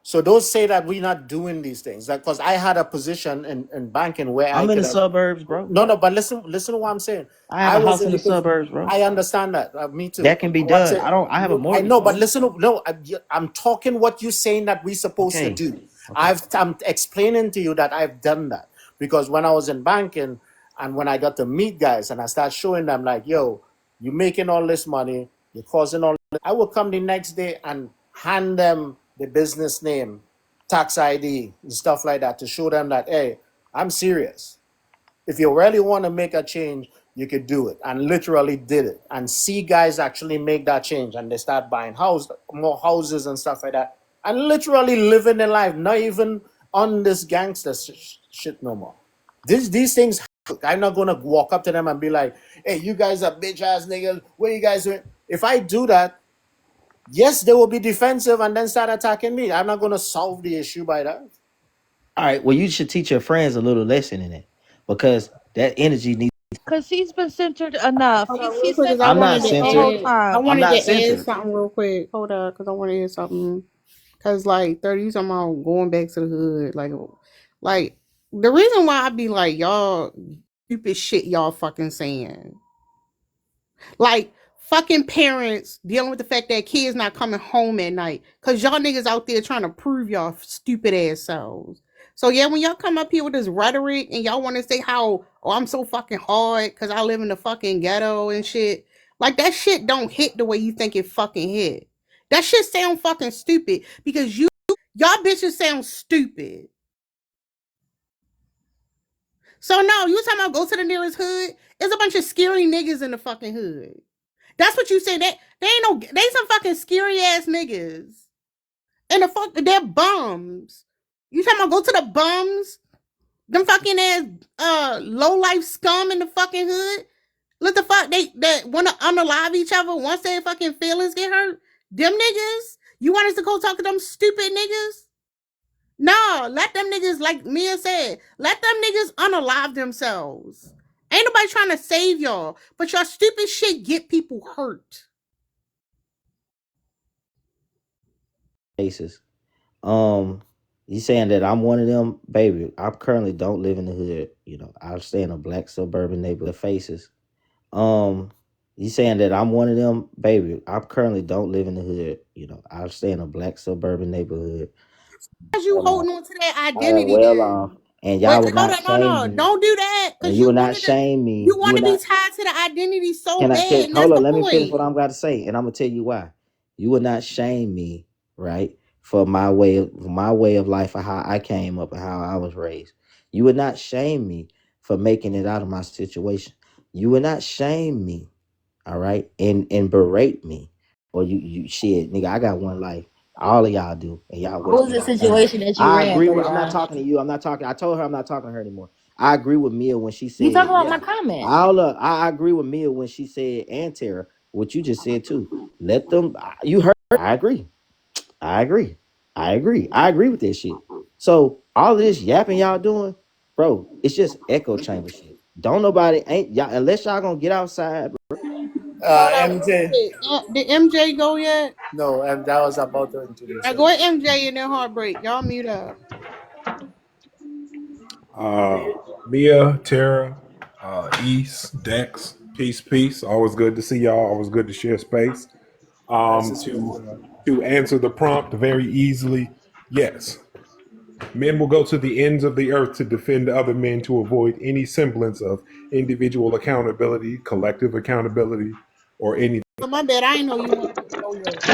So don't say that we're not doing these things. Like, because I had a position in banking where I I'm in the could have. suburbs, bro. No, but listen to what I'm saying. I have I a was house in in the the. suburbs, bro. I understand that. Me too. That can be What I'm done. saying. I have a I mortgage know, but on it. listen. No, I'm talking what you're saying that we're supposed to Okay. do. Okay. I'm explaining to you that I've done that because when I was in banking and when I got to meet guys and I start showing them like, yo, you're making all this money, you're causing all. I will come the next day and hand them the business name, tax ID, and stuff like that to show them that, hey, I'm serious. If you really want to make a change, you could do it. And literally did it. And see guys actually make that change and they start buying more houses and stuff like that. And literally living their life, not even on this gangster shit no more. These things, I'm not going to walk up to them and be like, hey, you guys are bitch ass niggas. What are you guys doing? If I do that, yes, they will be defensive and then start attacking me. I'm not going to solve the issue by that. All right. Well, you should teach your friends a little lesson in it because that energy needs. Cause he's been censored enough. Hold on, real He's quick, because I censored I'm not wanted enough to the whole censored. add. I time. I'm wanted not to add censored. something real quick. Hold up, because I want to add something. Because like 30, you talking about going back to the hood, like the reason why I be like y'all stupid shit y'all fucking saying, like fucking parents dealing with the fact that kids not coming home at night because y'all niggas out there trying to prove y'all stupid ass selves. So yeah, when y'all come up here with this rhetoric and y'all want to say how, oh, I'm so fucking hard because I live in the fucking ghetto and shit, like that shit don't hit the way you think it fucking hit. That shit sound fucking stupid because y'all bitches sound stupid. So no, you talking about go to the nearest hood? There's a bunch of scary niggas in the fucking hood. That's what you say. They ain't no, they some fucking scary ass niggas. And the fuck, they're bums. You talking about go to the bums? Them fucking ass low life scum in the fucking hood? Look the fuck, they wanna unalive each other once their fucking feelings get hurt? Them niggas? You want us to go talk to them stupid niggas? No, let them niggas, like Mia said, let them niggas unalive themselves. Ain't nobody trying to save y'all, but y'all stupid shit get people hurt. Faces. You saying that I'm one of them, baby? I currently don't live in the hood. You know, I stay in a black suburban neighborhood. Faces. You saying that I'm one of them, baby? I currently don't live in the hood. You know, I stay in a black suburban neighborhood. As you Well off. holding on to that I am identity well then? off, and Wait, y'all would hold not on, no, shame no, me, don't do that and because you would not shame me. you You want would to be not. tied to the identity so Can I? bad, and that's Hold the on. Let me finish point. what I'm about to say, and I'm gonna tell you why. You would not shame me, right, for my way of life, or how I came up and how I was raised. You would not shame me for making it out of my situation. You would not shame me, all right, and berate me, or you shit, nigga. I got one life. All of y'all do, and y'all What waste was the y'all time. situation that you I ran, agree with. I'm not 39? talking to you. I'm not talking. I told her I'm not talking to her anymore. I agree with Mia when she You talk said, about my yeah. comment. All up. I agree with Mia when she said, and Tara, what you just said too. Let them. You heard. I agree. I agree. I agree. I agree with this shit. So all of this yapping y'all doing, bro, it's just echo chamber shit. Don't nobody ain't y'all unless y'all gonna get outside. Hold on, real MJ, quick. Did MJ go yet? no, that was about to introduce Go him. ahead, MJ, and then Heartbreak. Y'all mute up. Mia, Tara, East, Dex, peace. Always good to see y'all. Always good to share space. Nice to see you To too, man. answer the prompt very easily, yes. Men will go to the ends of the earth to defend other men to avoid any semblance of individual accountability, collective accountability, or anything. So my bad. I ain't know you wanted to go yet.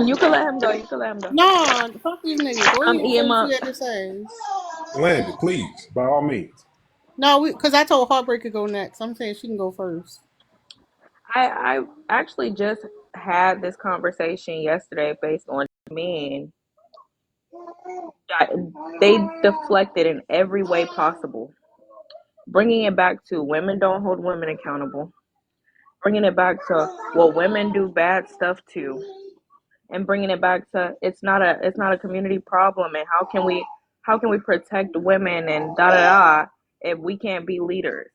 You can let him go. You can let him go. No, fuck this nigga. Go ahead and say Eat him what you up. had to say. Landed, please, by all means. No, because I told Heartbreak to go next. I'm saying she can go first. I actually just had this conversation yesterday based on men. They deflected in every way possible, bringing it back to women don't hold women accountable, bringing it back to well, women do bad stuff too, and bringing it back to it's not a community problem, and how can we protect women and da da da if we can't be leaders?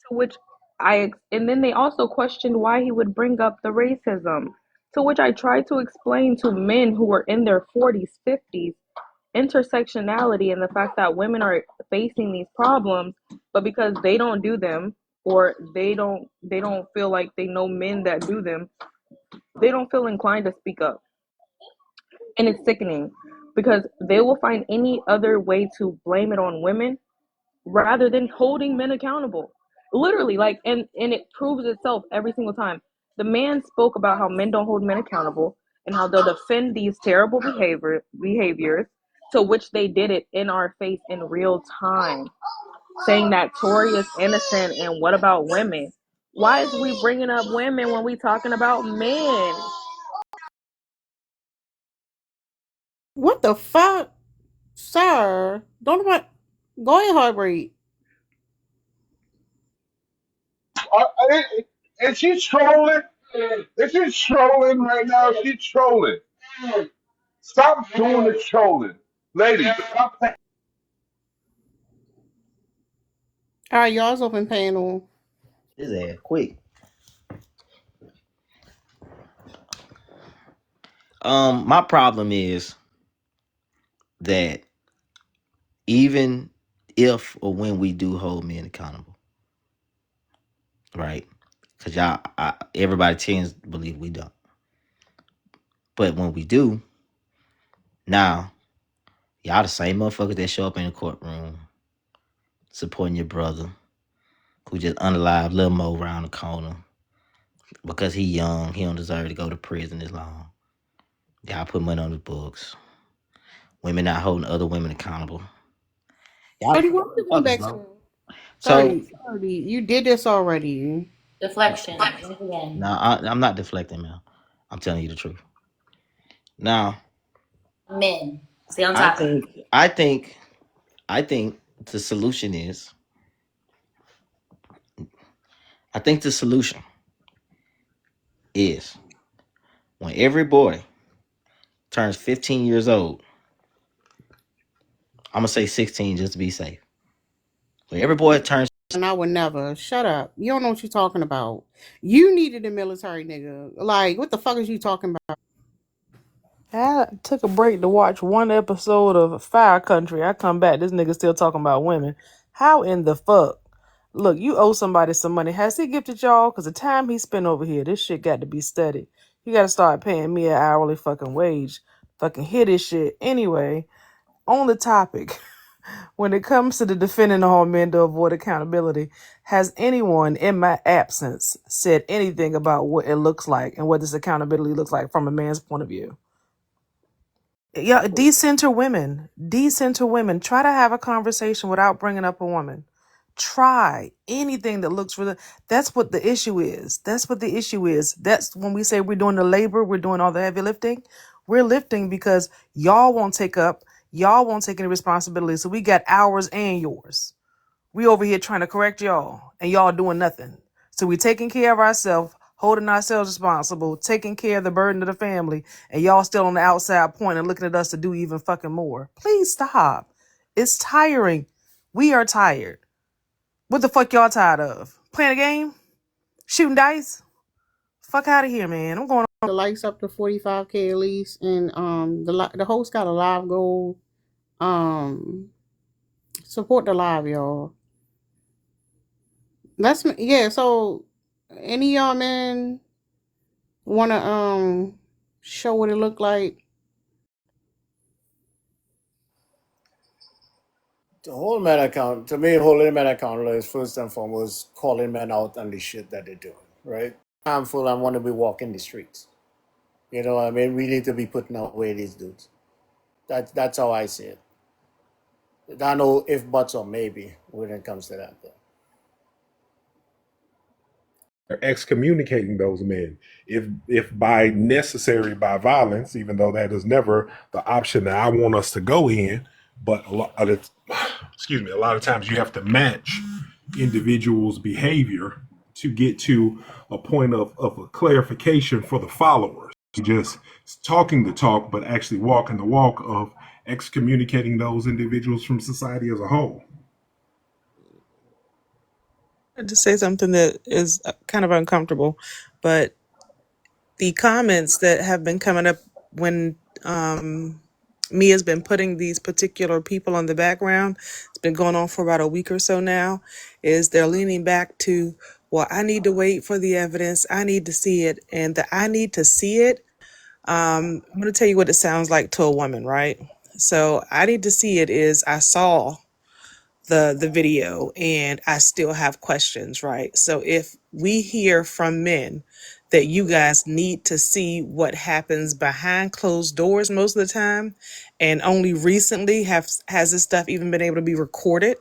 To which and then they also questioned why he would bring up the racism. To which I tried to explain to men who were in their 40s, 50s, intersectionality and the fact that women are facing these problems, but because they don't do them or they don't feel like they know men that do them, they don't feel inclined to speak up. And it's sickening because they will find any other way to blame it on women rather than holding men accountable. Literally, like, and it proves itself every single time. The man spoke about how men don't hold men accountable and how they'll defend these terrible behaviors, to which they did it in our face in real time, saying that Tory is innocent and what about women? Why is we bringing up women when we talking about men? What the fuck? Sir, don't know what. Go ahead, Heartbreak. And she's trolling. Is she trolling right now? She's trolling. Stop doing the trolling. Ladies, stop playing. All right, y'all's open panel. His ass quick. My problem is that even if or when we do hold men accountable, right? Cause everybody tends to believe we don't. But when we do, now y'all the same motherfuckers that show up in the courtroom supporting your brother who just unalive Lil Mo around the corner because he young, he don't deserve to go to prison this long. Y'all put money on the books. Women not holding other women accountable. Y'all Thirty, what are we going fuckers, back bro. to? So 30, you did this already. Deflection. Once again. now I'm not deflecting, man. I'm telling you the truth. Now, Men. Stay on I topic. think I think I think the solution is I think the solution is when every boy turns 15 years old, I'm gonna say 16 just to be safe. When every boy turns And I would never. Shut up. You don't know what you're talking about. You needed a military nigga. Like, what the fuck is you talking about? I took a break to watch one episode of Fire Country. I come back, this nigga still talking about women. How in the fuck? Look, you owe somebody some money. Has he gifted y'all? Because the time he spent over here, this shit got to be studied. You got to start paying me an hourly fucking wage. Fucking hear this shit. Anyway, on the topic, when it comes to the defending all men to avoid accountability, has anyone in my absence said anything about what it looks like and what this accountability looks like from a man's point of view? Yeah, decenter women. Decenter women. Try to have a conversation without bringing up a woman. Try anything that looks for the. That's what the issue is. That's what the issue is. That's when we say we're doing the labor, we're doing all the heavy lifting. We're lifting because y'all won't take up, y'all won't take any responsibility. So we got ours and yours. We over here trying to correct y'all, and y'all doing nothing. So we taking care of ourselves, holding ourselves responsible, taking care of the burden of the family, and y'all still on the outside pointing, looking at us to do even fucking more. Please stop. It's tiring. We are tired. What the fuck y'all tired of? Playing a game? Shooting dice? Fuck out of here, man. I'm going The likes up to 45K at least, and the host got a live goal. Support the live, y'all. So any y'all men wanna show what it looked like? To hold men account, to me, holding men accountable is first and foremost calling men out on the shit that they're doing, right? I'm full, I want to be walking the streets. You know what I mean? We need to be putting away these dudes. That's how I see it. I don't know if buts or maybe when it comes to that, though. Excommunicating those men, if by necessary by violence, even though that is never the option that I want us to go in. But a lot of, a lot of times you have to match individuals' behavior to get to a point of a clarification for the followers. Just talking the talk, but actually walking the walk of excommunicating those individuals from society as a whole. to say something that is kind of uncomfortable, but the comments that have been coming up when Mia's been putting these particular people on the background, it's been going on for about a week or so now, is they're leaning back to, well, I need to wait for the evidence. I need to see it. And the I need to see it, I'm going to tell you what it sounds like to a woman, right? So I need to see it is I saw the video and I still have questions, right? So if we hear from men that you guys need to see what happens behind closed doors most of the time, and only recently has this stuff even been able to be recorded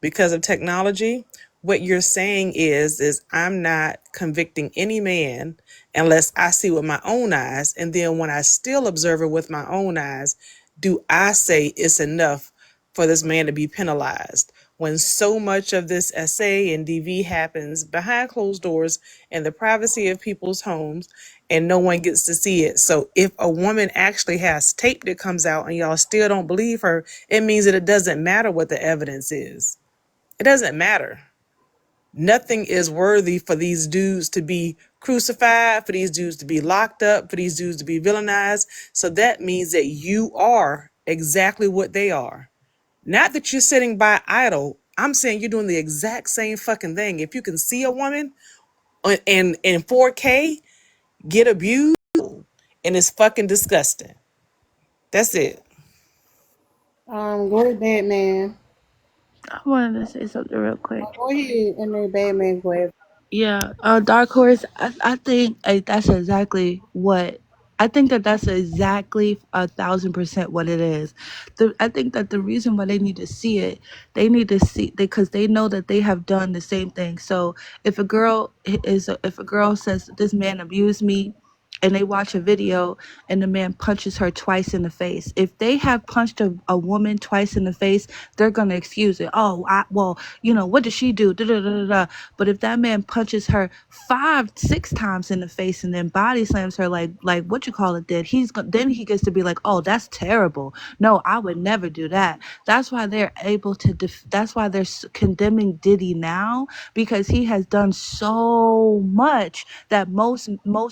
because of technology, what you're saying is I'm not convicting any man unless I see with my own eyes, and then when I still observe it with my own eyes, do I say it's enough for this man to be penalized when so much of this SA and DV happens behind closed doors in the privacy of people's homes and no one gets to see it. So if a woman actually has tape that comes out and y'all still don't believe her, it means that it doesn't matter what the evidence is. It doesn't matter. Nothing is worthy for these dudes to be crucified, for these dudes to be locked up, for these dudes to be villainized. So that means that you are exactly what they are. Not that you're sitting by idle. I'm saying you're doing the exact same fucking thing. If you can see a woman in 4K, get abused, and it's fucking disgusting. That's it. Go ahead, Batman. I wanted to say something real quick. Go ahead, and then Batman, go ahead. Yeah, Dark Horse. I think that's exactly what. I think that's exactly 1,000% what it is. I think that the reason why they need to see it, they need to see because they know that they have done the same thing. So if a girl says this man abused me, and they watch a video and the man punches her twice in the face, if they have punched a woman twice in the face, they're gonna excuse it. Oh, well, what did she do? Da, da, da, da, da. But if that man punches her 5, 6 times in the face and then body slams her like what you call it, then he gets to be like, oh, that's terrible. No, I would never do that. That's why they're able to. That's why they're condemning Diddy now, because he has done so much that most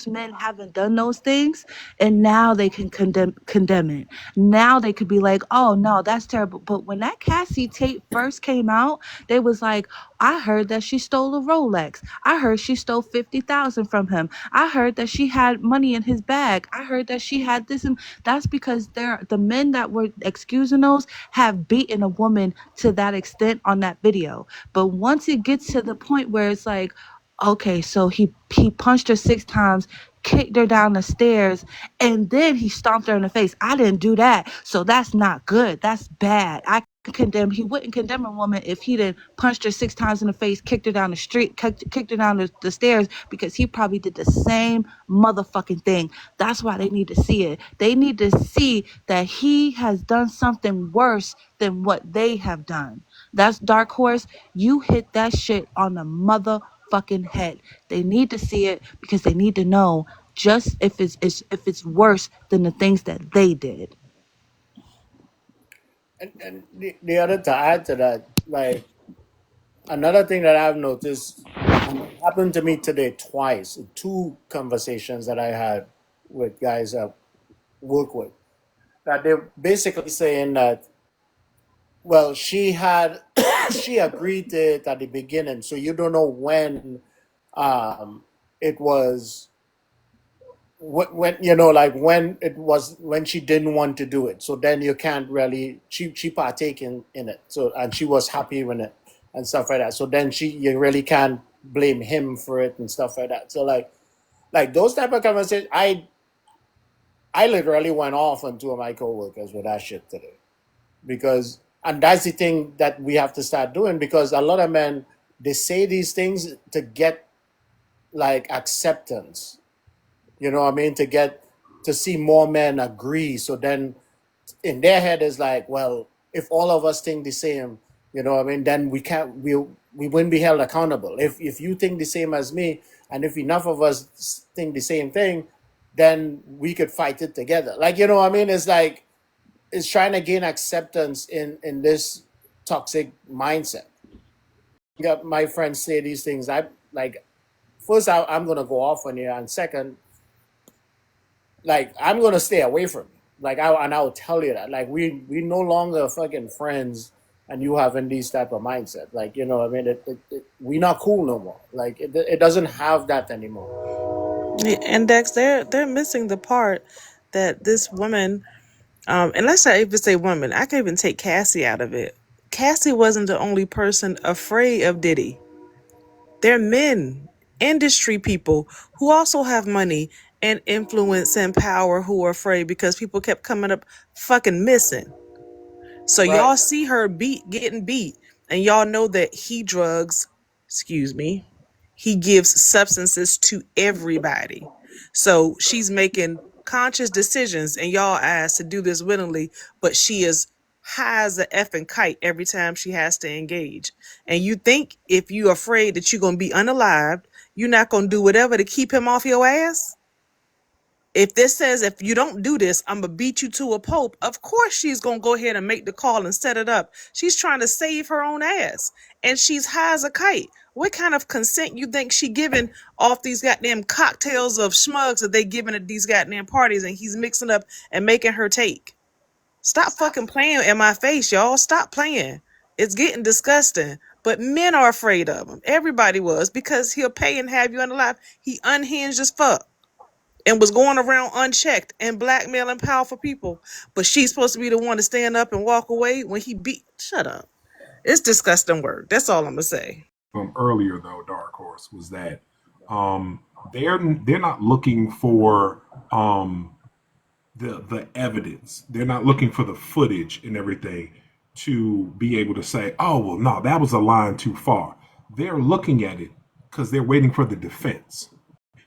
men haven't done those things, and now they can condemn it. Now they could be like, oh no, that's terrible. But when that Cassie tape first came out, they was like, I heard that she stole a Rolex. I heard she stole 50,000 from him. I heard that she had money in his bag. I heard that she had this, and that's because the men that were excusing those have beaten a woman to that extent on that video. But once it gets to the point where it's like, okay, so he punched her 6 times, kicked her down the stairs, and then he stomped her in the face. I didn't do that, so that's not good. That's bad. He wouldn't condemn a woman if he did punched her 6 times in the face, kicked her down the street, kicked her down the stairs, because he probably did the same motherfucking thing. That's why they need to see it. They need to see that he has done something worse than what they have done. That's Dark Horse. You hit that shit on the motherfucking head. They need to see it because they need to know just if it's worse than the things that they did. And the other to add to that, like another thing that I've noticed, and it happened to me today twice, 2 conversations that I had with guys I work with, that they're basically saying that, well, she had she agreed to it at the beginning, so you don't know when it was when like when she didn't want to do it, so then you can't really she partake in it, so, and she was happy with it and stuff like that, so then you really can't blame him for it and stuff like that. So like those type of conversations, I literally went off on 2 of my coworkers with that shit today, because, and that's the thing that we have to start doing, because a lot of men, they say these things to get like acceptance. You know what I mean? To see more men agree. So then in their head is like, well, if all of us think the same, you know what I mean, then we wouldn't be held accountable. If you think the same as me, and if enough of us think the same thing, then we could fight it together. Like, you know what I mean? It's like, it's trying to gain acceptance in this toxic mindset. You got my friends say these things. I like, first I'm gonna go off on you, and second, like, I'm gonna stay away from you. Like, I'll tell you that. Like, we no longer fucking friends, and you having these type of mindset. Like, you know what I mean? We not cool no more. Like, it doesn't have that anymore. And Dex, they're missing the part that this woman, and let's not even say woman, I can even take Cassie out of it. Cassie wasn't the only person afraid of Diddy. There are men, industry people, who also have money and influence and power, who are afraid because people kept coming up fucking missing. So Right. y'all see her getting beat, and y'all know that he gives substances to everybody. So she's making conscious decisions, and y'all asked to do this willingly, but she is high as a effing kite every time she has to engage. And you think if you're afraid that you're gonna be unalived, you're not gonna do whatever to keep him off your ass? If this says, if you don't do this, I'm gonna beat you to a pulp, of course she's gonna go ahead and make the call and set it up. She's trying to save her own ass, and she's high as a kite. What kind of consent you think she giving off these goddamn cocktails of schmugs that they giving at these goddamn parties, and he's mixing up and making her take? Stop fucking playing in my face, y'all. Stop playing. It's getting disgusting. but men are afraid of him. Everybody was, because he'll pay and have you unalive. He unhinged as fuck and was going around unchecked and blackmailing powerful people. But she's supposed to be the one to stand up and walk away when he beat. Shut up. It's disgusting work. That's all I'm gonna say. Earlier though, Dark Horse, was that um, they're not looking for the evidence. They're not looking for the footage and everything to be able to say, oh well, no, that was a line too far. They're looking at it because they're waiting for the defense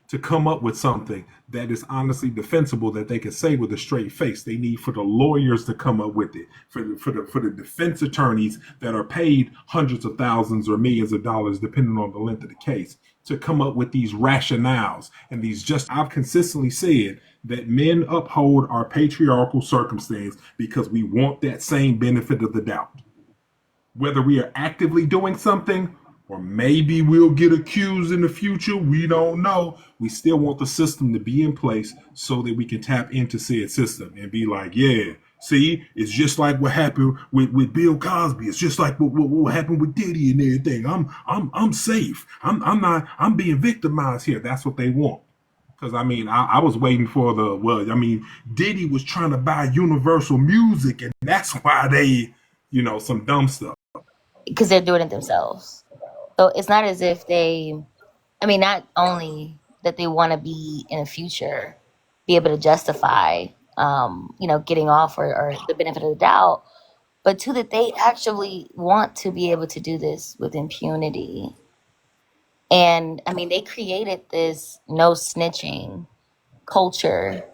to come up with something that is honestly defensible that they can say with a straight face. They need for the lawyers to come up with it, for the defense attorneys that are paid hundreds of thousands or millions of dollars, depending on the length of the case, to come up with these rationales and these just. I've consistently said that men uphold our patriarchal circumstance because we want that same benefit of the doubt. Whether we are actively doing something or maybe we'll get accused in the future, we don't know. We still want the system to be in place so that we can tap into said system and be like, yeah, see, it's just like what happened with Bill Cosby. It's just like what happened with Diddy and everything. I'm safe. I'm being victimized here. That's what they want. Because I was waiting for Diddy was trying to buy Universal Music, and that's why they, some dumb stuff. Because they're doing it themselves. So it's not as if not only that they want to be in the future, be able to justify, getting off or the benefit of the doubt, but too that they actually want to be able to do this with impunity. And they created this no snitching culture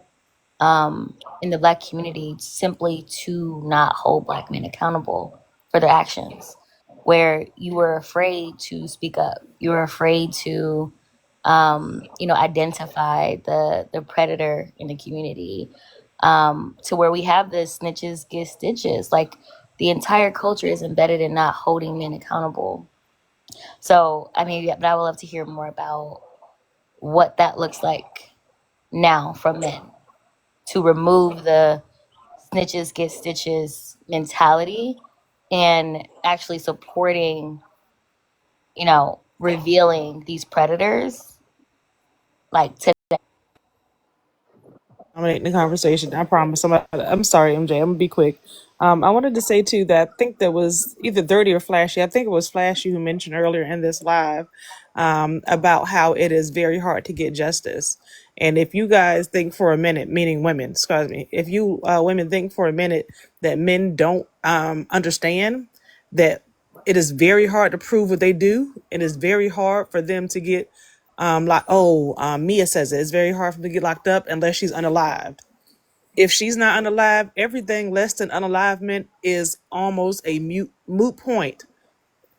in the Black community simply to not hold Black men accountable for their actions, where you were afraid to speak up. You were afraid to, identify the predator in the community, to where we have this snitches get stitches. Like, the entire culture is embedded in not holding men accountable. So, but I would love to hear more about what that looks like now from men, to remove the snitches get stitches mentality and actually supporting, revealing these predators like today. Dominating the conversation. I promise. I'm sorry, MJ. I'm gonna be quick. I wanted to say too that I think that was either Dirty or Flashy. I think it was Flashy who mentioned earlier in this live about how it is very hard to get justice. And if you guys think for a minute, meaning women, excuse me, if you women think for a minute that men don't understand that it is very hard to prove what they do, it is very hard for them to get Mia says it's very hard for them to get locked up unless she's unalived. If she's not unalive, everything less than unalivement is almost a moot point,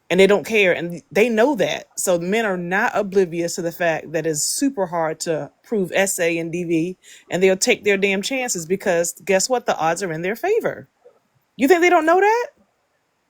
and they don't care, and they know that. So men are not oblivious to the fact that it's super hard to prove SA and DV, and they'll take their damn chances because guess what? The odds are in their favor. You think they don't know that?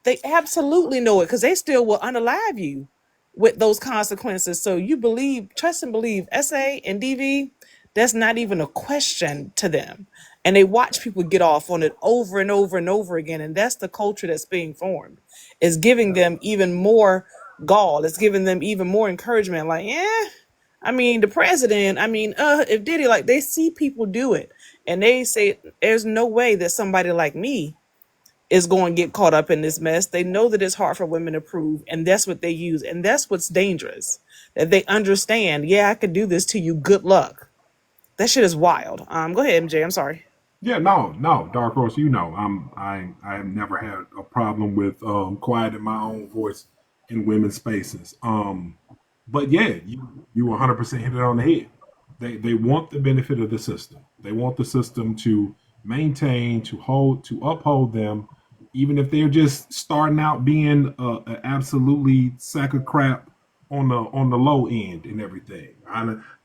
They absolutely know it because they still will unalive you with those consequences. So you trust and believe SA and DV, that's not even a question to them. And they watch people get off on it over and over and over again. And that's the culture that's being formed. It's giving them even more gall. It's giving them even more encouragement. Like, the president, if Diddy, they see people do it. And they say, there's no way that somebody like me is going to get caught up in this mess. They know that it's hard for women to prove, and that's what they use. And that's what's dangerous, that they understand, I could do this to you. Good luck. That shit is wild. Go ahead, MJ. I'm sorry. Yeah, no, Dark Horse, I have never had a problem with quieting my own voice in women's spaces. But yeah, you 100% hit it on the head. They want the benefit of the system. They want the system to maintain, to uphold them, even if they're just starting out being a absolutely sack of crap on the low end and everything.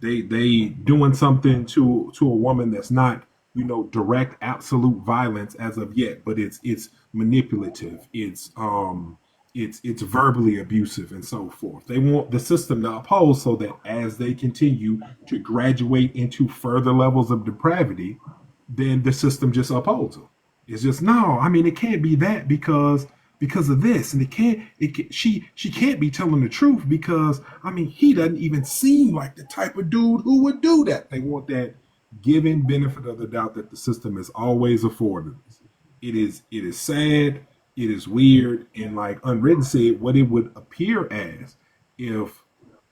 They doing something to a woman that's not direct absolute violence as of yet, but it's manipulative. It's verbally abusive and so forth. They want the system to uphold so that as they continue to graduate into further levels of depravity, then the system just upholds them. It's just, no, it can't be that because because of this, and she can't be telling the truth because I mean he doesn't even seem like the type of dude who would do that. They want that given benefit of the doubt that the system has always afforded us. It is sad, it is weird, and like Unwritten said, what it would appear as if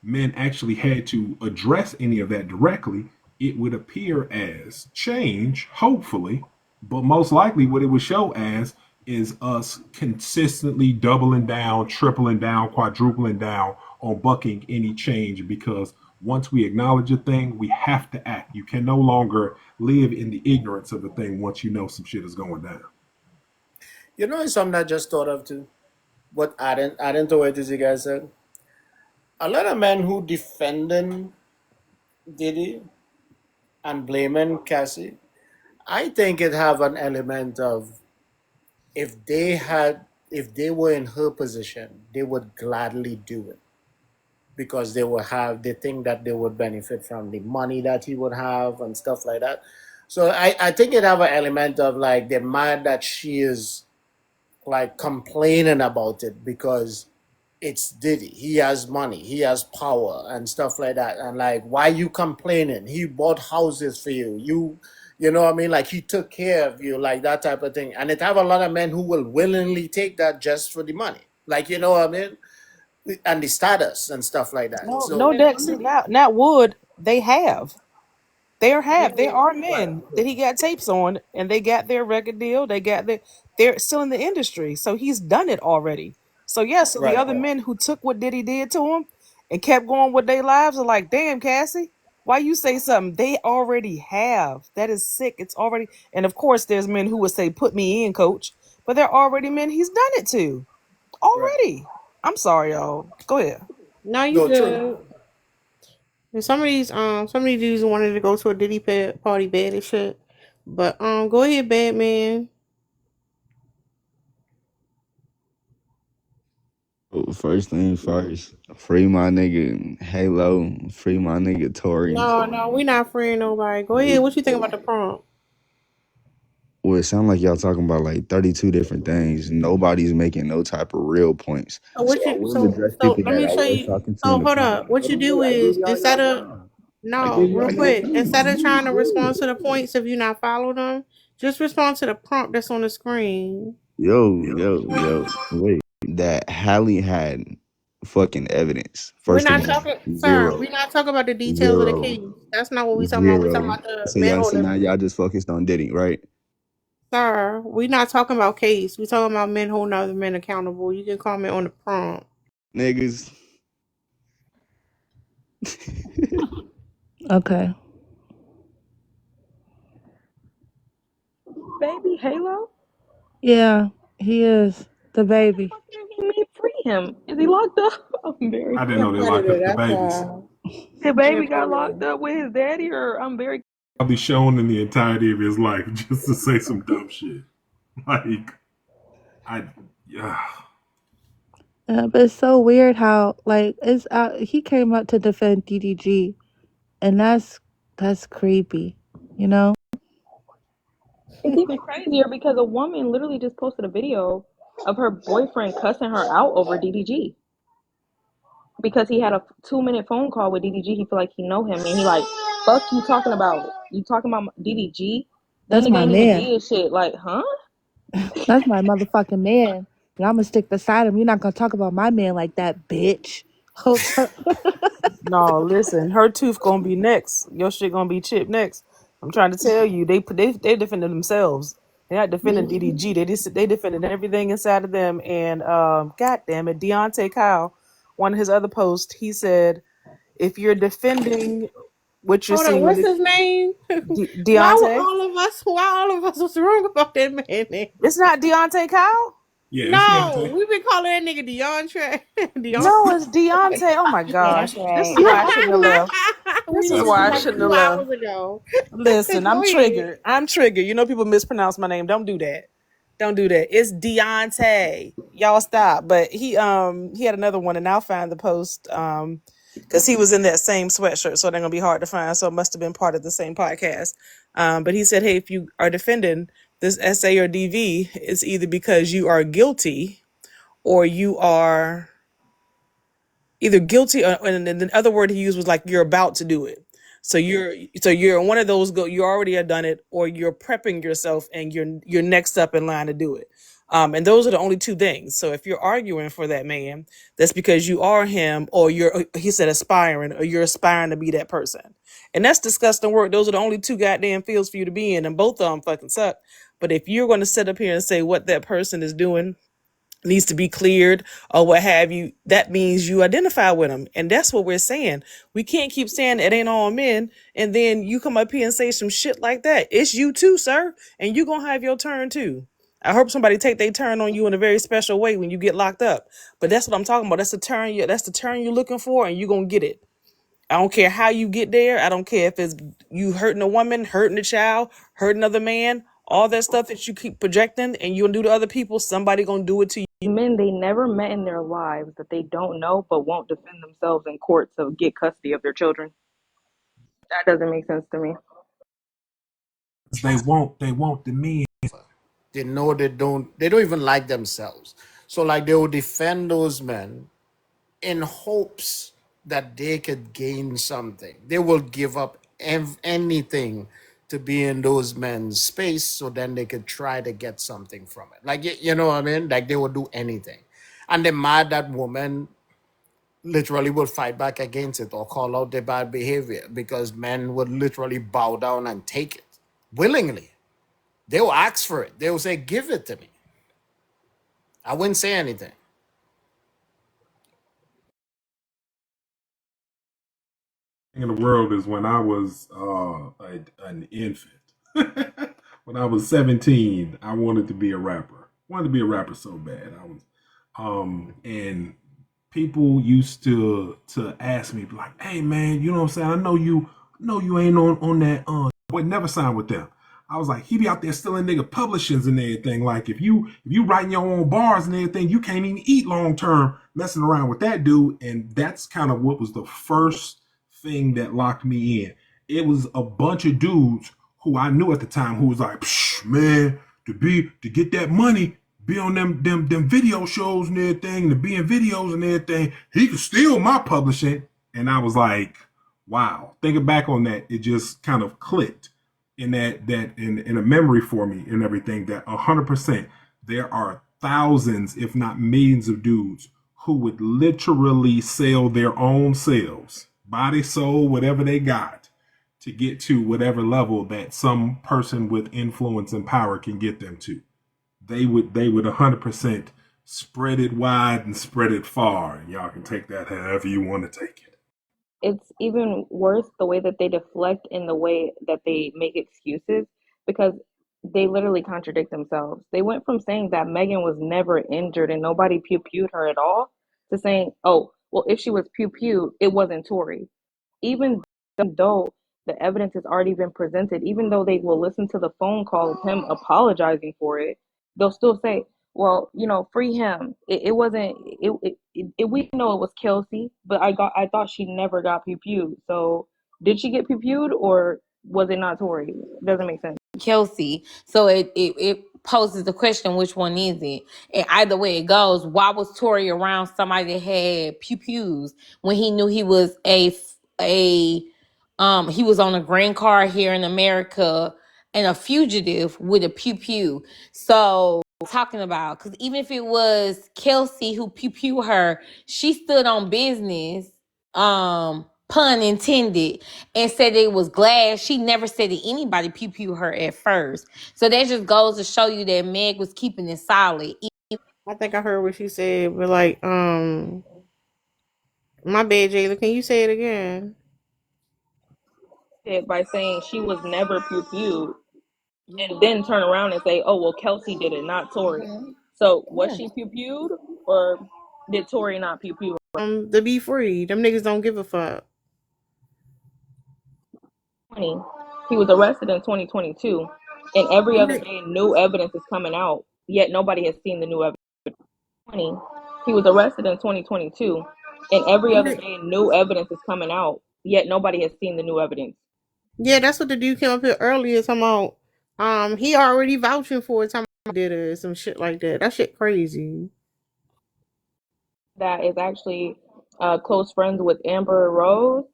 men actually had to address any of that directly, it would appear as change, hopefully, but most likely what it would show as is us consistently doubling down, tripling down, quadrupling down on bucking any change because once we acknowledge a thing, we have to act. You can no longer live in the ignorance of a thing once you know some shit is going down. You know, it's something I just thought of too. What adding to what you guys said. A lot of men who defending Diddy and blaming Cassie, I think it have an element of if they were in her position, they would gladly do it because they think that they would benefit from the money that he would have and stuff like that. So I think it have an element of like they're mad that she is like complaining about it because it's Diddy. He has money, he has power and stuff like that. And like, why you complaining? He bought houses for you. You know what I mean? Like he took care of you, like that type of thing. And it have a lot of men who will willingly take that just for the money. Like, you know what I mean? And the status and stuff like that. No, So no, Dexter, not would. They have. There are men that he got tapes on, and they got their record deal. They're still in the industry, so he's done it already. So yeah, so the other men who took what Diddy did to him and kept going with their lives are like, damn, Cassie, why you say something? They already have. That is sick. It's already, and of course, there's men who would say, "Put me in, coach," but there are already men he's done it to already. I'm sorry, y'all. Go ahead. No, you good. And some of these dudes wanted to go to a Diddy party bad and shit. But go ahead, Batman. First things first, free my nigga Halo, free my nigga Tory. No, we not freeing nobody. Go ahead. What you think about the prompt? Well, it sounds like y'all talking about like 32 different things. Nobody's making no type of real points. So let me show you. So hold up. What you do is instead of real quick, instead of trying to respond to the points if you not follow them, just respond to the prompt that's on the screen. Yo, wait. That Hallie had fucking evidence. First We're not talking about the details of the case. That's not what we talking about. We talking about the so now y'all just focused on Diddy, right? Sir, we're not talking about case. We're talking about men holding other men accountable. You can comment on the prompt. Niggas. Okay. Baby Halo? Yeah, he is the baby. Me free him. Is he locked up? I'm very. I didn't know they locked up the babies. The baby got locked up with his daddy, or I'm very. I'll be shown in the entirety of his life just to say some dumb shit. Like, But it's so weird how like it's he came up to defend DDG, and that's creepy, you know. It's even crazier because a woman literally just posted a video of her boyfriend cussing her out over DDG because he had a 2-minute phone call with DDG. He feel like he know him, and he like, "Fuck you talking about? You talking about DDG? That's my man. Did shit like, huh? That's my motherfucking man. And I'm gonna stick beside him. You're not gonna talk about my man like that, bitch." No, listen, her tooth gonna be next. Your shit gonna be chipped next. I'm trying to tell you, they defended themselves. They're not defending DDG. They defended everything inside of them. And God damn it, Deontay Kyle, one of his other posts, he said, if you're defending what you're seeing, what's his name? Deontay. Why all of us was wrong about that man name? It's not Deontay Kyle. Yeah, no, we've been calling that nigga DeAndre. No, it's Deontay. Oh my gosh, this is why I shouldn't have left. This is why I shouldn't have left. Listen, I'm triggered. You know people mispronounce my name. Don't do that. It's Deontay. Y'all stop. But he had another one, and I'll find the post because he was in that same sweatshirt, so they're gonna be hard to find. So it must have been part of the same podcast. But he said, hey, if you are defending this SA or DV, it's either because you are guilty or you are either guilty or, and the other word he used was like you're about to do it. So you're one of those you already have done it, or you're prepping yourself and you're next up in line to do it. And those are the only two things. So if you're arguing for that man, that's because you are him, or he said aspiring, or you're aspiring to be that person. And that's disgusting work. Those are the only two goddamn fields for you to be in, and both of them fucking suck. But if you're going to sit up here and say what that person is doing needs to be cleared or what have you, that means you identify with them. And that's what we're saying. We can't keep saying it ain't all men, and then you come up here and say some shit like that. It's you too, sir, and you gonna have your turn too. I hope somebody take their turn on you in a very special way when you get locked up. But that's what I'm talking about. That's the turn you're looking for, and you're gonna get it. I don't care how you get there. I don't care if it's you hurting a woman, hurting a child, hurting another man, all that stuff that you keep projecting and you gonna do to other people, somebody gonna do it to you. Men they never met in their lives that they don't know but won't defend themselves in court to get custody of their children. That doesn't make sense to me. They want the men. They know they don't even like themselves. So like they will defend those men in hopes that they could gain something. They will give up anything to be in those men's space so then they could try to get something from it. Like, you know what I mean? Like they will do anything. And they're mad that women literally will fight back against it or call out their bad behavior because men would literally bow down and take it willingly. They will ask for it. They will say, give it to me. I wouldn't say anything. In the world is when I was an infant. When I was 17, I wanted to be a rapper. Wanted to be a rapper so bad. I was, and people used to ask me like, "Hey man, you know what I'm saying? I know you ain't on that. Would never sign with them." I was like, he be out there stealing nigga publishings and everything. Like if you writing your own bars and everything, you can't even eat long term messing around with that dude. And that's kind of what was the first thing that locked me in. It was a bunch of dudes who I knew at the time who was like, Psh, man, to get that money, be on them video shows and everything, to be in videos and everything, he could steal my publishing. And I was like, wow. Thinking back on that, it just kind of clicked in in a memory for me and everything that 100% there are thousands, if not millions of dudes who would literally sell their own selves, body, soul, whatever they got, to get to whatever level that some person with influence and power can get them to. They would 100% spread it wide and spread it far. And y'all can take that however you want to take it. It's even worse the way that they deflect in the way that they make excuses because they literally contradict themselves. They went from saying that Megan was never injured and nobody pew-pewed her at all to saying, oh, well, if she was pew-pewed, it wasn't Tory. Even though the evidence has already been presented, even though they will listen to the phone call of him apologizing for it, they'll still say, well, you know, free him. It wasn't. We know it was Kelsey, but I thought she never got pew-pewed. So did she get pew-pewed or was it not Tory? Doesn't make sense. Kelsey. So it poses the question, which one is it? And either way it goes, why was Tory around somebody that had pew-pews when he knew he was he was on a green card here in America and a fugitive with a pew-pew? So talking about, because even if it was Kelsey who pew-pew her, she stood on business, pun intended, and said it was glad. She never said that anybody pew-pew her at first. So that just goes to show you that Meg was keeping it solid. I think I heard what she said, but like, my bad, Jayla. Can you say it again? By saying she was never pew-pewed and then turn around and say, oh, well, Kelsey did it, not Tory. So was she pew-pewed or did Tory not pew-pew her? To be free. Them niggas don't give a fuck. He was arrested in 2022, and every other day new evidence is coming out, yet nobody has seen the new evidence. He was arrested in 2022, and every other day new evidence is coming out, yet nobody has seen the new evidence. Yeah, that's what the dude came up here earlier talking about. He already vouching for it, talking about did it, some shit like that. That shit crazy. that is actually close friends with Amber Rose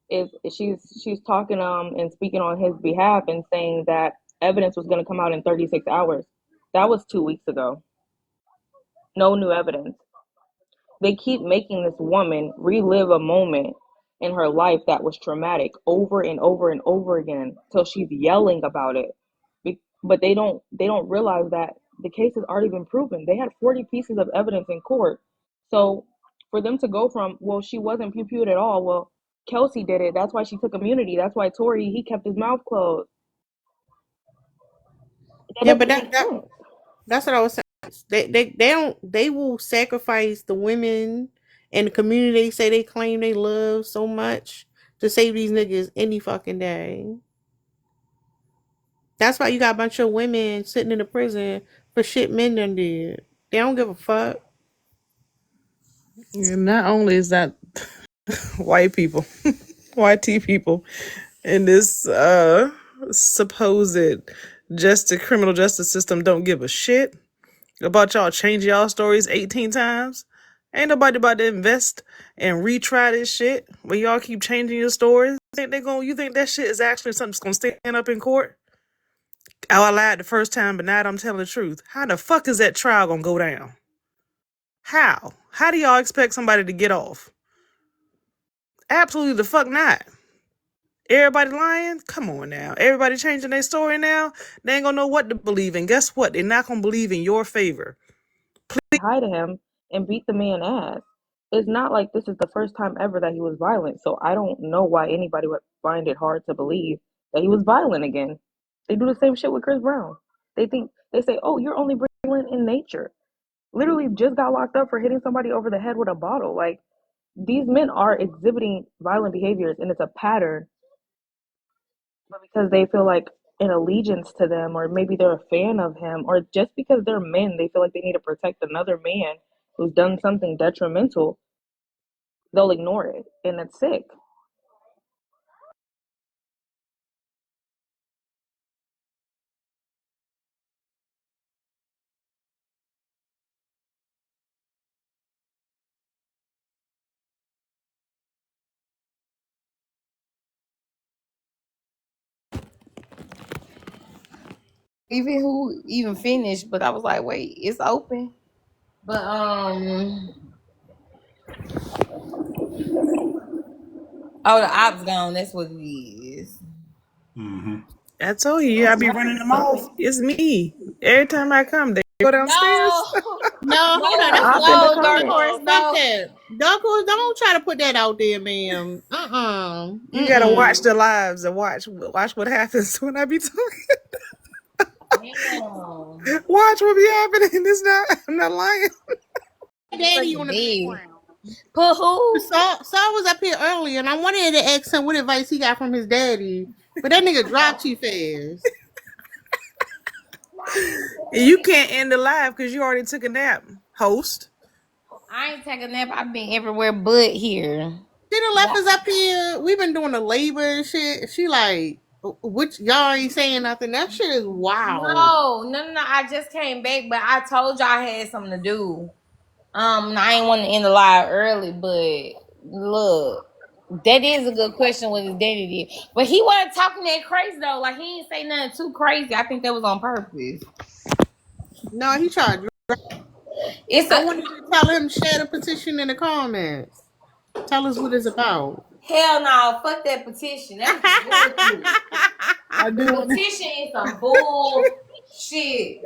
is she's talking and speaking on his behalf and saying that evidence was going to come out in 36 hours. That was 2 weeks ago. No new evidence. They keep making this woman relive a moment in her life that was traumatic over and over and over again till she's yelling about it. But they don't realize that the case has already been proven. They had 40 pieces of evidence in court. So for them to go from, well, she wasn't pew-pewed at all, well, Kelsey did it, that's why she took immunity, that's why Tory, he kept his mouth closed. Yeah, but that's what I was saying. They will sacrifice the women and the community they say they claim they love so much to save these niggas any fucking day. That's why you got a bunch of women sitting in the prison for shit men done did. They don't give a fuck. And not only is that white people, YT people, in this supposed criminal justice system don't give a shit about y'all changing y'all stories 18 times. Ain't nobody about to invest and retry this shit when y'all keep changing your stories. You think that shit is actually something that's gonna stand up in court? Oh, I lied the first time, but now I'm telling the truth. How the fuck is that trial gonna go down? How? How do y'all expect somebody to get off? Absolutely the fuck not. Everybody lying? Come on now. Everybody changing their story now? They ain't gonna know what to believe in. Guess what? They're not gonna believe in your favor. Hi to him and beat the man ass. It's not like this is the first time ever that he was violent. So I don't know why anybody would find it hard to believe that he was violent again. They do the same shit with Chris Brown. They say, oh, you're only violent in nature. Literally just got locked up for hitting somebody over the head with a bottle. Like, these men are exhibiting violent behaviors and it's a pattern. But because they feel like an allegiance to them, or maybe they're a fan of him, or just because they're men, they feel like they need to protect another man who's done something detrimental, they'll ignore it. And it's sick. Even who even finished, but I was like, wait, it's open. But oh, the op's gone. That's what it is. Mm-hmm. I told you, I be running them off. It's me. Every time I come, they go downstairs. No, hold on. That's no, Dark Horse. Fuck that. Dark Horse, don't try to put that out there, ma'am. You gotta watch the lives and watch what happens when I be talking. Watch what be happening. I'm not lying. Daddy on the background. Put who? Saul was up here earlier, and I wanted to ask him what advice he got from his daddy, but that nigga dropped too fast. You can't end the live because you already took a nap, host. I ain't taking a nap. I've been everywhere but here. She done left us up here. We've been doing the labor and shit. She like, which y'all ain't saying nothing. That shit is wild. No. I just came back, but I told y'all I had something to do. I ain't want to end the live early, but look, that is a good question what his daddy did. But he wasn't talking that crazy though. Like, he didn't say nothing too crazy. I think that was on purpose. No, he tried. I wanted you to tell him, share the petition in the comments. Tell us what it's about. Hell no, fuck that petition. That's bullshit. Petition is some bullshit.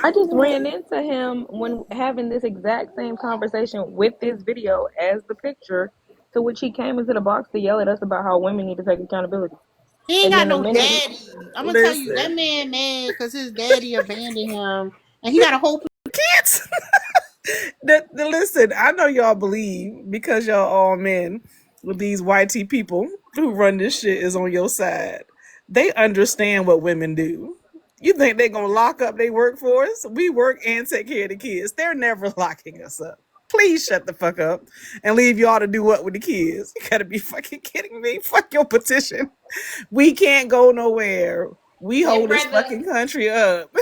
I just ran into him when having this exact same conversation with this video as the picture, to which he came into the box to yell at us about how women need to take accountability. He ain't got no daddy. I'm gonna tell you, that man mad because his daddy abandoned him, and he got a whole kids. Listen, I know y'all believe because y'all all men with these YT people who run this shit is on your side. They understand what women do. You think they're gonna lock up their workforce? We work and take care of the kids. They're never locking us up. Please shut the fuck up and leave y'all to do what with the kids. You gotta be fucking kidding me. Fuck your petition. We can't go nowhere. We hold this fucking country up.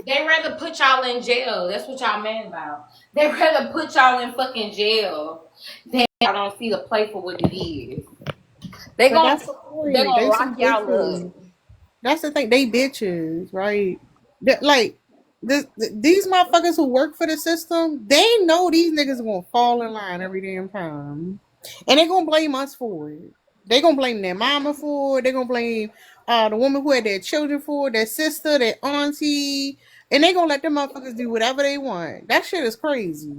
They rather put y'all in jail. That's what y'all mad about. They rather put y'all in fucking jail than y'all don't see the play for what it is. They But gonna that's the they point. gonna They lock some y'all bitches. up. That's the thing. They bitches, right? Like these motherfuckers who work for the system, they know these niggas are gonna fall in line every damn time, and they gonna blame us for it. They gonna blame their mama for it. They gonna blame the woman who had their children for it, their sister, their auntie, and they gonna let them motherfuckers do whatever they want. That shit is crazy.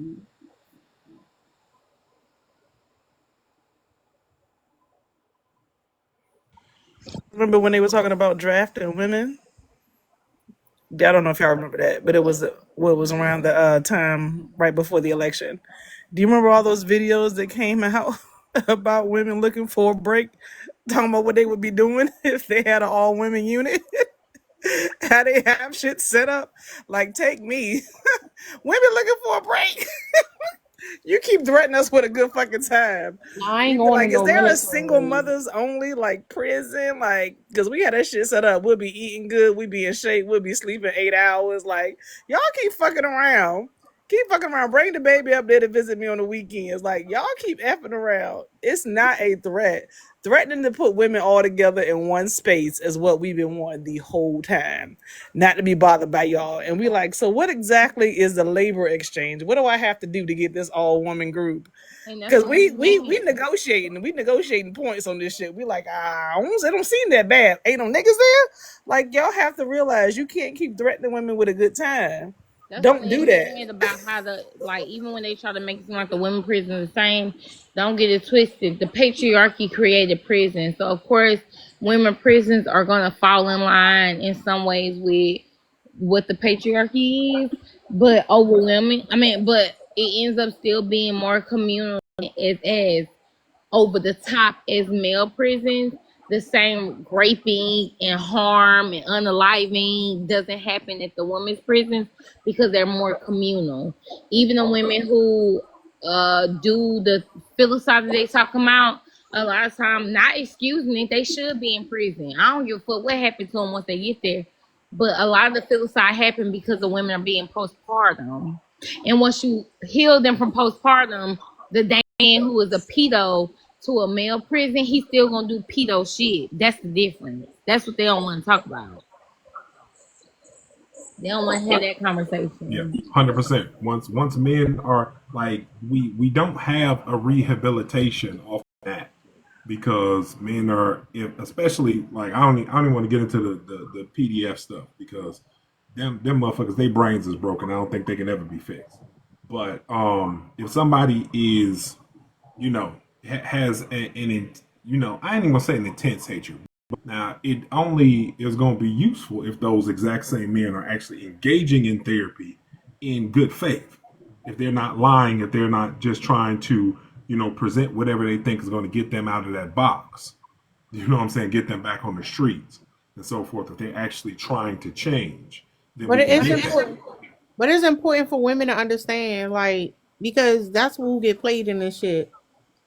Remember when they were talking about drafting women? I don't know if y'all remember that, but it was what was around the time right before the election. Do you remember all those videos that came out about women looking for a break, talking about what they would be doing if they had an all women unit? How they have shit set up? Like, take me, women looking for a break. You keep threatening us with a good fucking time. No, I ain't You be going to like, is no there a single military. mothers only like prison? Like, because we had that shit set up. We'll be eating good. We be in shape. We'll be sleeping 8 hours. Like, y'all keep fucking around. Keep fucking around. Bring the baby up there to visit me on the weekends. Like, y'all keep effing around. It's not a threat. Threatening to put women all together in one space is what we've been wanting the whole time. Not to be bothered by y'all. And we like, so what exactly is the labor exchange? What do I have to do to get this all woman group? And that's Because what we negotiating points on this shit. We like, it don't seem that bad. Ain't no niggas there. Like, y'all have to realize you can't keep threatening women with a good time. That's what Don't they do that. said about how even when they try to make it seem like the women prison is the same, don't get it twisted. The patriarchy created prison. So of course women prisons are gonna fall in line in some ways with what the patriarchy is. But but it ends up still being more communal as over the top as male prisons. The same raping and harm and unaliving doesn't happen at the women's prisons because they're more communal. Even the women who do the filicide that they talking about, a lot of time, not excusing it, they should be in prison. I don't give a fuck what happened to them once they get there. But a lot of the filicide happen because the women are being postpartum. And once you heal them from postpartum, the man who is a pedo to a male prison, he's still gonna do pedo shit. That's the difference. That's what they don't want to talk about. They don't want to have that conversation. Yeah, 100%. Once men are like, we don't have a rehabilitation off that, because men are, especially like, I don't even want to get into the PDF stuff, because them motherfuckers, they brains is broken. I don't think they can ever be fixed. But if somebody is, has I ain't even gonna say an intense hatred. Now, it only is going to be useful if those exact same men are actually engaging in therapy in good faith. If they're not lying, if they're not just trying to, present whatever they think is going to get them out of that box. You know what I'm saying? Get them back on the streets and so forth. If they're actually trying to change, then But we it can is get that. important. But it's important for women to understand, like, because that's who get played in this shit.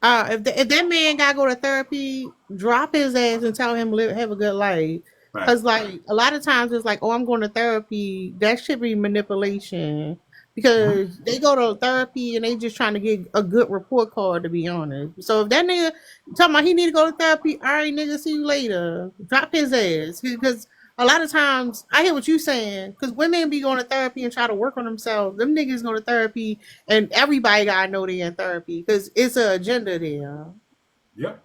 If that man gotta go to therapy, drop his ass and tell him have a good life. Right. Cause like a lot of times it's like, oh, I'm going to therapy. That should be manipulation. Because they go to therapy and they just trying to get a good report card, to be honest. So if that nigga talking about he need to go to therapy, all right, nigga, see you later. Drop his ass. Because a lot of times I hear what you saying. Because women be going to therapy and try to work on themselves. Them niggas go to therapy and everybody gotta know they in therapy because it's an agenda there. Yep.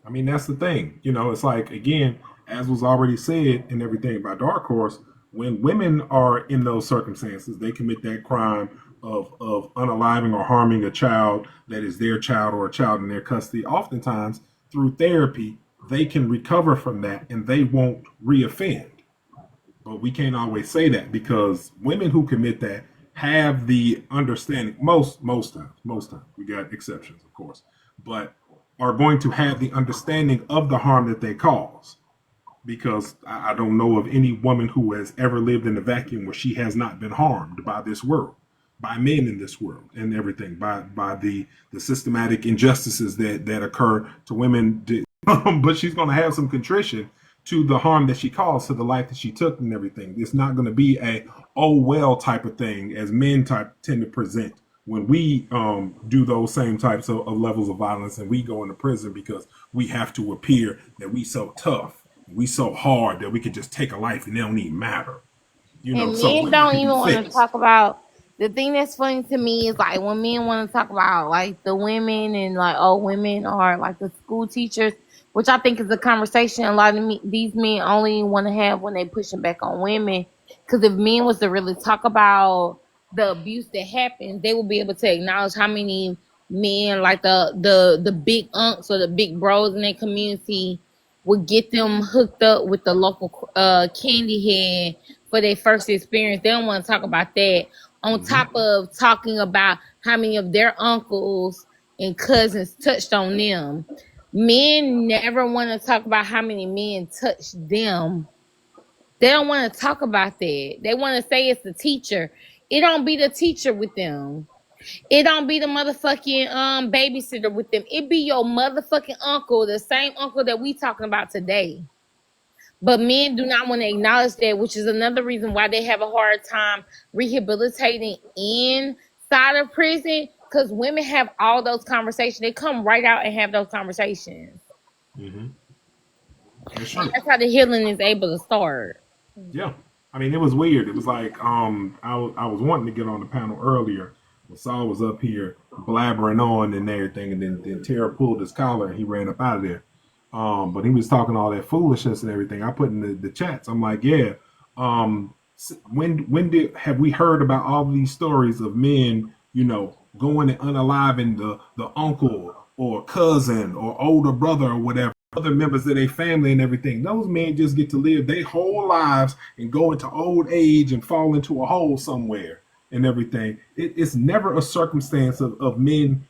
I mean, that's the thing. It's like, again, as was already said and everything by Dark Horse, when women are in those circumstances, they commit that crime of unaliving or harming a child that is their child or a child in their custody. Oftentimes, through therapy, they can recover from that and they won't reoffend. But we can't always say that, because women who commit that have the understanding, most times, we got exceptions, of course, but are going to have the understanding of the harm that they cause. Because I don't know of any woman who has ever lived in a vacuum where she has not been harmed by this world, by men in this world and everything, by the systematic injustices that occur to women. But she's going to have some contrition to the harm that she caused, to the life that she took and everything. It's not going to be oh well type of thing as men tend to present when we do those same types of levels of violence, and we go into prison because we have to appear that we so tough, we so hard that we could just take a life and it don't even matter. And So men women don't can be even want to fixed. talk about the thing that's funny to me is like when men want to talk about like the women and like, oh, women are like the school teachers, which I think is a conversation a lot of these men only want to have when they pushing back on women. Because if men was to really talk about the abuse that happens, they will be able to acknowledge how many men like the big unks or the big bros in their community would get them hooked up with the local candy head for their first experience. They don't want to talk about that. On top of talking about how many of their uncles and cousins touched on them. Men never want to talk about how many men touched them. They don't want to talk about that. They want to say it's the teacher. It don't be the teacher with them. It don't be the motherfucking babysitter with them. It be your motherfucking uncle, the same uncle that we talking about today. But men do not want to acknowledge that, which is another reason why they have a hard time rehabilitating inside of prison, because women have all those conversations. They come right out and have those conversations. That's true. That's how the healing is able to start. Yeah. I mean, it was weird. It was like I was wanting to get on the panel earlier. When Saul was up here blabbering on and everything, and then Tara pulled his collar and he ran up out of there. But he was talking all that foolishness and everything. I put in the chats. I'm like, yeah. When have we heard about all these stories of men, going and unaliving the uncle or cousin or older brother or whatever, other members of their family and everything? Those men just get to live their whole lives and go into old age and fall into a hole somewhere and everything. It's never a circumstance of men,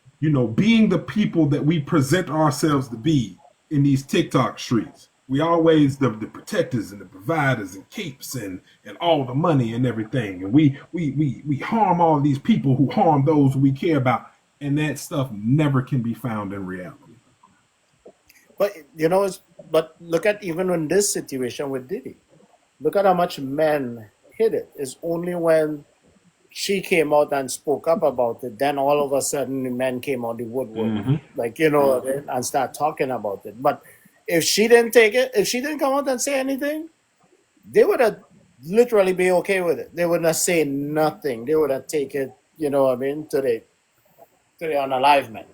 being the people that we present ourselves to be in these TikTok streets. We always the protectors and the providers and keeps and all the money and everything. And we harm all these people who harm those we care about. And that stuff never can be found in reality. But but look at even in this situation with Diddy. Look at how much men hit it. It's only when she came out and spoke up about it, then all of a sudden the men came out the woodwork, and start talking about it. But if she didn't take it, if she didn't come out and say anything, they would have literally be okay with it. They would not say nothing. They would have taken it, to the unalivement.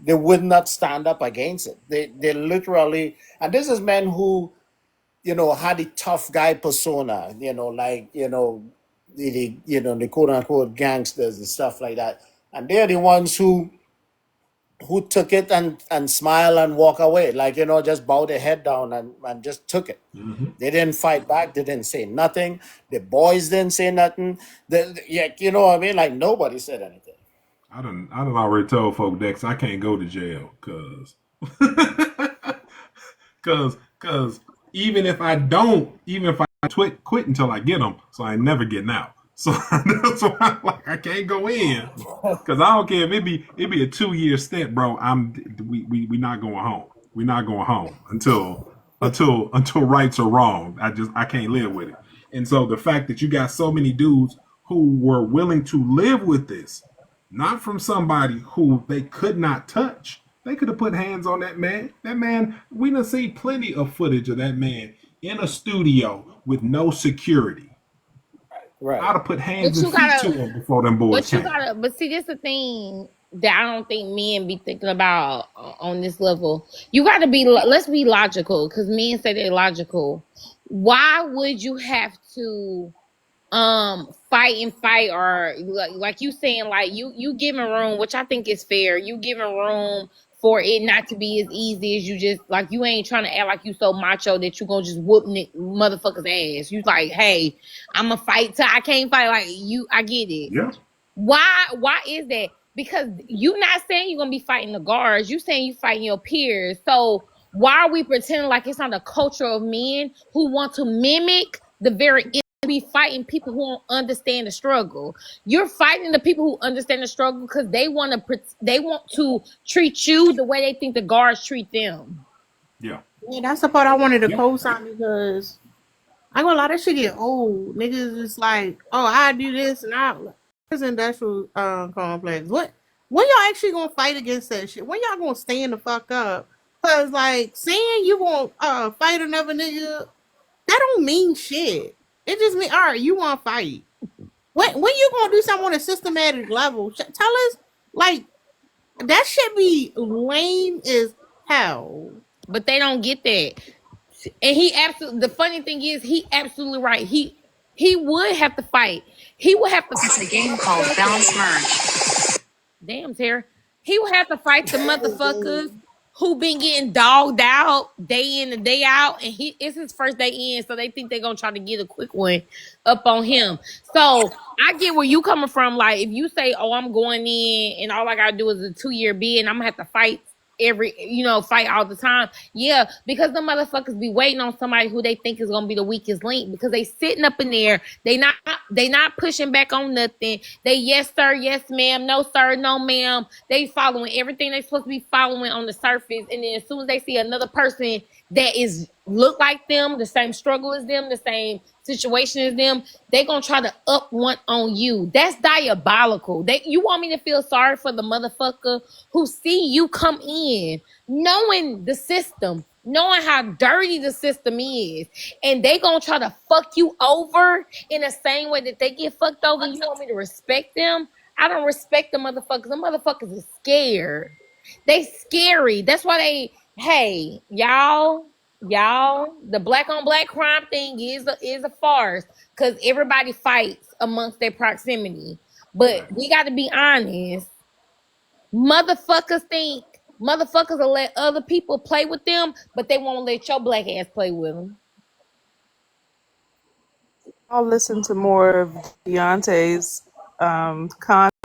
They would not stand up against it. They literally, and this is men who, had the tough guy persona, the quote unquote gangsters and stuff like that. And they're the ones who took it and smile and walk away, just bow their head down and just took it. They didn't fight back. They didn't say nothing. The boys didn't say nothing. Nobody said anything. I done already told folk Dex I can't go to jail cause even if I quit until I get them, so I ain't never getting out. So that's why I can't go in, cause I don't care if it be a 2-year stint, bro. We not going home. We're not going home until rights are wrong. I can't live with it. And so the fact that you got so many dudes who were willing to live with this, not from somebody who they could not touch. They could have put hands on that man. That man, we done seen plenty of footage of that man in a studio with no security. Right. I'd have put hands and feet to him before them boys came. But see, this is the thing that I don't think men be thinking about on this level. You got to let's be logical, because men say they're logical. Why would you have to fight or like you saying, like you giving room, which I think is fair. You giving room for it not to be as easy as you just like, you ain't trying to act like you so macho that you gonna just whoop motherfuckers ass. You like, hey, I'm a fight till I can't fight. Like I get it. Yeah. Why is that? Because you not saying you're gonna be fighting the guards. You saying you fighting your peers. So why are we pretending like it's not a culture of men who want to mimic the very be fighting people who don't understand the struggle? You're fighting the people who understand the struggle because they want to treat you the way they think the guards treat them. Yeah. Yeah, that's the part I wanted to co-sign, because I gonna lie, that shit get old. Niggas is like, oh, I do this and I. This industrial complex. What? When y'all actually gonna fight against that shit? When y'all gonna stand the fuck up? Cause like saying you gonna fight another nigga, that don't mean shit. It just mean all right, you want to fight. When you gonna do something on a systematic level? Tell us, like that should be lame as hell. But they don't get that. And he absolutely, the funny thing is, he absolutely right. He would have to fight. He would have to fight a game called Balance Merge. Damn, Tara. He would have to fight the motherfuckers who been getting dogged out day in and day out, and it's his first day in, so they think they're gonna try to get a quick one up on him. So I get where you coming from. Like, if you say, oh, I'm going in and all I gotta do is a 2-year bid and I'm gonna have to fight fight all the time. Yeah, because the motherfuckers be waiting on somebody who they think is gonna be the weakest link, because they sitting up in there, they not pushing back on nothing. They yes sir, yes ma'am, no sir, no ma'am. They following everything they supposed to be following on the surface, and then as soon as they see another person that is look like them, the same struggle as them, the same situation as them, they gonna try to up one on you. That's diabolical. You want me to feel sorry for the motherfucker who see you come in knowing the system, knowing how dirty the system is, and they gonna try to fuck you over in the same way that they get fucked over. You want me to respect them? I don't respect the motherfuckers. The motherfuckers are scared. They scary. That's why hey, y'all, the black on black crime thing is a farce, because everybody fights amongst their proximity. But we got to be honest. Motherfuckers will let other people play with them, but they won't let your black ass play with them. I'll listen to more of Deontay's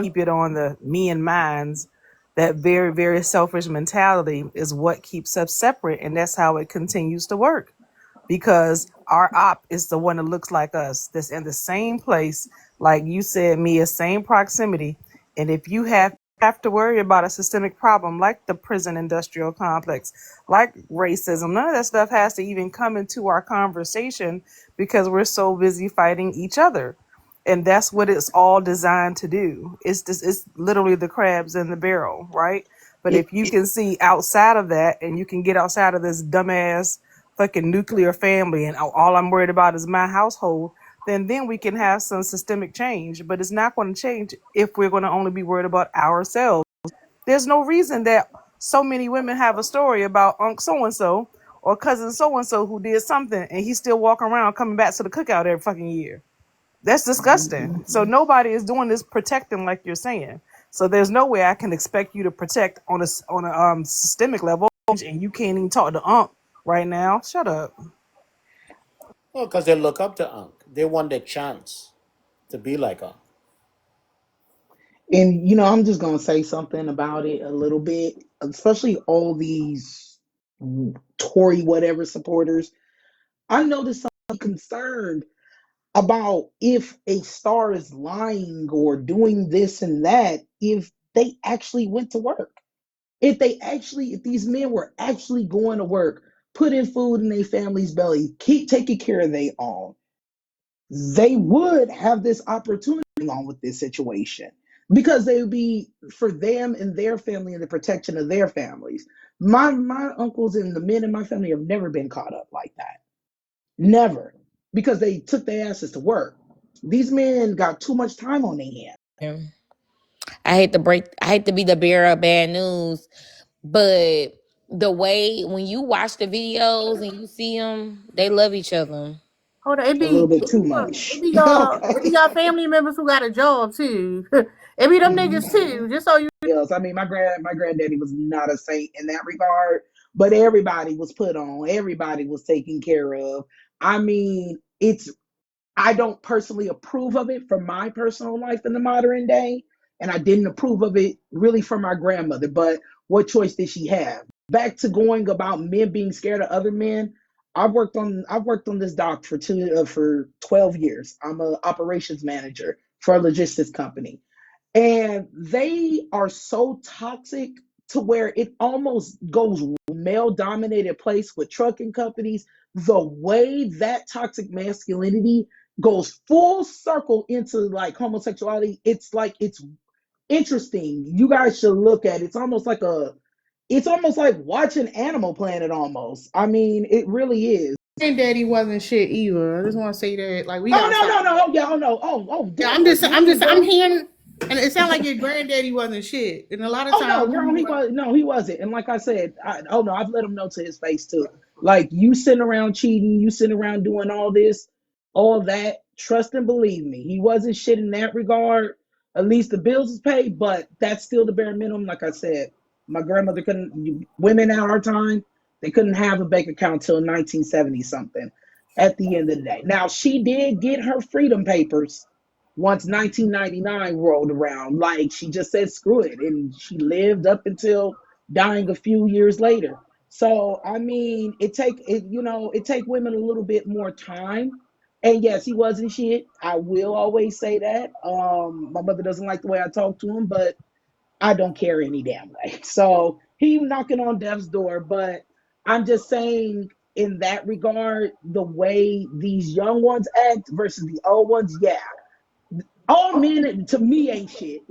keep it on the me and mines. That very, very selfish mentality is what keeps us separate, and that's how it continues to work. Because our op is the one that looks like us, that's in the same place, like you said, Mia, same proximity. And if you have to worry about a systemic problem like the prison industrial complex, like racism, none of that stuff has to even come into our conversation, because we're so busy fighting each other. And that's what it's all designed to do. It's literally the crabs in the barrel, right? But if you can see outside of that, and you can get outside of this dumbass fucking nuclear family, and all I'm worried about is my household, then we can have some systemic change. But it's not going to change if we're going to only be worried about ourselves. There's no reason that so many women have a story about Unc so-and-so or cousin so-and-so who did something, and he's still walking around coming back to the cookout every fucking year. That's disgusting. So nobody is doing this protecting like you're saying. So there's no way I can expect you to protect on a systemic level, and you can't even talk to Unc right now. Shut up. Well, because they look up to Unc. They want their chance to be like Unc. And I'm just gonna say something about it a little bit, especially all these Tory whatever supporters. I noticed some concerned about if a star is lying or doing this and that, if they actually went to work. If these men were actually going to work, putting food in their family's belly, keep taking care of their own, they would have this opportunity along with this situation, because they would be for them and their family and the protection of their families. My uncles and the men in my family have never been caught up like that. Never. Because they took their asses to work. These men got too much time on their hands. I hate to be the bearer of bad news, but the way when you watch the videos and you see them, they love each other. Hold on, it A little be bit too much. it be y'all family members who got a job too. It be them niggas too. Just so you. Yes, I mean my granddaddy was not a saint in that regard, but everybody was put on. Everybody was taken care of. I mean, I don't personally approve of it for my personal life in the modern day, and I didn't approve of it really for my grandmother. But what choice did she have? Back to going about men being scared of other men. I've worked on this dock for 12 years. I'm an operations manager for a logistics company, and they are so toxic to where it almost goes male dominated place with trucking companies. The way that toxic masculinity goes full circle into like homosexuality, it's like it's interesting. You guys should look at it. It's almost like watching Animal Planet almost. I mean, it really is. Granddaddy wasn't shit either. I just want to say that. Like we Oh got. no. Oh yeah. Oh no. Yeah, I'm hearing, and it sounds like your granddaddy wasn't shit. And a lot of Oh times, he wasn't. And like I said, I've let him know to his face too. Like you sitting around cheating, you sitting around doing all this, all that. Trust and believe me, he wasn't shit in that regard. At least the bills is paid, but that's still the bare minimum. Like I said, my grandmother couldn't. Women at our time, they couldn't have a bank account till 1970 something. At the end of the day, now she did get her freedom papers once 1999 rolled around. Like she just said screw it, and she lived up until dying a few years later. So I mean, it take women a little bit more time. And yes, he wasn't shit. I will always say that. My mother doesn't like the way I talk to him, but I don't care any damn way. So he knocking on death's door, but I'm just saying in that regard, the way these young ones act versus the old ones, yeah. All men to me ain't shit,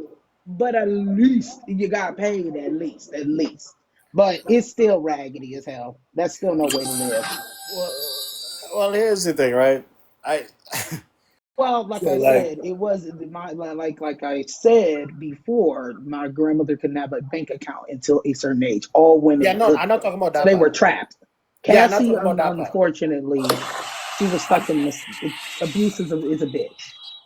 but at least you got paid at least. But it's still raggedy as hell. That's still no way to live. Well, here's the thing, right? Well, like I said, it was like I said before, my grandmother couldn't have a bank account until a certain age. All women. Yeah, no, I'm not talking about that. They were trapped. Yeah, I'm not Cassie, talking about that part. unfortunately, she was stuck in this. Abuse is a bitch.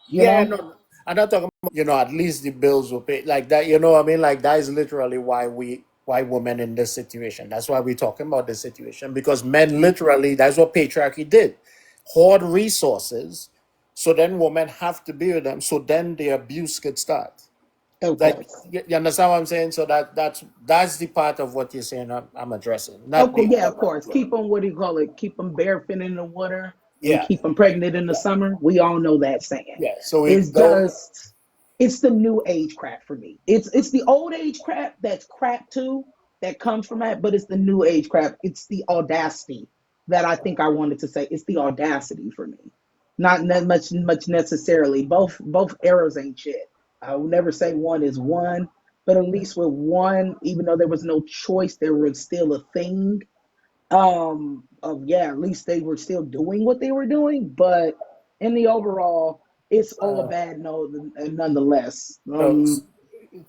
You Yeah, know? no, I'm not talking about, at least the bills were paid. Like that, you know what I mean? Like that is literally why women in this situation. That's why we're talking about this situation. Because men literally, that's what patriarchy did. Hoard resources, so then women have to be with them, so then the abuse could start. Of Like course. you understand what I'm saying? So that's the part of what you're saying I'm addressing. Not Of course. Keep them, what do you call it? Keep them barefoot in the water and Yeah. keep them pregnant in the summer. We all know that saying. Yeah. So It's the new age crap for me. It's the old age crap that's crap too, that comes from that, but it's the new age crap. It's the audacity that I think I wanted to say. It's the audacity for me. Not much necessarily. Both eras ain't shit. I will never say one is one, but at least with one, even though there was no choice, there was still a thing. At least they were still doing what they were doing, but in the overall, it's all bad nonetheless.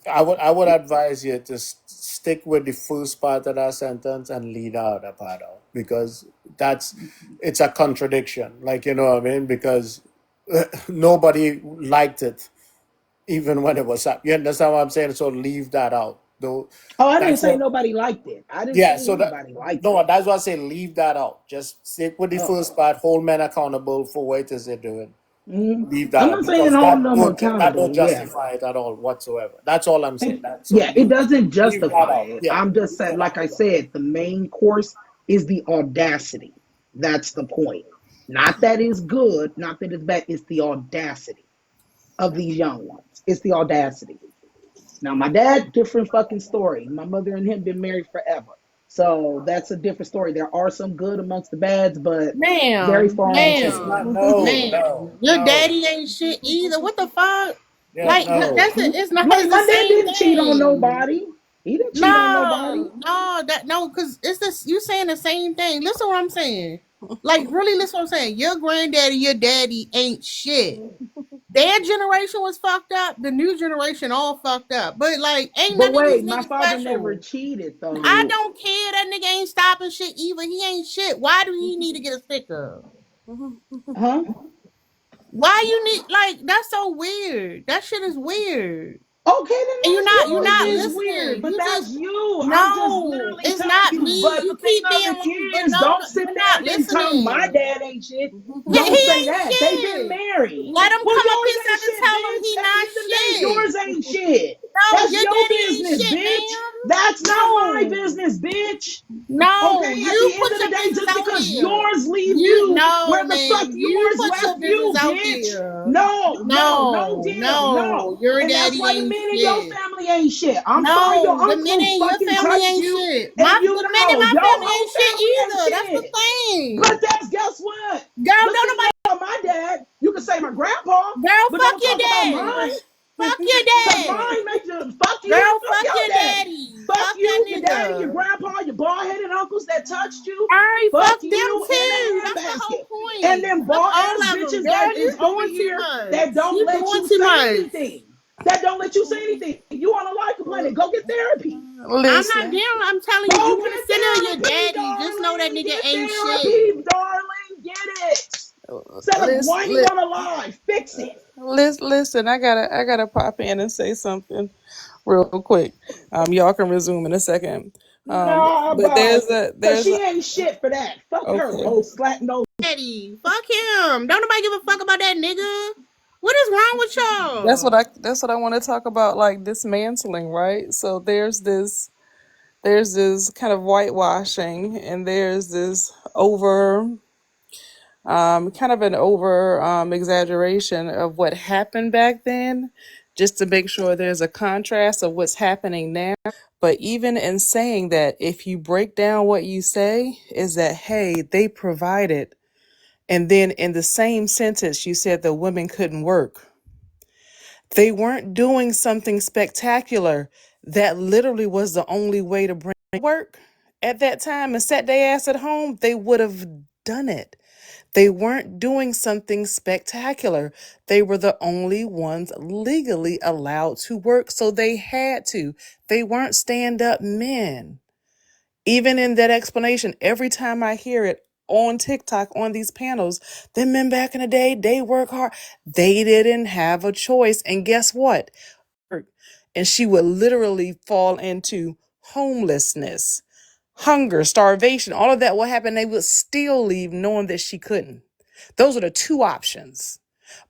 I would advise you to stick with the first part of that sentence and leave the other part out, because it's a contradiction. Like, you know what I mean? Because nobody liked it, even when it was up. You understand what I'm saying? So leave that out. Though. I didn't say nobody liked it. I didn't say nobody liked it. No, that's why I say leave that out. Just stick with the first part. Hold men accountable for what it is they're doing. Leave that. I'm not saying hold them accountable. That don't justify it at all whatsoever. That's all I'm saying. It doesn't justify it. Yeah. I'm just saying, like I said, the main course is the audacity. That's the point. Not that it's good, not that it's bad. It's the audacity of these young ones. It's the audacity. Now, my dad, different fucking story. My mother and him been married forever. So that's a different story. There are some good amongst the bads, but very far on. Your daddy ain't shit either. What the fuck? Yeah, it's not. My dad didn't cheat on nobody. He didn't cheat on nobody. Because it's this. You saying the same thing. Listen what I'm saying. Like, really, listen what I'm saying. Your granddaddy, your daddy ain't shit. Their generation was fucked up. The new generation all fucked up. But like, my father never cheated though. I don't care. That nigga ain't stopping shit either. He ain't shit. Why do he need to get a sticker? Huh? Why you need that's so weird. That shit is weird. Okay, then you're not listening. Weird, but that's you. No, it's not me. But you keep being kids, don't sit there and tell my dad ain't shit. Don't say that. Shit. They've been married. Let him come up here and tell him he not shit. Yours ain't shit. No, that's your business, shit, bitch. Man. That's not my business, bitch. No, okay, you put your business just because yours leave you. Where the fuck yours left you, bitch? No. Your And daddy that's why the men in your family family ain't shit. I'm sorry your No, the men uncles in your fucking family touched ain't you. shit. And you The men in know, my your family whole ain't shit family ain't either. That's the shit. thing. But that's, guess what? Girl, Good don't thing nobody. about my dad, you can say my grandpa, Girl, but fuck don't your talk about dad. mine. Fuck your Cause dad. mine makes you, fuck you, Girl, fuck fuck your your daddy. daddy. Fuck Fuck you, your that daddy, your nigga. grandpa, your bald-headed uncles that touched you. Alright, Fuck fuck them you in too. the That's the whole handbasket. And point. them Fuck bald all ass of them. bitches Girl, that you is over doing too here much. that don't You let doing you too say much. anything. That don't let you say anything. You want a life complaining, go get therapy. I'm not Listen, down. I'm telling you, if you Go want to get send her your therapy, daddy, just know that darling. nigga Get ain't shit. therapy, darling. Get it. Instead of whining listen, on a lie, fix it. listen. I gotta pop in and say something real quick. Y'all can resume in a second. Nah, But bye. Cause there's she a ain't shit for that. Fuck her, okay. old slack nose. Daddy, fuck him. Don't nobody give a fuck about that nigga. What is wrong with y'all? That's what I want to talk about, like dismantling, right? So there's this kind of whitewashing, and there's this over kind of an over exaggeration of what happened back then, just to make sure there's a contrast of what's happening now. But even in saying that, if you break down what you say, is that hey, they provided, and then in the same sentence you said the women couldn't work. They weren't doing something spectacular. That literally was the only way to bring work at that time and set their ass at home. They would have done it. They weren't doing something spectacular. They were the only ones legally allowed to work, so they had to. They weren't stand up men. Even in that explanation, every time I hear it on TikTok, on these panels, the men back in the day, they work hard. They didn't have a choice. And guess what? And she would literally fall into homelessness, hunger, starvation, all of that would happen. They would still leave knowing that she couldn't. Those are the two options.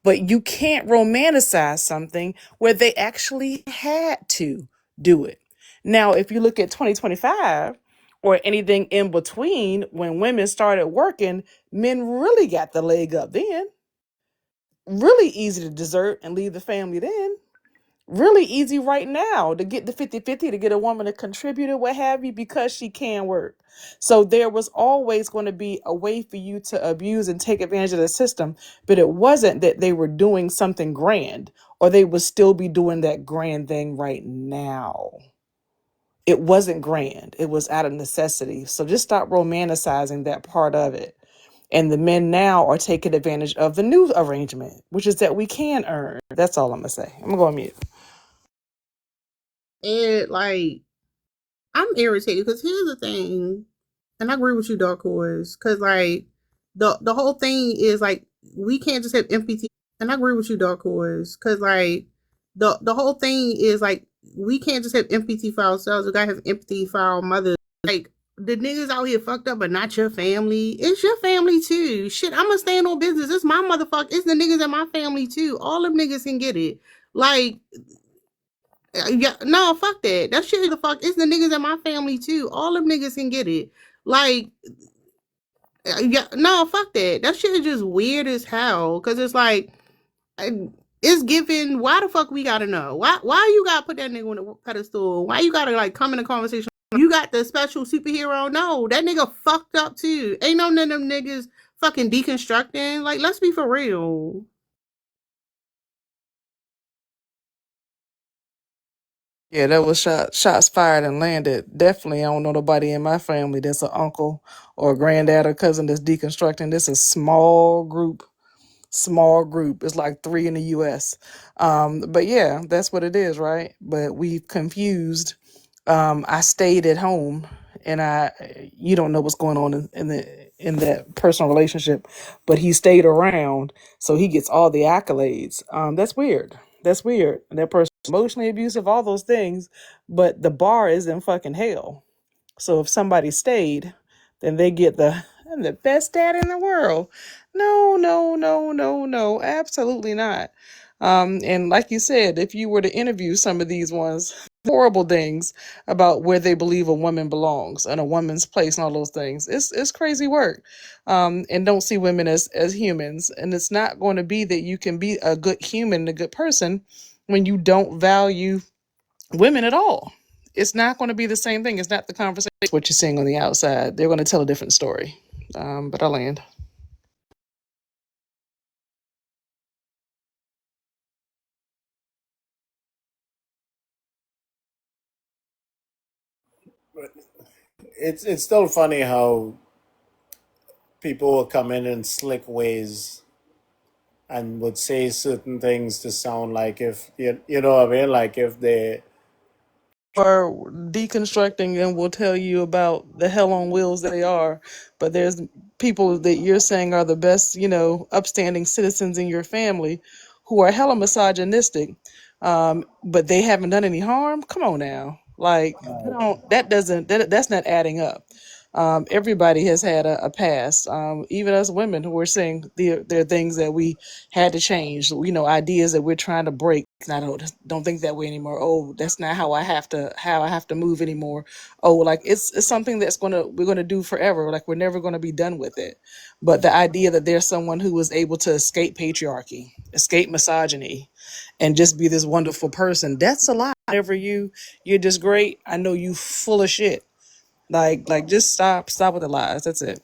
But you can't romanticize something where they actually had to do it. Now, if you look at 2025 or anything in between, when women started working, men really got the leg up then. Really easy to desert and leave the family then. Really easy right now to get the 50-50, to get a woman to contribute or what have you, because she can work. So there was always going to be a way for you to abuse and take advantage of the system, but it wasn't that they were doing something grand, or they would still be doing that grand thing right now. It wasn't grand. It was out of necessity. So just stop romanticizing that part of it. And the men now are taking advantage of the new arrangement, which is that we can earn. That's all I'm going to say. I'm going to go on mute. And like, I'm irritated because here's the thing, and I agree with you, Dark Horse, because like the whole thing is like we can't just have empty. And I agree with you, Dark Horse, because like the whole thing is like we can't just have empathy for ourselves. We gotta have empathy for our mothers. Like the niggas out here fucked up, but not your family. It's your family too. Shit, I'ma stand on business. It's my motherfucker. It's the niggas in my family too. All them niggas can get it. Like, yeah, no, fuck that. That shit the fuck. It's the niggas in my family too. All them niggas can get it. Like, yeah, no, fuck that. That shit is just weird as hell. Cause it's like, it's given. Why the fuck we gotta know? Why you gotta put that nigga on the pedestal? Why you gotta like come in a conversation? You got the special superhero? No, that nigga fucked up too. Ain't no none of them niggas fucking deconstructing. Like, let's be for real. Yeah, that was shots fired and landed. Definitely, I don't know nobody in my family that's an uncle or a granddad or cousin that's deconstructing. This is small group. Small group. It's like 3 in the US. But yeah, that's what it is, right? But we've confused. I stayed at home, and you don't know what's going on in that personal relationship, but he stayed around, so he gets all the accolades. That's weird. That's weird. That person emotionally abusive, all those things, but the bar is in fucking hell. So if somebody stayed, then they get I'm the best dad in the world. No, no, no, no, no, absolutely not. And like you said, if you were to interview some of these ones, horrible things about where they believe a woman belongs and a woman's place and all those things, it's crazy work. And don't see women as humans. And it's not going to be that you can be a good human, a good person, when you don't value women at all. It's not going to be the same thing. It's not the conversation. What you're seeing on the outside, they're going to tell a different story. But I'll land. It's still funny how people will come in slick ways and would say certain things to sound like if you know what I mean, like if they Are deconstructing and will tell you about the hell on wheels that they are. But there's people that you're saying are the best, upstanding citizens in your family who are hella misogynistic, but they haven't done any harm. Come on now, like that's not adding up. Everybody has had a past, even us women who are saying there are things that we had to change, ideas that we're trying to break. I don't think that way anymore. Oh, that's not how I have to move anymore. Oh, like it's something we're gonna do forever. Like we're never gonna be done with it. But the idea that there's someone who was able to escape patriarchy, escape misogyny, and just be this wonderful person, that's a lot. Whenever you're just great, I know you full of shit. Like just stop with the lies. That's it.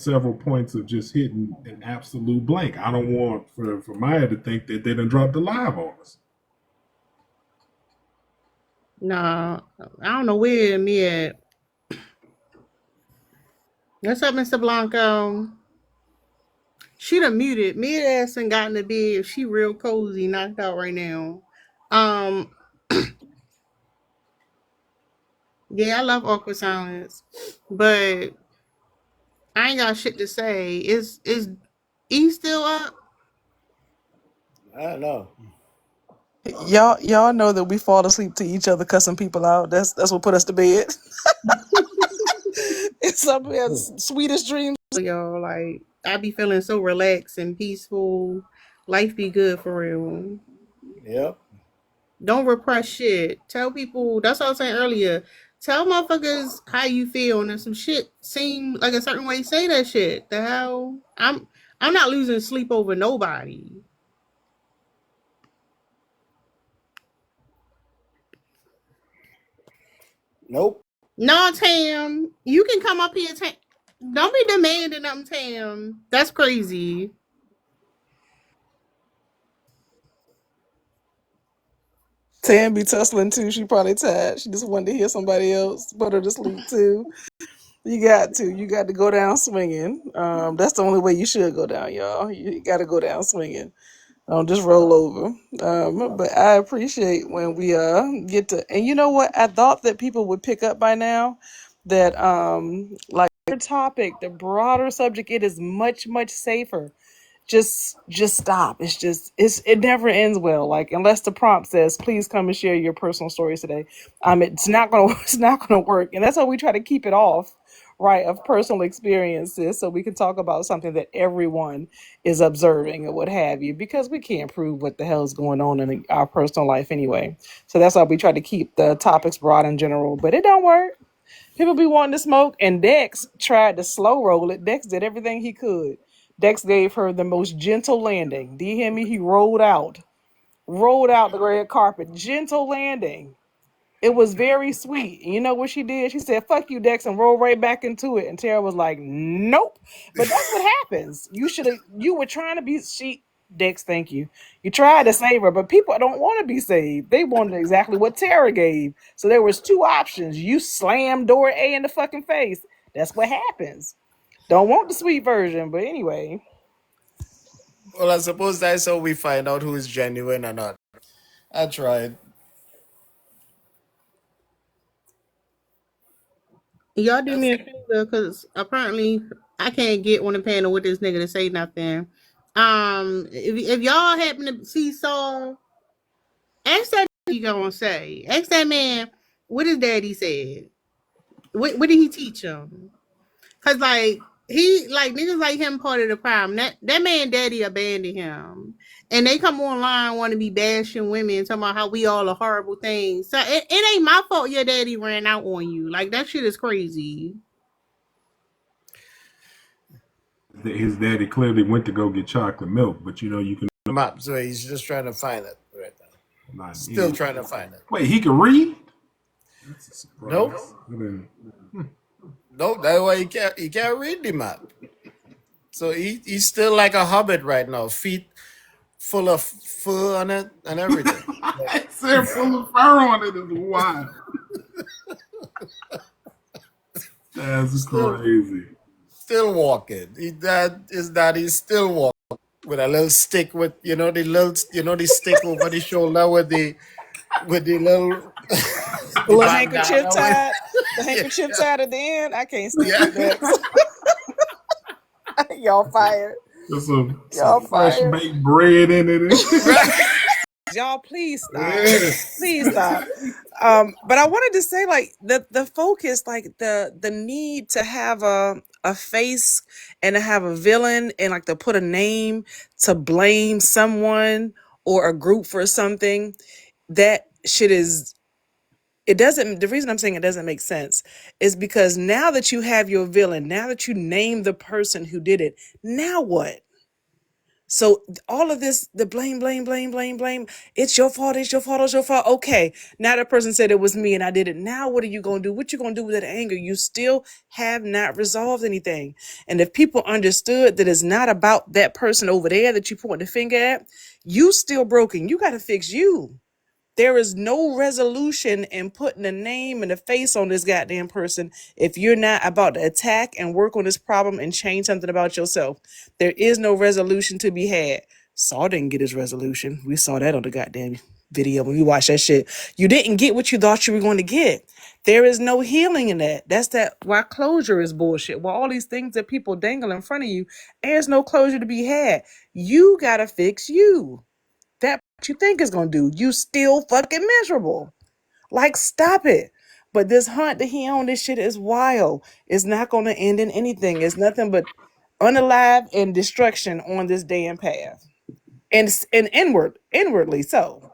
Several points of just hitting an absolute blank. I don't want for Maya to think that they done dropped the live on us. Nah, I don't know where me at. What's up, Mr. Blanco? She done muted. Me ass and got in the bed. She real cozy, knocked out right now. Um, yeah, I love awkward silence, but I ain't got shit to say. Is E still up? I don't know. Y'all know that we fall asleep to each other cussing people out. That's what put us to bed. It's something as sweetest dreams. Y'all, like I be feeling so relaxed and peaceful. Life be good for real. Yep. Don't repress shit. Tell people. That's what I was saying earlier. Tell motherfuckers how you feel, and if some shit seem like a certain way, say that shit. The hell, I'm not losing sleep over nobody. Nope. No, Tam, you can come up here, Tam. Don't be demanding them, Tam. That's crazy. Tam be tussling too. She probably tired. She just wanted to hear somebody else put her to sleep too. You got to go down swinging. That's the only way you should go down, y'all. You got to go down swinging. Don't just roll over. But I appreciate when we get to, and you know what? I thought that people would pick up by now that like your topic, the broader subject, it is much safer. Just stop. It never ends well. Like unless the prompt says, please come and share your personal stories today. It's not gonna it's not gonna work. And that's why we try to keep it off, right, of personal experiences so we can talk about something that everyone is observing or what have you, because we can't prove what the hell is going on in our personal life anyway. So that's why we try to keep the topics broad in general, but it don't work. People be wanting to smoke, and Dex tried to slow roll it. Dex did everything he could. Dex gave her the most gentle landing. Do you hear me? He rolled out the red carpet. Gentle landing. It was very sweet. And you know what she did? She said, fuck you, Dex, and rolled right back into it. And Tara was like, nope. But that's what happens. You were trying to be Dex, thank you. You tried to save her, but people don't want to be saved. They wanted exactly what Tara gave. So there was two options. You slam Dora A in the fucking face. That's what happens. Don't want the sweet version, but anyway. Well, I suppose that's how we find out who is genuine or not. I tried. Y'all do me a favor, because apparently I can't get on the panel with this nigga to say nothing. If y'all happen to see Saul, ask that you gonna say. Ask that man what his daddy said. What did he teach him? Cause like he like niggas like him part of the problem. That man daddy abandoned him. And they come online want to be bashing women, talking about how we all are horrible things. So it ain't my fault your daddy ran out on you. Like that shit is crazy. His daddy clearly went to go get chocolate milk, but you know you can. Map, so he's just trying to find it right now. Still trying to find it. Wait, he can read? Nope. Nope. That's why he can't read the map. So he's still like a hobbit right now, feet full of fur on it and everything. It's full of fur on it is wild. That's crazy. Still walking. His daddy's still walking with a little stick with the stick over the shoulder with the little little handkerchief tied. The handkerchief tied at the end. I can't stand that. Y'all fired. There's some fresh baked bread in it. Y'all, please stop. Please stop. But I wanted to say, like, the focus, like the need to have a face and to have a villain and like to put a name to blame someone or a group for something. That shit is. It doesn't. The reason I'm saying it doesn't make sense is because now that you have your villain, now that you name the person who did it, now what? So all of this, the blame, it's your fault, it's your fault. Okay, now that person said it was me and I did it. Now what are you going to do? What you going to do with that anger? You still have not resolved anything. And if people understood that it's not about that person over there that you point the finger at, you still broken. You got to fix you. There is no resolution in putting a name and a face on this goddamn person if you're not about to attack and work on this problem and change something about yourself. There is no resolution to be had. Saul didn't get his resolution. We saw that on the goddamn video when we watched that shit. You didn't get what you thought you were going to get. There is no healing in that. That's why closure is bullshit. Why all these things that people dangle in front of you, there's no closure to be had. You got to fix you. That what you think is gonna do. You still fucking miserable. Like, stop it. But this hunt that he on, this shit is wild. It's not gonna end in anything. It's nothing but unalive and destruction on this damn path. And inwardly so.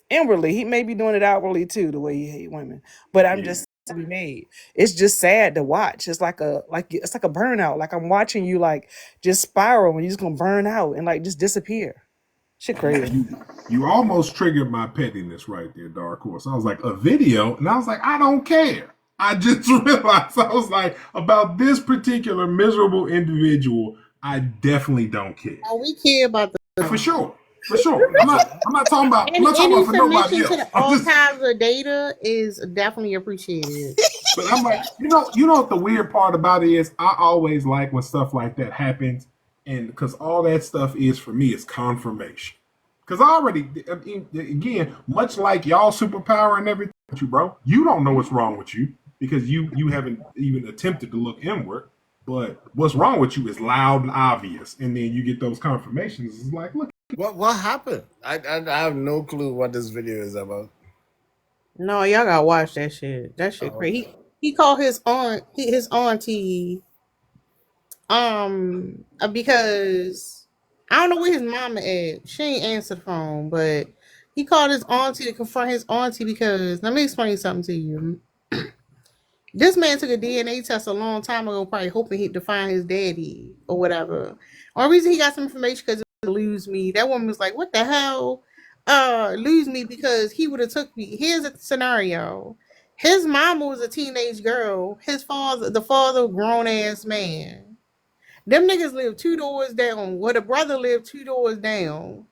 Inwardly, he may be doing it outwardly too, the way he hate women. But I'm just to be made. It's just sad to watch. It's like a burnout. Like I'm watching you like just spiral and you're just gonna burn out and like just disappear. Shit crazy. You almost triggered my pettiness right there, Dark Horse. I was like, a video? And I was like, I don't care. I just realized, I was like, about this particular miserable individual, I definitely don't care. Oh, we care about the For sure. I'm not talking about for nobody else. To all kinds of data is definitely appreciated. But I'm like, you know what the weird part about it is? I always like when stuff like that happens. And because all that stuff is for me is confirmation. Because I already, again, much like y'all superpower and everything, bro, you don't know what's wrong with you because you haven't even attempted to look inward. But what's wrong with you is loud and obvious, and then you get those confirmations. It's like, look, what happened? I have no clue what this video is about. No, y'all gotta watch that shit. That shit crazy. He called his auntie. Because I don't know where his mama at. She ain't answered the phone, but he called his auntie to confront his auntie because let me explain something to you. This man took a DNA test a long time ago, probably hoping he'd find his daddy or whatever. Only reason he got some information because it would lose me. That woman was like, "What the hell? Lose me because he would have took me." Here's a scenario: his mama was a teenage girl. The father, grown ass man. Them niggas live 2 doors down. Well, the brother lived 2 doors down.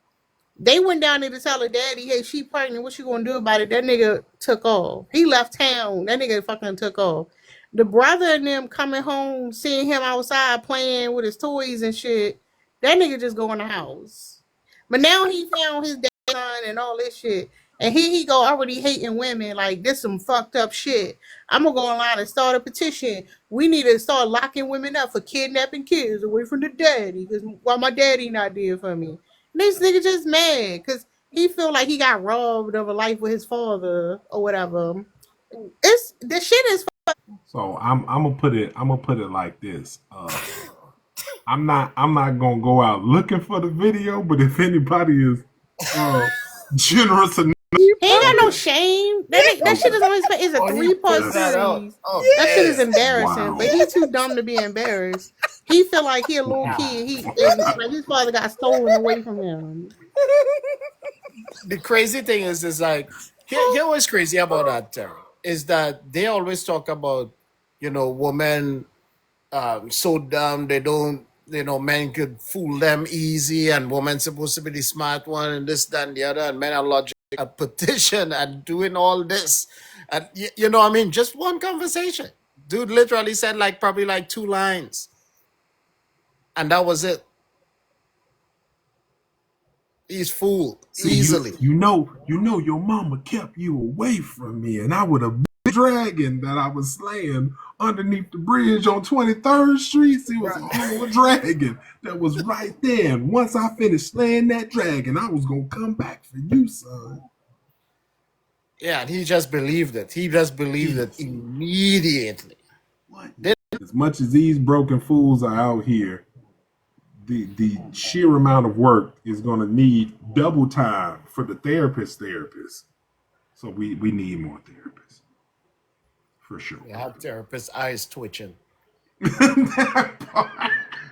They went down there to tell her daddy, hey, she pregnant. What you gonna do about it? That nigga took off. He left town. That nigga fucking took off. The brother and them coming home, seeing him outside playing with his toys and shit. That nigga just go in the house. But now he found his son and all this shit. And here he go already hating women like this some fucked up shit. I'm gonna go online and start a petition. We need to start locking women up for kidnapping kids away from the daddy. Because why my daddy not there for me? This nigga just mad because he feel like he got robbed of a life with his father or whatever. The shit is. So I'm gonna put it like this. I'm not gonna go out looking for the video, but if anybody is generous enough, He ain't got no okay, shame. That shit is on his face. It's a Oh, he 3-part put that out. series. Oh, That shit is man. embarrassing. But wow. he too dumb to be embarrassed. He feel like he a little Nah. kid. Like his father got stolen away from him. The crazy thing is like, here what's crazy about that, Terry, is that they always talk about, women so dumb they don't, men could fool them easy, and women supposed to be the smart one, and this, that, and the other, and men are logic at petition and doing all this. And you know what I mean? Just one conversation. Dude literally said probably 2 lines. And that was it. He's fooled See, easily. you know your mama kept you away from me, and I would have big dragon that I was slaying underneath the bridge on 23rd Street. See, it was a whole dragon that was right there. And once I finished slaying that dragon, I was gonna come back for you, son. Yeah, and he just believed it. He just believed it immediately. What? As much as these broken fools are out here, the sheer amount of work is going to need double time for the therapist. So we need more therapists for sure. You have therapists' eyes twitching,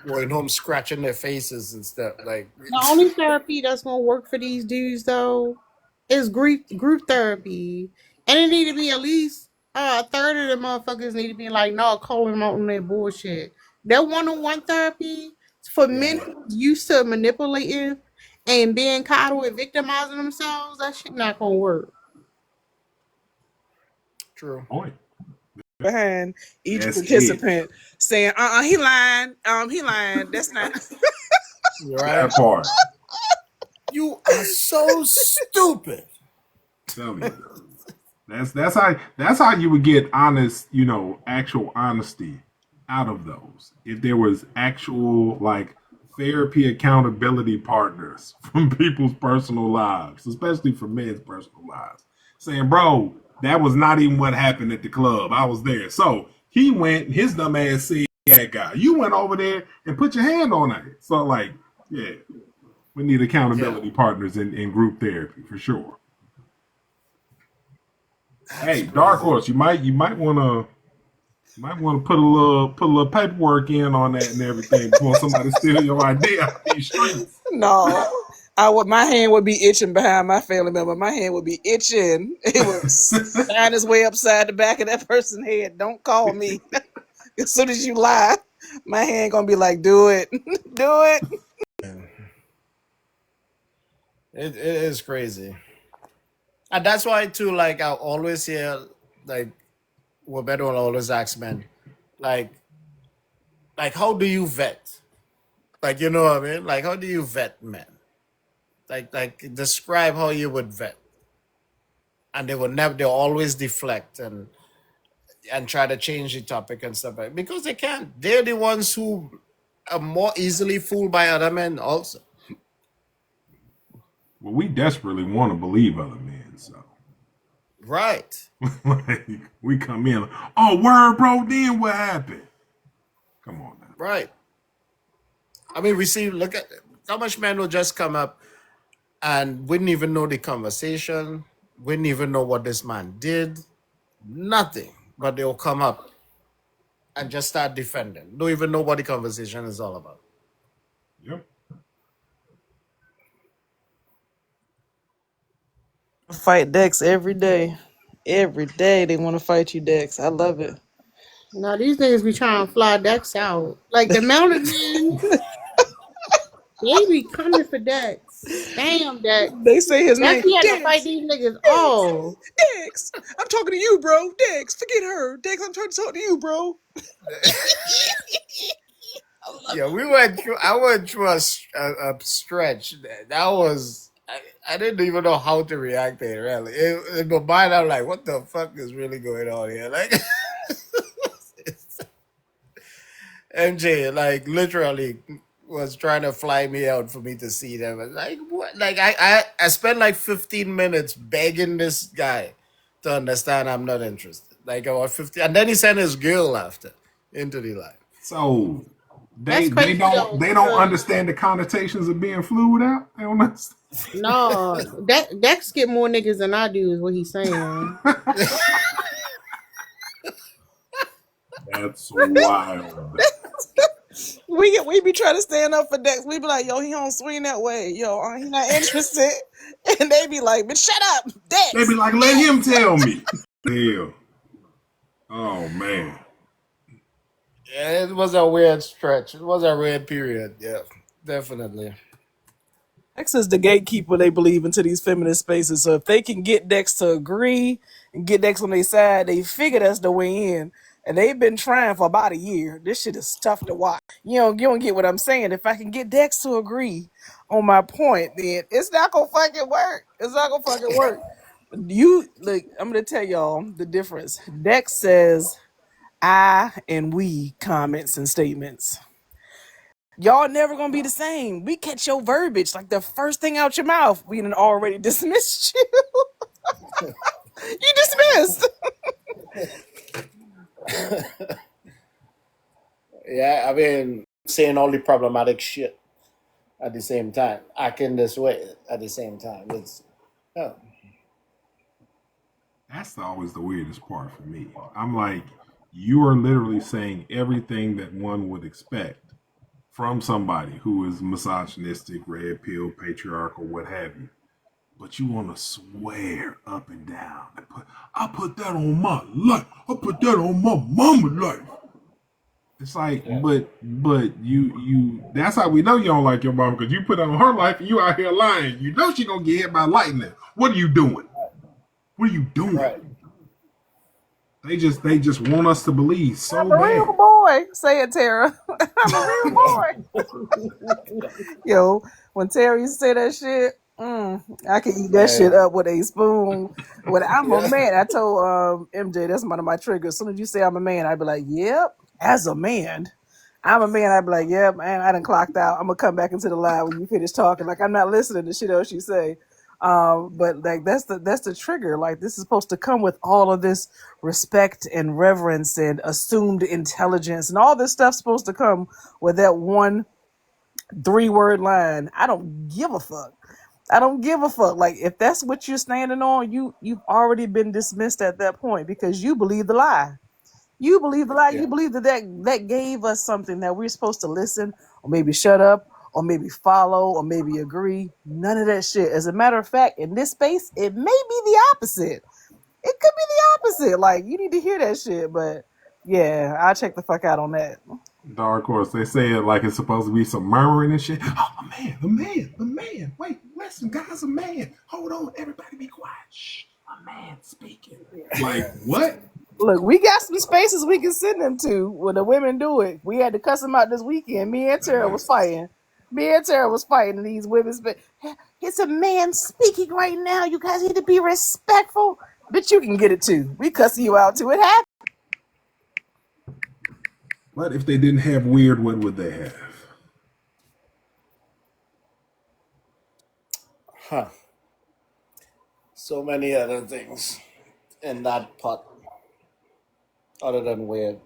going home scratching their faces and stuff. The only therapy that's gonna work for these dudes though is group therapy, and it need to be at least a third of the motherfuckers need to be like, no, calling them out on their bullshit. That one-on-one therapy for men who's used to manipulating and being coddled and victimizing themselves, that shit not gonna work. True. Point. Behind each That's participant saying, he lying. He lying. That's not. Right? That part. You are so stupid. Tell me. That's how you would get honest, actual honesty out of those. If there was actual therapy accountability partners from people's personal lives, especially from men's personal lives, saying, bro, that was not even what happened at the club. I was there. So he went, his dumb ass seen that guy. You went over there and put your hand on it. So yeah, we need accountability partners in group therapy for sure. Hey, Dark Horse, you might want to put a little paperwork in on that and everything before somebody steal your idea out these streets. No. My hand would be itching behind my family member. My hand would be itching. It would sign its way upside the back of that person's head. Don't call me. As soon as you lie, my hand gonna be like, do it. Do it. It is crazy. And that's why too, I always hear women will always ask men, how do you vet? You know what I mean? How do you vet men? Describe how you would vet. And they'll always deflect and try to change the topic and stuff because they can't. They're the ones who are more easily fooled by other men also. Well, we desperately want to believe other men, so. Right. We come in, oh, word, bro, then what happened? Come on now. Right. I mean, look at how much men will just come up and wouldn't even know the conversation, wouldn't even know what this man did, nothing. But they'll come up and just start defending. Don't even know what the conversation is all about. Yep. Fight Dex every day. Every day they want to fight you, Dex. I love it. Now these niggas be trying to fly Dex out. The amount of men, they be coming for Dex. Damn, Dex. They say his name. He had to fight these niggas. Oh, Dex, I'm talking to you, bro. Dex, forget her. Dex, I'm trying to talk to you, bro. Yeah, I went through a stretch. That was. I didn't even know how to react to it, really. In my mind, I'm like, what the fuck is really going on here? MJ, literally was trying to fly me out for me to see them. What? I spent 15 minutes begging this guy to understand I'm not interested. About 50, and then he sent his girl after into the life. So That's They crazy don't though, they don't because understand the connotations of being flued out. They don't understand. no, Dex get more niggas than I do, is what he's saying. That's wild. We be trying to stand up for Dex. We be like, yo, he don't swing that way. Yo, he not interested. And they be like, but shut up, Dex. They be like, let him tell me. Hell. Oh man. Yeah, it was a weird stretch. It was a weird period. Yeah, definitely. Dex is the gatekeeper, they believe, into these feminist spaces. So if they can get Dex to agree and get Dex on their side, they figure that's the way in. And they've been trying for about a year. This shit is tough to watch. You don't get what I'm saying. If I can get Dex to agree on my point, then it's not gonna fucking work. It's not gonna fucking work. You look, I'm gonna tell y'all the difference. Dex says I and we comments and statements. Y'all never gonna be the same. We catch your verbiage like the first thing out your mouth. We done already dismissed you. You dismissed. Yeah, I mean, saying all the problematic shit at the same time, acting this way at the same time. It's That's always the weirdest part for me. I'm like, you are literally saying everything that one would expect from somebody who is misogynistic, red pill, patriarchal, what have you. But you want to swear up and down. I put that on my life. I put that on my mama's life. It's like, but you. That's how we know you don't like your mom, because you put it on her life and you out here lying. You know she gonna get hit by lightning. What are you doing? What are you doing? right. They just want us to believe so I'm a real bad. boy. Say it, Tara. I'm a real boy. Yo, when Terry used to say that shit, I can eat that shit up with a spoon. When I'm a man, I told MJ, that's one of my triggers. As soon as you say I'm a man, I'd be like, yep. As a man, I'm a man. I'd be like, yep, man, I done clocked out. I'm gonna come back into the line when you finish talking. Like, I'm not listening to shit else you say. But like that's the trigger. Like, this is supposed to come with all of this respect and reverence and assumed intelligence, and all this stuff's supposed to come with that one 3-word line. I don't give a fuck. I don't give a fuck. Like, if that's what you're standing on, you've already been dismissed at that point because you believe the lie. You believe the lie. Yeah. You believe that gave us something that we're supposed to listen, or maybe shut up, or maybe follow, or maybe agree. None of that shit. As a matter of fact, in this space, it may be the opposite. It could be the opposite. Like, you need to hear that shit. But yeah, I'll check the fuck out on that. Dark Horse, they say it like it's supposed to be some murmuring and shit. Oh, the man. Wait, listen, guys, a man. Hold on, everybody be quiet. Shh, a man speaking. Like, what? Look, we got some spaces we can send them to when the women do it. We had to cuss them out this weekend. Me and Tara was fighting. In these women's. But it's a man speaking right now. You guys need to be respectful. But you can get it too. We cussing you out too. It happened. But if they didn't have weird, what would they have? Huh. So many other things in that pot, other than weird.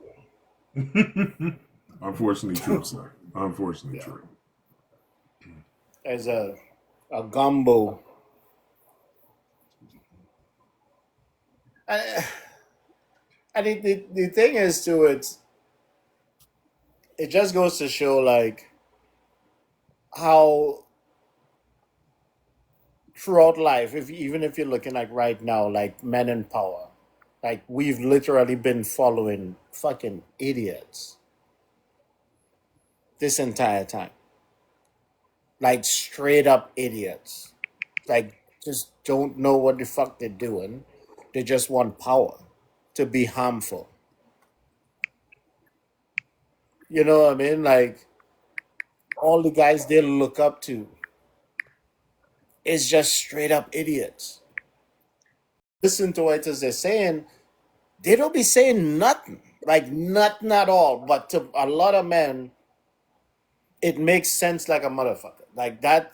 Unfortunately true, sir. Unfortunately true. There's a gumbo. And the thing is too, it just goes to show like how throughout life, even if you're looking like right now, like men in power, like we've literally been following fucking idiots this entire time. Like straight up idiots. Like just don't know what the fuck they're doing. They just want power to be harmful. You know what I mean? Like all the guys they look up to is just straight up idiots. Listen to what they're saying, they don't be saying nothing. Like nothing at all. But to a lot of men, it makes sense like a motherfucker. Like that's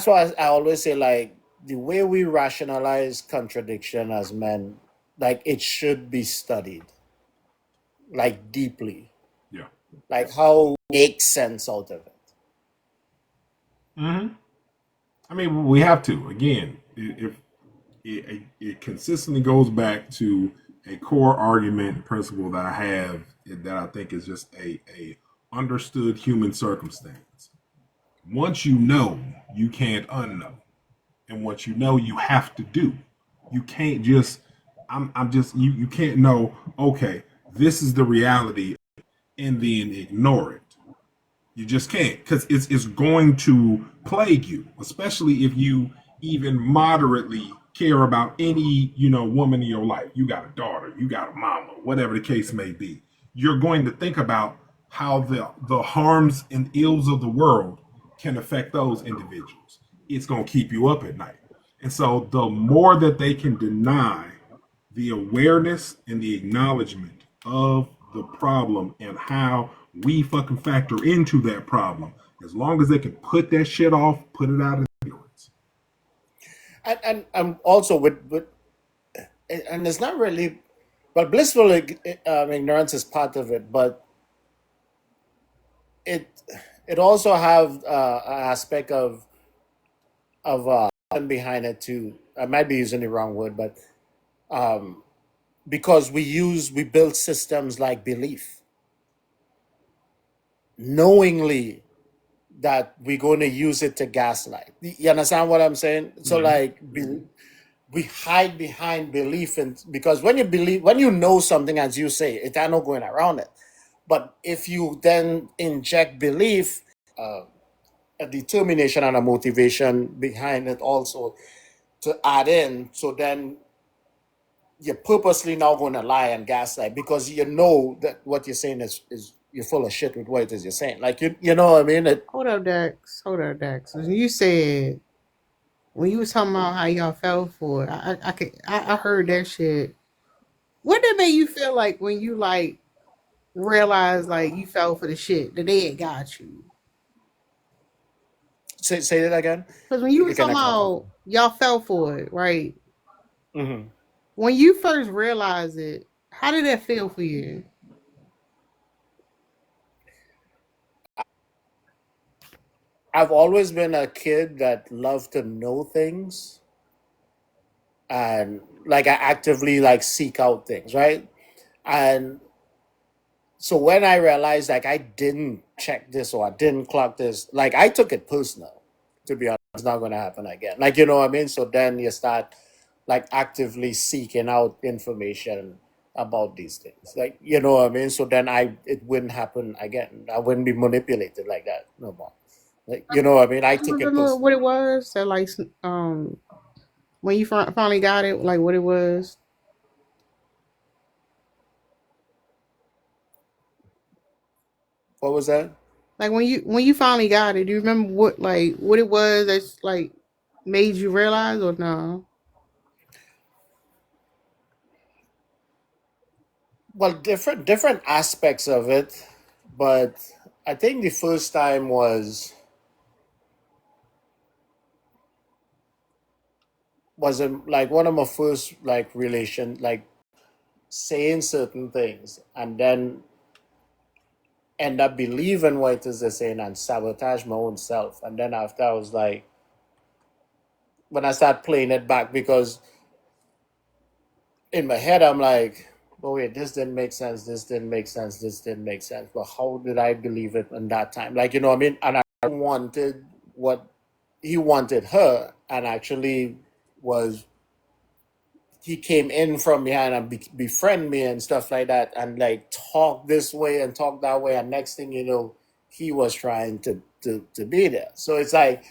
why I always say, like, the way we rationalize contradiction as men, like, it should be studied. like deeply, Yeah. like how make sense out of it. Hmm. I mean, we have to. Again, if it consistently goes back to a core argument and principle that I have that I think is just a understood human circumstance. Once you know, you can't unknow. And once you know, you have to do. You can't just I'm just you can't know, okay, this is the reality and then ignore it. You just can't, because it's going to plague you, especially if you even moderately care about any woman in your life. You got a daughter, you got a mama, whatever the case may be. You're going to think about how the harms and ills of the world can affect those individuals. It's going to keep you up at night. And so the more that they can deny the awareness and the acknowledgement of the problem and how we fucking factor into that problem, as long as they can put that shit off, put it out of ignorance. And also with and it's not really, but blissful ignorance is part of it, but it also have an aspect of behind it too. I might be using the wrong word, but because we build systems like belief, knowingly that we're going to use it to gaslight. You understand what I'm saying? So like we hide behind belief, and because when you know something, as you say, it's not going around it. But if you then inject belief, a determination and a motivation behind it also to add in, so then you're purposely not going to lie and gaslight because you know that what you're saying is you're full of shit with what it is you're saying. Like you know what I mean? Hold up, Dex. You said when you was talking about how y'all fell for it, I heard that shit. What did make you feel like when you like realized like you fell for the shit that they had got you? Say that again. Because when you were talking about y'all fell for it, right? Mm-hmm. When you first realized it, how did that feel for you? I've always been a kid that loved to know things, and like I actively like seek out things, right? And so when I realized like I didn't check this or I didn't clock this, like I took it personal. To be honest, it's not going to happen again. Like you know what I mean? So then you start like actively seeking out information about these things. Like you know what I mean? So then it wouldn't happen again. I wouldn't be manipulated like that no more. Like you know what I mean? I took it Remember personal. what it was? That like when you finally got it, like what it was. What was that? Like when you finally got it, do you remember what it was that's like made you realize or no? Well, different aspects of it, but I think the first time was in like one of my first like relation, like saying certain things and then end up believing what it is they're saying and sabotage my own self. And then after I was like, when I start playing it back, because in my head I'm like, oh wait, this didn't make sense, this didn't make sense, this didn't make sense. But how did I believe it in that time? Like, you know what I mean? And I wanted what he wanted her, and actually was he came in from behind and befriend me and stuff like that, and like talk this way and talk that way, and next thing you know, he was trying to be there. So it's like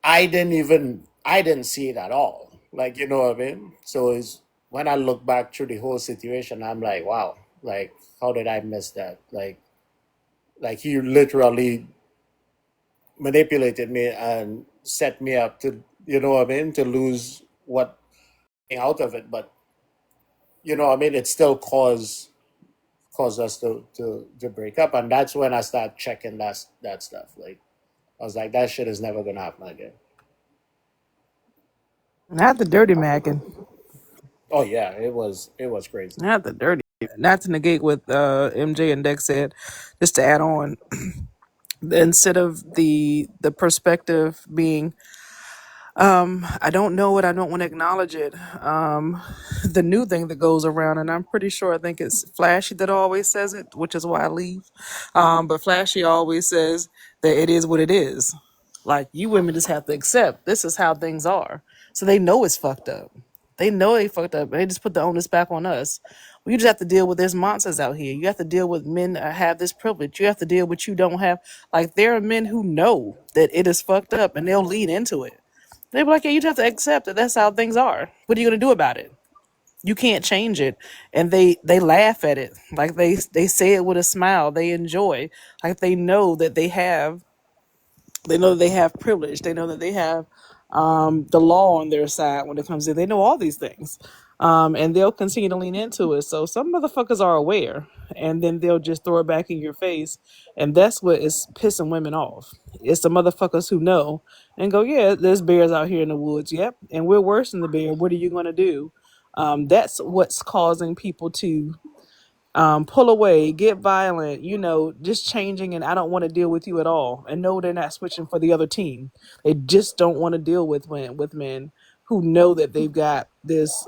I didn't see it at all. Like you know what I mean? So it's when I look back through the whole situation, I'm like, wow, like how did I miss that? Like he literally manipulated me and set me up to, you know what I mean, to lose what out of it. But you know what I mean, it still caused us to break up, and that's when I started checking that stuff. Like I was like, that shit is never gonna happen again. Not the dirty macking. Oh yeah, it was crazy. Not the dirty. not to negate what MJ and Dex said, just to add on, instead of the perspective being, I don't know it, I don't want to acknowledge it. The new thing that goes around, and I'm pretty sure I think it's Flashy that always says it, which is why I leave. But Flashy always says that it is what it is. Like, you women just have to accept this is how things are. So they know it's fucked up. They know they fucked up. They just put the onus back on us. We just have to deal with there's monsters out here. You have to deal with men that have this privilege. You have to deal with you don't have. Like, there are men who know that it is fucked up and they'll lean into it. They be like, yeah, you just have to accept that that's how things are. What are you gonna do about it? You can't change it. And they laugh at it. Like, they say it with a smile. They enjoy. Like, they know that they have privilege. They know that they have the law on their side when it comes to. They know all these things, and they'll continue to lean into it. So some motherfuckers are aware, and then they'll just throw it back in your face, and that's what is pissing women off. It's the motherfuckers who know and go, yeah, there's bears out here in the woods. Yep, and we're worse than the bear. What are you gonna do? That's what's causing people to pull away, get violent, just changing, and I don't want to deal with you at all. And no, they're not switching for the other team. They just don't want to deal with men who know that they've got this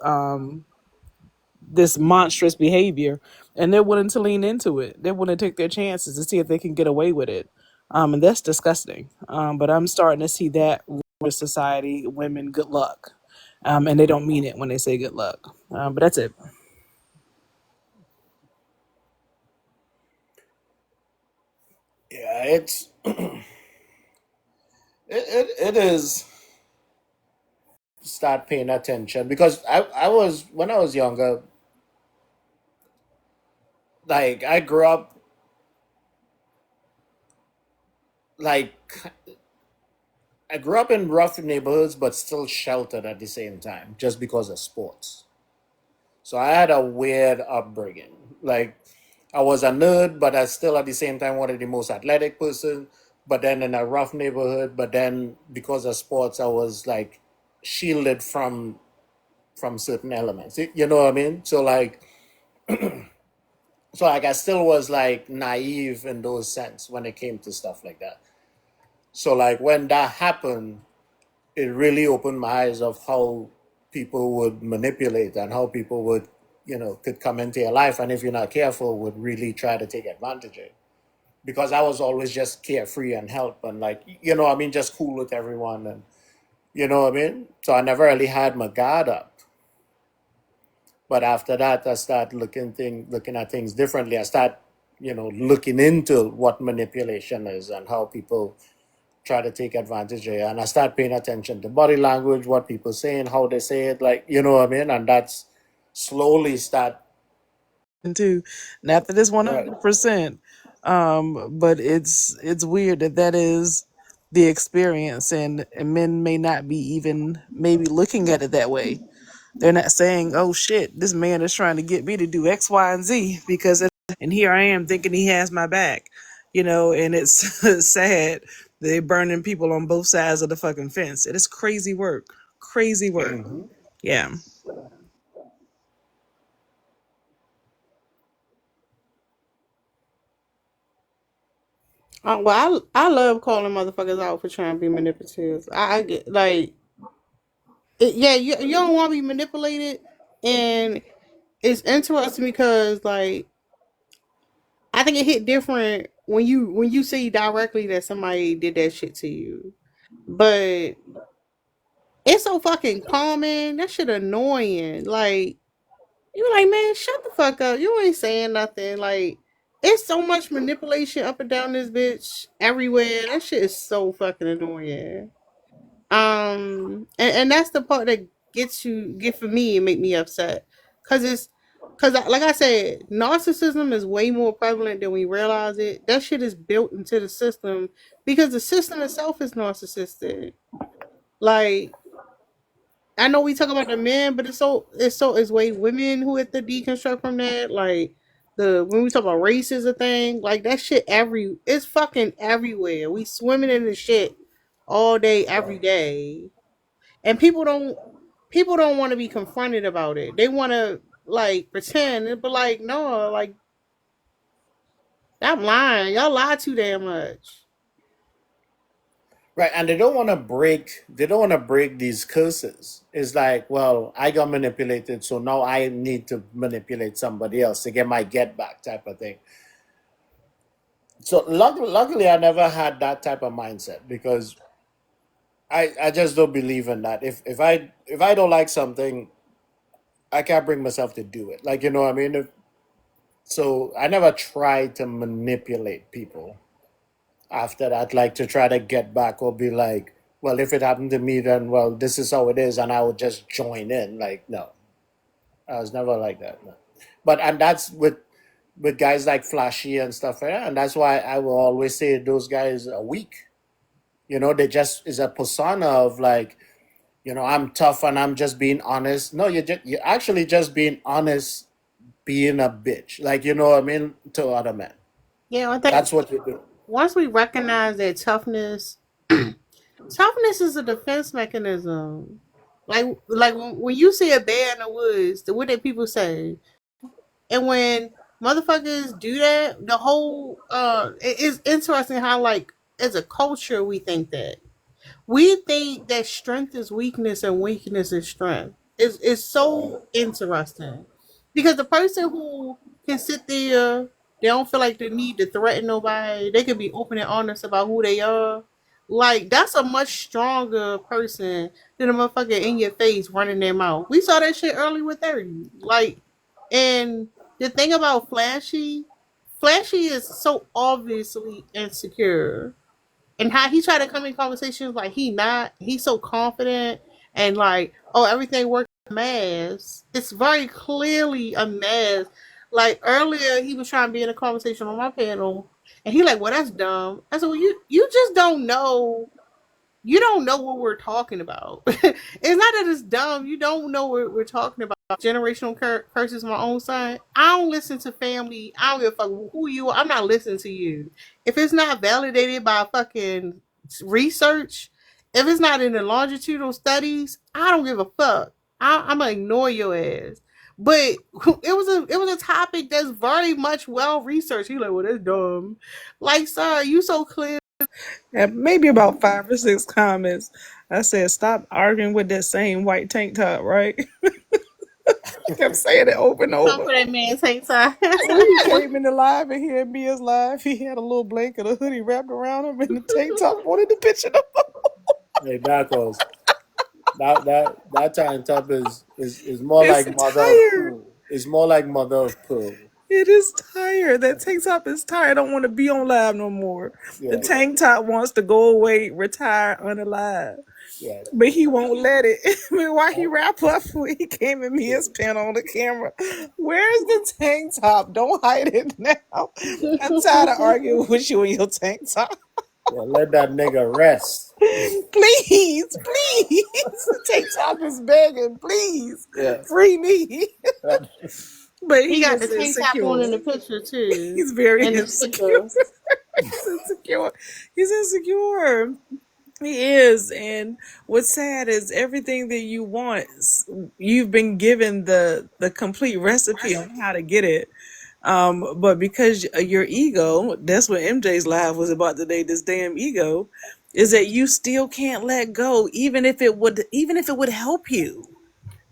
monstrous behavior, and they're willing to lean into it. They're willing to take their chances to see if they can get away with it. And that's disgusting. But I'm starting to see that with society, women, good luck. And they don't mean it when they say good luck. But that's it. Yeah, it is start paying attention because I was when I was younger, like I grew up like I grew up in rough neighborhoods but still sheltered at the same time just because of sports. So I had a weird upbringing. Like I was a nerd, but I still at the same time wanted the most athletic person. But then in a rough neighborhood, but then because of sports, I was like shielded from certain elements. You know what I mean? So like I still was like naive in those sense when it came to stuff like that. So like when that happened, it really opened my eyes of how people would manipulate and how people would, could come into your life and if you're not careful would really try to take advantage of it. Because I was always just carefree and help and like, what I mean, just cool with everyone and you know what I mean? So I never really had my guard up. But after that I started looking at things differently. I start, looking into what manipulation is and how people try to take advantage of it. And I start paying attention to body language, what people saying, how they say it, like, you know what I mean? And that's slowly start Too, not that it's right. 100%, but it's weird that is the experience, and men may not be even maybe looking at it that way. They're not saying, oh shit, this man is trying to get me to do X, Y, and Z and here I am thinking he has my back, and it's sad. They're burning people on both sides of the fucking fence. It is crazy work. Crazy work. Mhm. Yeah. Well, I love calling motherfuckers out for trying to be manipulative. I get like, yeah, you don't want to be manipulated, and it's interesting because like I think it hit different when you see directly that somebody did that shit to you, but it's so fucking common. That shit annoying. Like you like, man, shut the fuck up. You ain't saying nothing. Like it's so much manipulation up and down this bitch everywhere. That shit is so fucking annoying. And that's the part that get for me and make me upset, cause like I said, narcissism is way more prevalent than we realize it. That shit is built into the system because the system itself is narcissistic. Like I know we talk about the men, but it's way women who have to deconstruct from that. Like the when we talk about race is a thing, like that shit it's fucking everywhere. We swimming in the shit all day, every day. And people don't want to be confronted about it. They want to. like pretend, but like no, like I'm lying. Y'all lie too damn much. Right, and they don't want to break. They don't want to break these curses. It's like, well, I got manipulated, so now I need to manipulate somebody else to get my get back, type of thing. So luckily, I never had that type of mindset because I just don't believe in that. If I don't like something, I can't bring myself to do it. Like, you know what I mean? So I never tried to manipulate people after that, like to try to get back or be like, well, if it happened to me, then well, this is how it is, and I would just join in. Like, no, I was never like that. No. But and that's with guys like Flashy and stuff like that, and that's why I will always say those guys are weak. You know, they just is a persona of like, you know, I'm tough and I'm just being honest. No, you're actually just being honest, being a bitch. Like, you know what I mean, to other men. Yeah, I think That's what you do. once we recognize that toughness, toughness is a defense mechanism. Like when you see a bear in the woods, what did people say? And when motherfuckers do that, the whole it's interesting how like as a culture we think that. We think that strength is weakness and weakness is strength. It's so interesting. Because the person who can sit there, they don't feel like they need to threaten nobody. They can be open and honest about who they are. Like that's a much stronger person than a motherfucker in your face running their mouth. We saw that shit early with 30. Like, and the thing about Flashy is so obviously insecure, and how he tried to come in conversations like he's so confident and like, oh, everything works. Mask, it's very clearly a mask. Like earlier he was trying to be in a conversation on my panel and he like, well, that's dumb. I said, well, you just don't know. You don't know what we're talking about. It's not that it's dumb. You don't know what we're talking about. Generational curses, my own son. I don't listen to family. I don't give a fuck who you are. I'm not listening to you. If it's not validated by fucking research, if it's not in the longitudinal studies, I don't give a fuck. I'm gonna ignore your ass. But it was a topic that's very much well researched. You like, well, that's dumb. Like, sir, you so clear. And maybe about 5 or 6 comments. I said, stop arguing with that same white tank top, right? I kept saying it over and Come over. for that man same time. When he came in the live and he had Mia's live, he had a little blanket, a hoodie wrapped around him, and the tank top wanted the picture. Hey, Darkos. That time top is more It's like mother of tired. pearl. It's more like mother of pearl. It is tired. That tank top is tired. I don't want to be on live no more. The Yeah, tank top wants to go away, retire, unalive. yeah. But he won't let it. I mean, why he wrap up when he came in Mia's pen on the camera? Where's the tank top? Don't hide it now. I'm tired of arguing with you in your tank top. Yeah, let that nigga rest. Please, please. The tank top is begging. Please, Yeah. free me. But He he got the is tank top on in insecure. the picture too. He's very And the insecure. sticker. He's insecure. He's insecure. He is. And what's sad is everything that you want, you've been given the complete recipe on how to get it. But because your ego, that's what MJ's live was about today, this damn ego, is that you still can't let go, even if it would help you.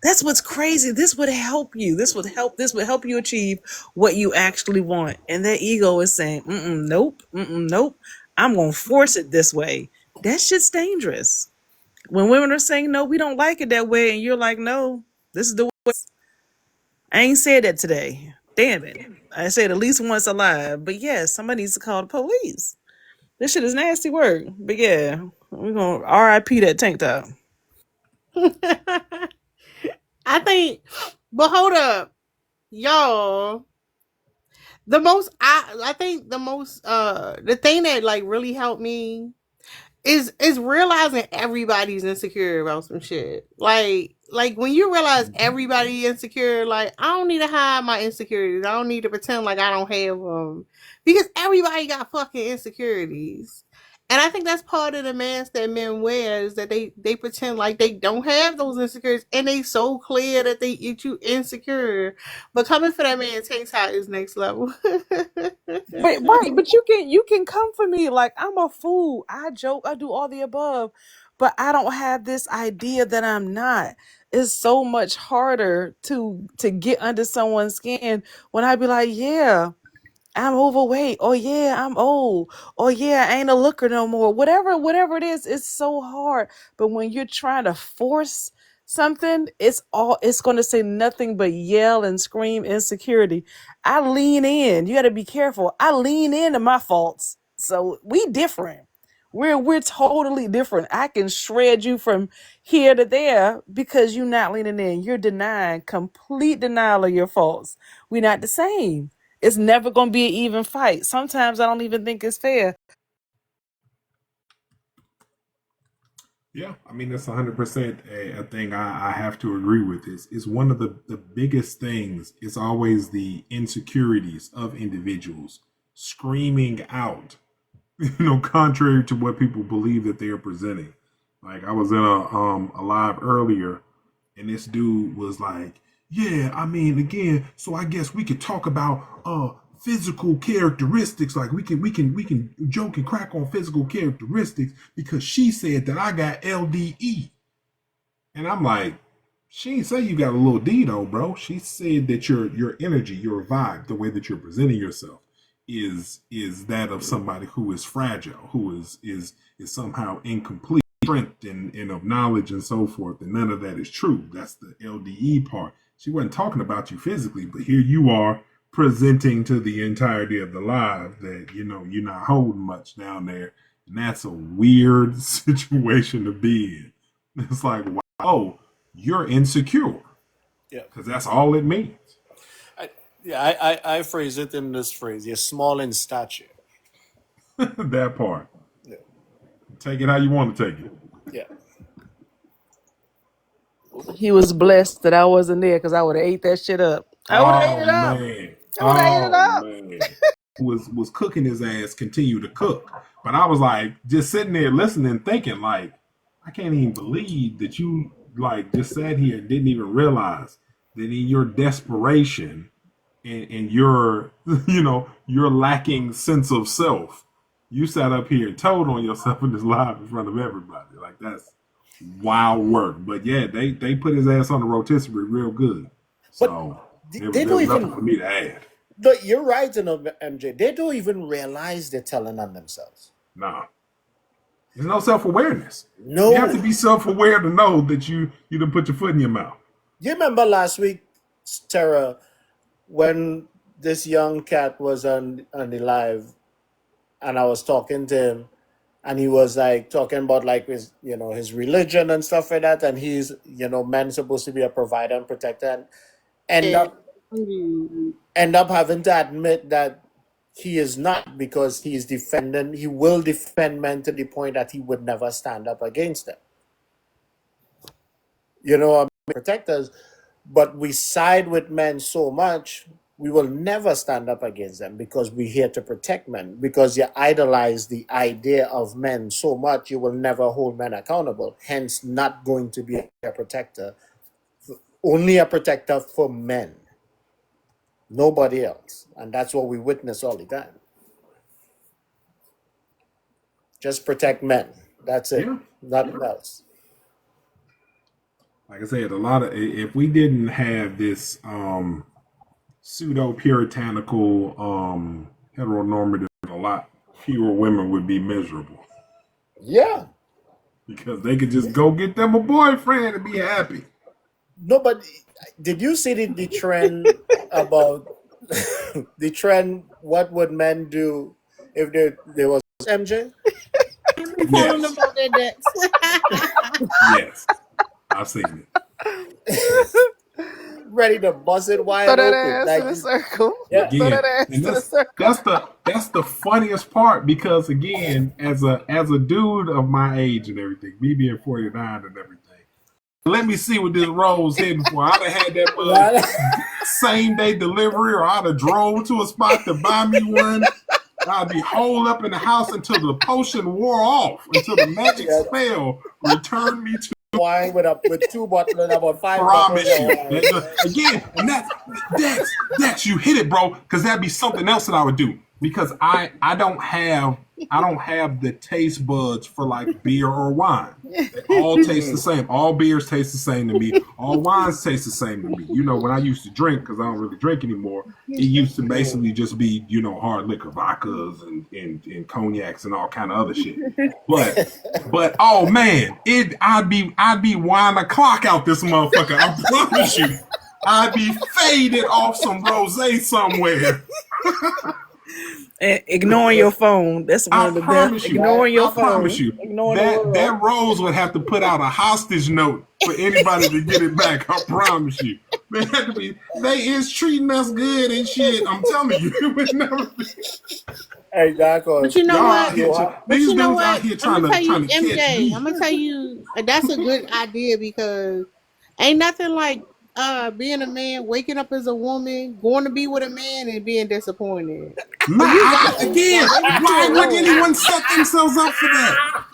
That's what's crazy. This would help you. This would help you achieve what you actually want. And that ego is saying, nope, nope. I'm gonna force it this way. That shit's dangerous. When women are saying no, we don't like it that way, and you're like, no, this is the way. I ain't said that today. Damn it. I said at least once alive. But yeah, somebody needs to call the police. This shit is nasty work. But yeah, we're gonna RIP that tank top. I think, but hold up, y'all. I think the thing that like really helped me is realizing everybody's insecure about some shit. Like when you realize everybody insecure, like I don't need to hide my insecurities. I don't need to pretend like I don't have them because everybody got fucking insecurities. And I think that's part of the mask that men wear is that they pretend like they don't have those insecurities, and they so clear that they eat you insecure. But coming for that man takes out is next level. But right, but you can come for me like I'm a fool. I joke, I do all the above, but I don't have this idea that I'm not. It's so much harder to get under someone's skin when I be like, yeah, I'm overweight. Oh yeah, I'm old. Oh yeah, I ain't a looker no more. Whatever it is, it's so hard. But when you're trying to force something, it's gonna say nothing but yell and scream insecurity. I lean in. You gotta be careful. I lean into my faults. So we different. We're totally different. I can shred you from here to there because you're not leaning in. You're denying, complete denial of your faults. We're not the same. It's never going to be an even fight. Sometimes I don't even think it's fair. Yeah, I mean that's 100% a thing I have to agree with. Is one of the biggest things. It's always the insecurities of individuals screaming out, contrary to what people believe that they are presenting. Like I was in a live earlier, and this dude was like, "Yeah, I mean, again, so I guess we could talk about physical characteristics. Like we can joke and crack on physical characteristics because she said that I got LDE." And I'm like, she didn't say you got a little D though, bro. She said that your energy, your vibe, the way that you're presenting yourself is that of somebody who is fragile, who is somehow incomplete, strength and of knowledge and so forth. And none of that is true. That's the LDE part. She wasn't talking about you physically, but here you are presenting to the entirety of the live that, you're not holding much down there. And that's a weird situation to be in. It's like, wow, you're insecure. Yeah. Because that's all it means. I phrase it in this phrase: you're small in stature. That part. Yeah. Take it how you want to take it. Yeah. He was blessed that I wasn't there because I would have ate that shit up. I would have ate it up. Man. I would have ate it up. Man. was cooking his ass, continue to cook. But I was like, just sitting there listening, thinking, like, I can't even believe that you like just sat here and didn't even realize that in your desperation and your, your lacking sense of self, you sat up here and told on yourself in this live in front of everybody. Like, that's wild work. But yeah, they put his ass on the rotisserie real good. So they there don't was nothing even. for me to add. No, you're right, MJ. They don't even realize they're telling on themselves. Nah. There's no self-awareness. No. You have to be self-aware to know that you done put your foot in your mouth. You remember last week, Tara, when this young cat was on the live, and I was talking to him, and he was like talking about like his religion and stuff like that, and he's men supposed to be a provider and protector, and end up having to admit that he is not, because he will defend men to the point that he would never stand up against them. Protectors, but we side with men so much, we will never stand up against them because we're here to protect men. Because you idolize the idea of men so much, you will never hold men accountable. Hence, not going to be a protector, only a protector for men. Nobody else. And that's what we witness all the time. Just protect men. That's it. Yeah. Nothing else. Like I said, if we didn't have this pseudo puritanical heteronormative, a lot fewer women would be miserable. Yeah. Because they could just go get them a boyfriend and be happy. No, but did you see the trend about the trend? What would men do if there was MJ? Yes. About their decks. Yes, I've seen it. Ready to buzz it wide Throw that open, ass in a circle. Yeah. Throw that ass in a circle. That's the funniest part, because again, as a dude of my age and everything, me being 49 and everything, let me see what this roll's hitting for. I'd have had that same day delivery, or I'd have drove to a spot to buy me one. I'd be holed up in the house until the potion wore off, until the magic spell returned me to wine with 2 bottles and about 5 promise bottles you. of wine. Again, and that's you hit it, bro, because that'd be something else that I would do. Because I don't have the taste buds for like beer or wine. They all taste the same. All beers taste the same to me. All wines taste the same to me. You know, when I used to drink, because I don't really drink anymore, it used to basically just be, you know, hard liquor, vodkas and cognacs and all kind of other shit. But oh man, I'd be winding the clock out this motherfucker. I promise you. I'd be faded off some rosé somewhere. And ignoring your phone. That's one of the best. Ignoring your phone. I promise you. That Rose would have to put out a hostage note for anybody to get it back. I promise you. They is treating us good and shit. I'm telling you. It would never be. Hey, Darko. But you know what? These dudes out here trying to catch me. I'm gonna tell you, that's a good idea because ain't nothing like being a man, waking up as a woman, going to be with a man, and being disappointed. Again, why would anyone set themselves up for that?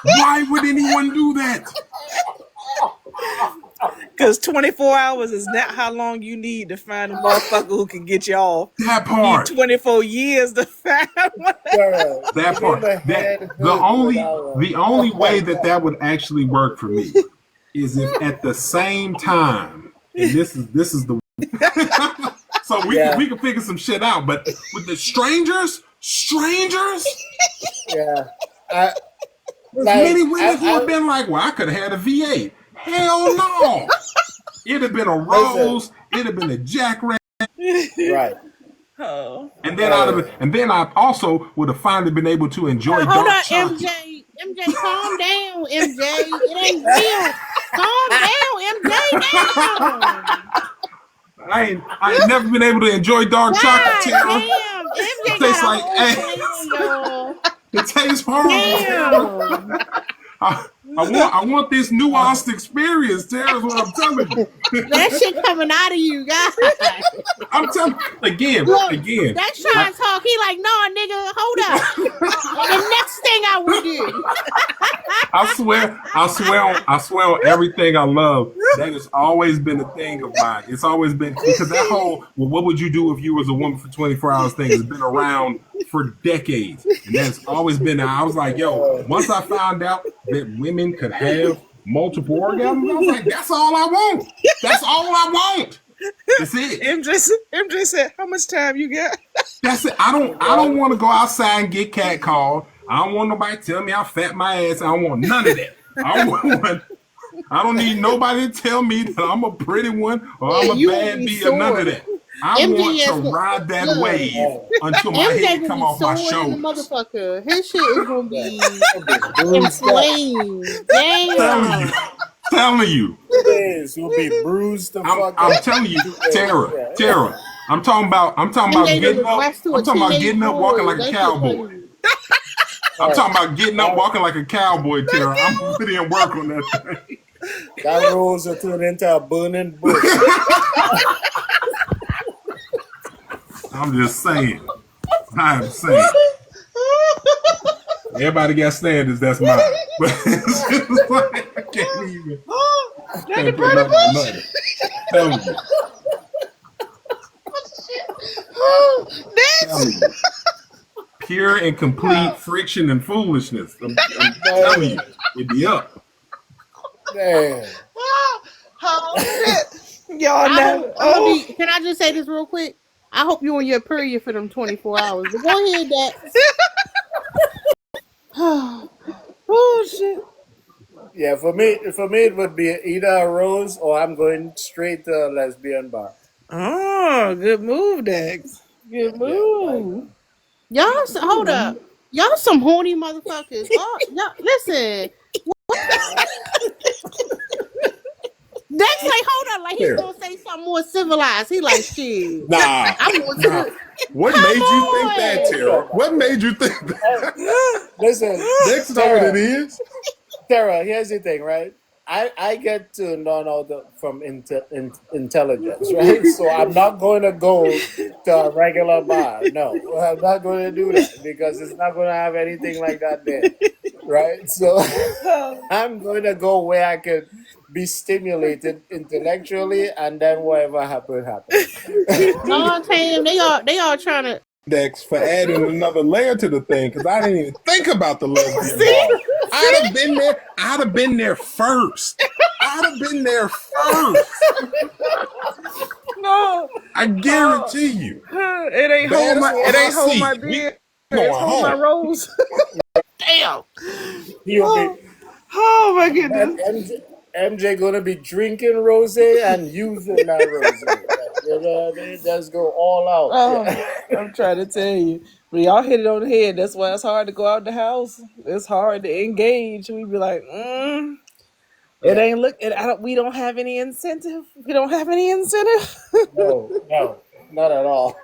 Why would anyone do that? Because 24 hours is not how long you need to find a motherfucker who can get you off. That part. You need 24 years to find one. That part. The only way that would actually work for me is if at the same time, and this is the so we can figure some shit out, but with the strangers, yeah, there's many women who have been like, well, I could have had a V8. Hell no. It'd have been a Rose. It'd have been a Jackrabbit. Right. Oh. And then I also would have finally been able to enjoy Hold dark on, chocolate. MJ, calm down, MJ. It ain't real. Calm down, MJ. Down. I ain't never been able to enjoy dark chocolate. Damn, MJ It tastes like it tastes horrible. I want this nuanced experience, Tara, is what I'm telling you. That shit coming out of you, guys. I'm telling you, again. That's trying to talk. He like, no, nigga, hold up. The next thing I would do. I swear on everything I love. That has always been a thing of mine. It's always been, because that whole, well, what would you do if you was a woman for 24 hours thing has been around for decades. And that's always been, I was like, yo, once I found out that women could have multiple orgasms, I was like, that's all I want. That's all I want. That's it. MJ said, how much time you got? That's it. I don't want to go outside and get catcalled. I don't want nobody to tell me how fat my ass. I don't want none of that. I don't need nobody to tell me that I'm a pretty one or I'm a bad bee or none of that. I want to ride that wave until my head come off my shoulders. Motherfucker, his shit is gonna be inflamed. Damn. Telling you. You'll be bruised. I'm telling you, Tara. I'm talking about getting up, walking like a cowboy. I'm talking about getting up, walking like a cowboy, Tara. I'm putting in work on that thing. That rose will turn into a burning bush. I'm just saying. I'm saying. Everybody got standards, that's mine. But it's just like, I can't even. Can't put nothing on nothing. Telling you. Telling you. Pure and complete friction and foolishness. I'm telling you, it'd be up. Damn. Oh, shit. Y'all know. Can I just say this real quick? I hope you on your period for them 24 hours. But go ahead, Dax. Oh shit. Yeah, for me it would be either a rose or I'm going straight to a lesbian bar. Oh, good move, Dax. Good move. Y'all, hold up. Y'all some horny motherfuckers. Oh, y'all, listen. Dax like, hold up, like he's gonna say something more civilized. He like, shit. Nah. What made you think that, Tara? What made you think that? Listen, Dax know what it is. Tara, here's the thing, right? I get to learn from intelligence, right? So I'm not going to go to a regular bar. No, I'm not going to do that because it's not going to have anything like that there, right? So I'm going to go where I can be stimulated intellectually, and then whatever happens, happens. No, Tam, they all trying to. Dex for adding another layer to the thing because I didn't even think about the lesbian See? bar. I'd have been there. I'd have been there first. I'd have been there first. No, I guarantee you. it ain't Bad hold my as it ain't I hold see, my we beer. going It's hold my home. rose. Damn. He'll be Oh my that goodness. MJ gonna be drinking rosé and using that rosé. Like, you know what I mean? Just go all out. Oh, Yeah. I'm trying to tell you. But y'all hit it on the head. That's why it's hard to go out the house. It's hard to engage. We be like, it Yeah. ain't look. We don't have any incentive. We don't have any incentive. No, not at all.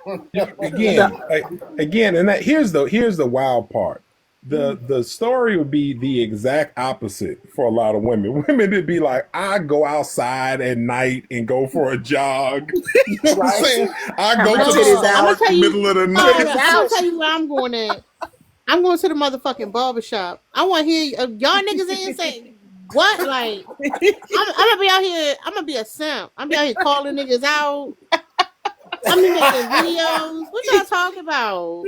Again, and here's the wild part. The story would be the exact opposite for a lot of women. Women would be like, I go outside at night and go for a jog. You know what I'm saying? I go to the I'm gonna park tell in the you. middle of the No, I'm night. gonna tell you where I'm going at. I'm going to the motherfucking barbershop. I want to hear y'all niggas ain't saying what like. I'm gonna be out here. I'm gonna be a simp. I'm gonna be out here calling niggas out. I'm be making videos. What y'all talking about?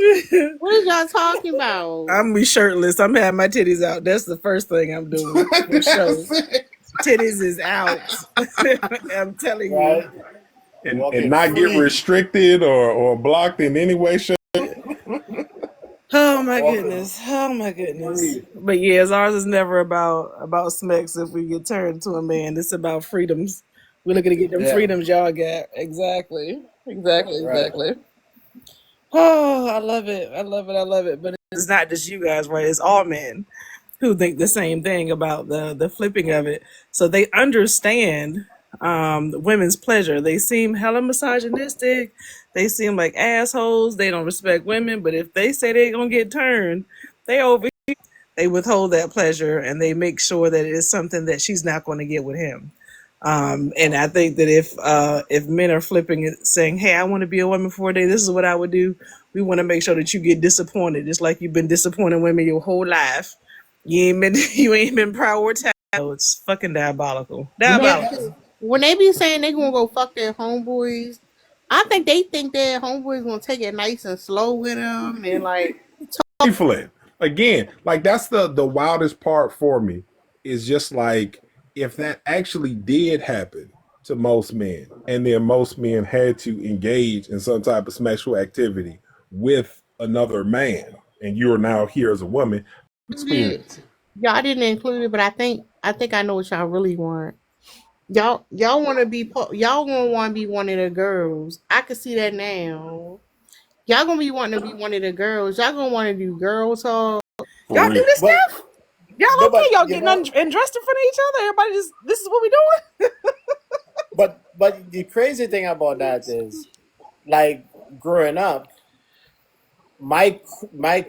What is y'all talking about? I'm be shirtless. I'm having my titties out. That's the first thing I'm doing for sure. Titties is out. I'm telling Right? you. And not get restricted or blocked in any way, shape. Oh my goodness. Oh my goodness. But yes, ours is never about smacks if we get turned to a man. It's about freedoms. We're looking to get them Yeah. freedoms y'all got. Exactly. Right. Oh, I love it. I love it. I love it. But it's not just you guys, right? It's all men who think the same thing about the flipping of it. So they understand women's pleasure. They seem hella misogynistic. They seem like assholes. They don't respect women. But if they say they're gonna get turned, they over they withhold that pleasure and they make sure that it is something that she's not going to get with him. And I think that if men are flipping it, saying, "Hey, I want to be a woman for a day. This is what I would do," we want to make sure that you get disappointed, just like you've been disappointing women your whole life. You ain't been prioritized. Oh, it's fucking diabolical. Diabolical. When they be saying they gonna go fuck their homeboys, I think they think their homeboys gonna take it nice and slow with them and like. Flip. Again, like that's the wildest part for me is just like if that actually did happen to most men and then most men had to engage in some type of sexual activity with another man and you're now here as a woman experience. Y'all didn't include it, but I think I know what y'all really want. Y'all want to be y'all gonna want to be one of the girls. I can see that now. Y'all gonna be wanting to be one of the girls. Y'all gonna want to do girl talk. Y'all do this stuff? Y'all No, okay? but, Y'all you getting know- undressed in front of each other? Everybody just, this is what we doing? But the crazy thing about that is, like growing up, my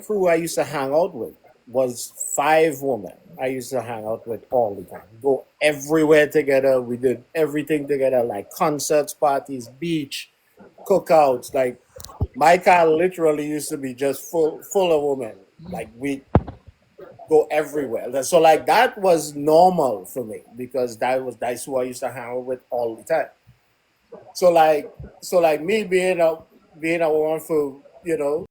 crew I used to hang out with was 5 women. I used to hang out with all the time. Go everywhere together. We did everything together, like concerts, parties, beach, cookouts. Like my car literally used to be just full of women. Like we go everywhere. So like that was normal for me because that's who I used to hang out with all the time. So like me being a woman for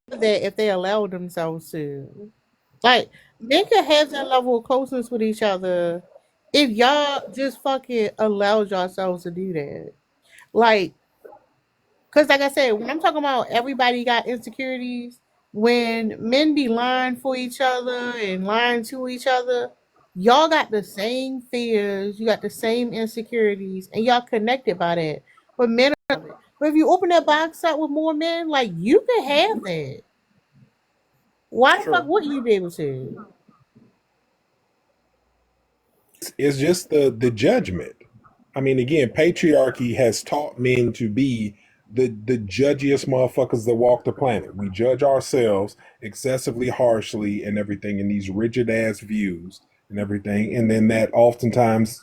That if they allow themselves to, like, men could have that level of closeness with each other if y'all just fucking allowed yourselves to do that. Like, cause like I said, when I'm talking about everybody got insecurities, when men be lying for each other and lying to each other, y'all got the same fears, you got the same insecurities, and y'all connected by that. But men are, but if you open that box up with more men, like you can have that. Why the fuck wouldn't you be able to? It's just the judgment. I mean, again, patriarchy has taught men to be the judgiest motherfuckers that walk the planet. We judge ourselves excessively harshly and everything in these rigid ass views and everything. And then that oftentimes,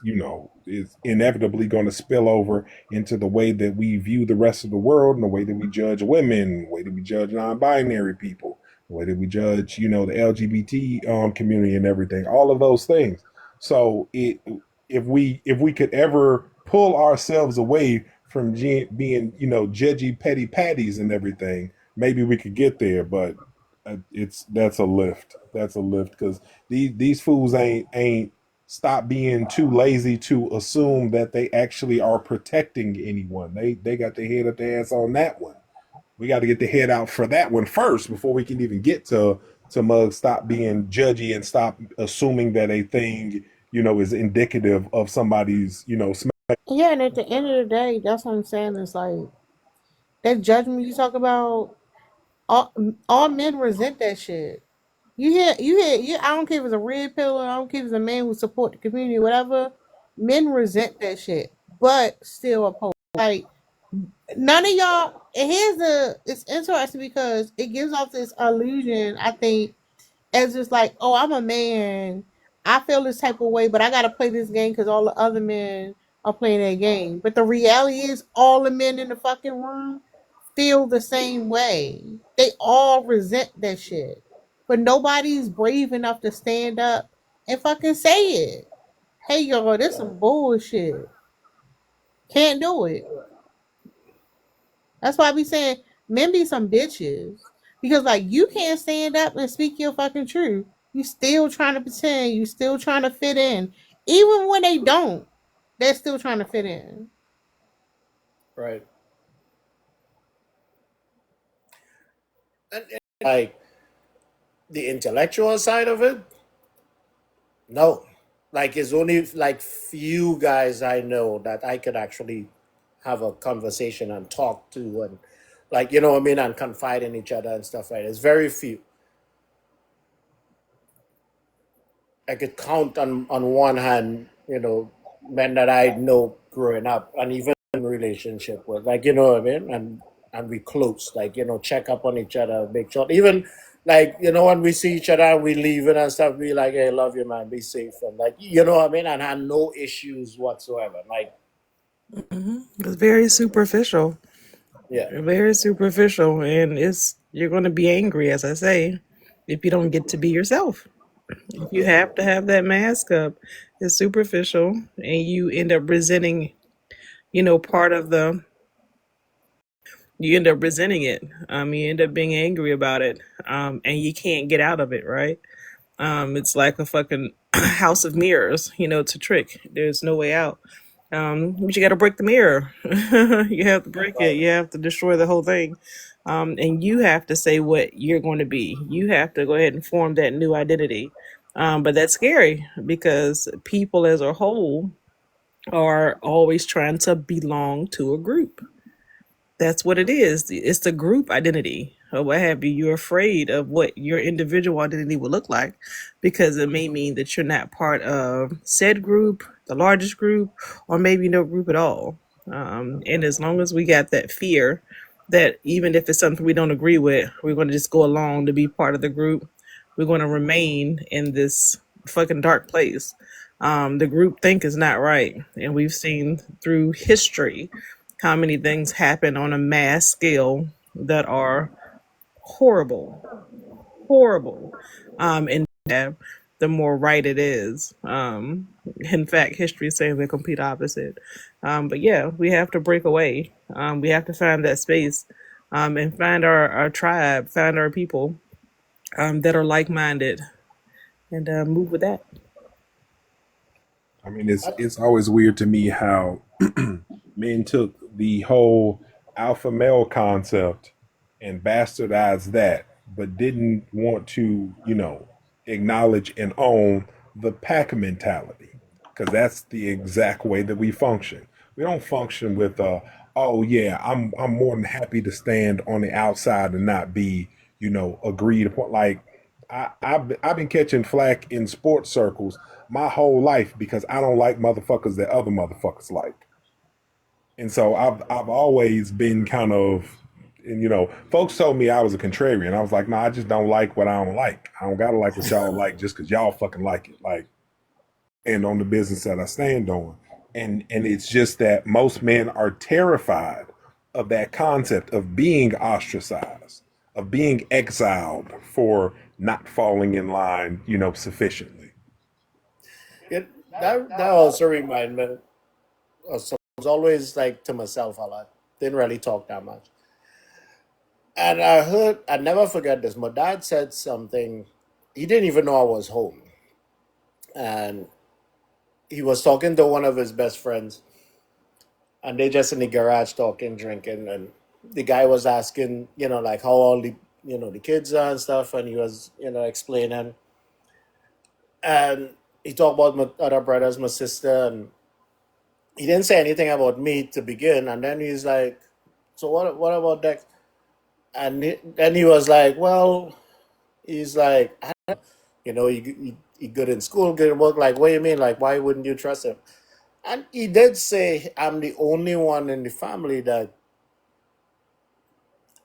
is inevitably going to spill over into the way that we view the rest of the world and the way that we judge women, the way that we judge non-binary people, the way that we judge, the LGBT community and everything, all of those things. So if we could ever pull ourselves away from being, judgy petty patties and everything, maybe we could get there. But that's a lift. That's a lift because these fools ain't stop being too lazy to assume that they actually are protecting anyone. They got their head up their ass on that one. We got to get the head out for that one first before we can even get to mug. Stop being judgy and stop assuming that a thing is indicative of somebody's Yeah, and at the end of the day, that's what I'm saying. It's like that judgment you talk about. All men resent that shit. You hear. I don't care if it's a red pill, or I don't care if it's a man who support the community, whatever. Men resent that shit, but still oppose. Like none of y'all. And it's interesting because it gives off this illusion. I think as just like, oh, I'm a man. I feel this type of way, but I gotta play this game because all the other men are playing that game. But the reality is, all the men in the fucking room feel the same way. They all resent that shit. But nobody's brave enough to stand up and fucking say it. Hey, y'all, this some bullshit. Can't do it. That's why I be saying men be some bitches. Because like you can't stand up and speak your fucking truth. You still trying to pretend. You still trying to fit in. Even when they don't, they're still trying to fit in. Right. And like the intellectual side of it, no. Like it's only like few guys I know that I could actually have a conversation and talk to and like what I mean and confide in each other and stuff like that. It's very few. I could count on one hand, men that I know growing up and even in relationship with, like what I mean, and we close, like check up on each other, make sure even like when we see each other and we leaving and stuff, be like, hey, love you, man, be safe, and like what I mean, and had no issues whatsoever, like It's very superficial. yeah. Very superficial, and you're going to be angry, as I say, if you don't get to be yourself. You have to have that mask up. It's superficial, and you end up resenting, part of you end up resenting it. You end up being angry about it, and you can't get out of it, right? It's like a fucking house of mirrors, it's a trick. There's no way out. But you got to break the mirror. You have to break it. You have to destroy the whole thing. And you have to say what you're going to be. You have to go ahead and form that new identity. But that's scary because people as a whole are always trying to belong to a group. That's what it is. It's the group identity or what have you. You're afraid of what your individual identity will look like because it may mean that you're not part of said group, the largest group, or maybe no group at all. And as long as we got that fear that even if it's something we don't agree with, we're going to just go along to be part of the group, we're going to remain in this fucking dark place. The group think is not right. And we've seen through history how many things happen on a mass scale that are horrible. And the more right it is. In fact, history is saying the complete opposite. But yeah, we have to break away. We have to find that space and find our tribe, find our people that are like-minded and move with that. I mean, it's always weird to me how men took the whole alpha male concept and bastardized that, but didn't want to, acknowledge and own the pack mentality, because that's the exact way that we function. We don't function with, oh yeah, I'm more than happy to stand on the outside and not be, agreed upon. Like I've been catching flack in sports circles my whole life because I don't like motherfuckers that other motherfuckers like. And so I've always been kind of, and folks told me I was a contrarian. I was like, no, I just don't like what I don't like. I don't gotta like what y'all like just because y'all fucking like it. Like and on the business that I stand on. And it's just that most men are terrified of that concept of being ostracized, of being exiled for not falling in line, sufficiently. It, that also remind me of some, I was always like to myself a lot. Didn't really talk that much. And I never forget this. My dad said something. He didn't even know I was home. And he was talking to one of his best friends. And they just in the garage talking, drinking. And the guy was asking, like how all the kids are and stuff. And he was, explaining. And he talked about my other brothers, my sister. And he didn't say anything about me to begin. And then he's like, so what about Dex? And then he was like, well, he's like, he good in school, good in work. Like, what do you mean? Like, why wouldn't you trust him? And he did say, I'm the only one in the family that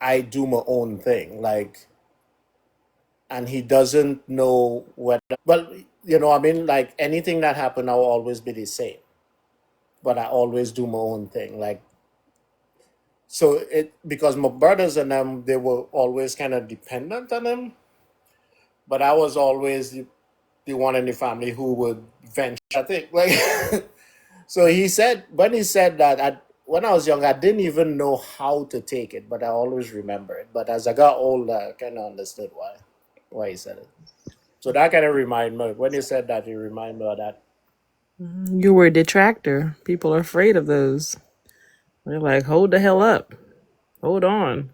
I do my own thing. Like, and he doesn't know what, well, I mean, like anything that happened, I'll always be the same. But I always do my own thing. Like, so because my brothers and them, they were always kind of dependent on him. But I was always the one in the family who would venture, I think. Like, so when he said that, when I was young, I didn't even know how to take it, but I always remember it. But as I got older, I kind of understood why he said it. So that kind of reminded me, when he said that, he reminded me of that. You were a detractor. People are afraid of those. They're like, hold the hell up. Hold on.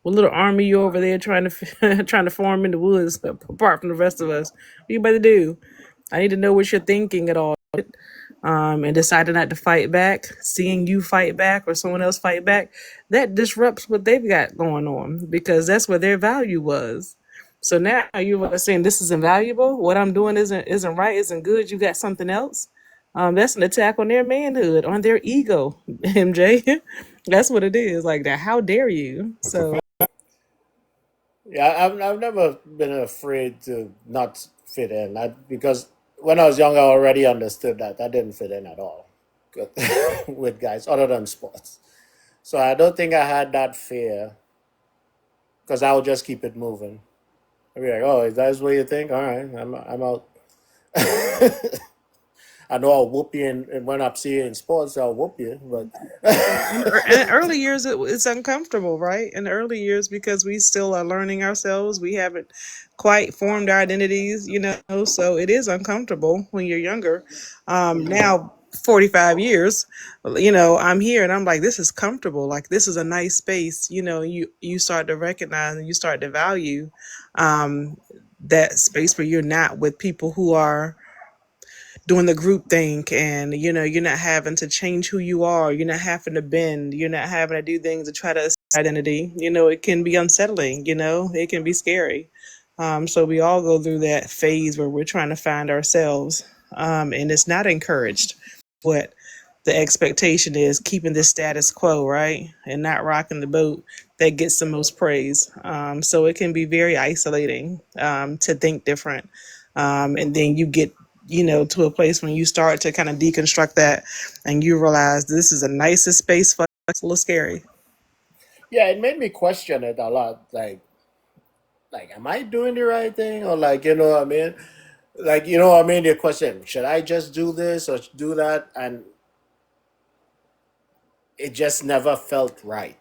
What little army you over there trying to form in the woods apart from the rest of us? What you about to do? I need to know what you're thinking at all. And deciding not to fight back, seeing you fight back or someone else fight back, that disrupts what they've got going on because that's where their value was. So now you are saying this is invaluable. What I'm doing isn't right, isn't good. You got something else. That's an attack on their manhood, on their ego, MJ. That's what it is. Like that. How dare you? So Yeah, I've never been afraid to not fit in. Because when I was young, I already understood that I didn't fit in at all with guys other than sports. So I don't think I had that fear because I would just keep it moving. I'd be like, oh, is that what you think? All right, I'm out. I know I'll whoop you, and when I see you in sports, I'll whoop you. But in early years, it's uncomfortable, right? In the early years, because we still are learning ourselves. We haven't quite formed our identities, so it is uncomfortable when you're younger. Now, 45 years, I'm here and I'm like, this is comfortable. Like, this is a nice space. You start to recognize and you start to value that space where you're not with people who are doing the group think and you're not having to change who you are, you're not having to bend, you're not having to do things to try to assert identity. It can be unsettling, it can be scary. So we all go through that phase where we're trying to find ourselves, and it's not encouraged. What the expectation is keeping this status quo, right, and not rocking the boat that gets the most praise. So it can be very isolating to think different, and then you get to a place when you start to kind of deconstruct that and you realize this is the nicest space for it's a little scary. yeah, it made me question it a lot. Like, am I doing the right thing? Or like, what I mean? Like, what I mean? The question, should I just do this or do that? And it just never felt right.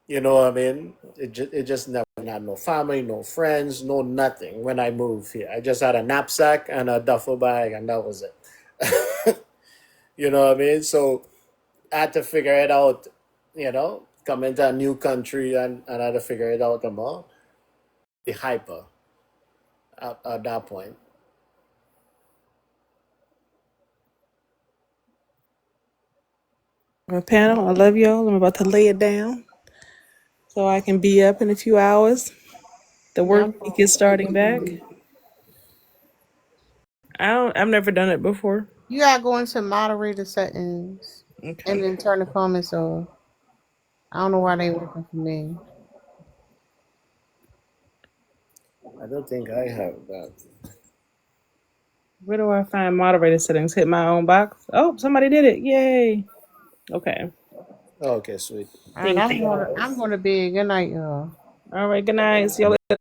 You know what I mean? It just never had no family, no friends, no nothing when I moved here. I just had a knapsack and a duffel bag, and that was it. You know what I mean? So I had to figure it out, come into a new country and I had to figure it out about the hyper at that point. My panel, I love y'all. I'm about to lay it down so I can be up in a few hours. The work week is starting back. I've never done it before. You gotta go into moderator settings and then turn the comments on. I don't know why they working for me. I don't think I have that. Where do I find moderator settings? Hit my own box. Oh, somebody did it. Yay. Okay. Okay, sweet. All right, Thank I'm you. going to bed. Good night, y'all. All right, good night. See y'all later.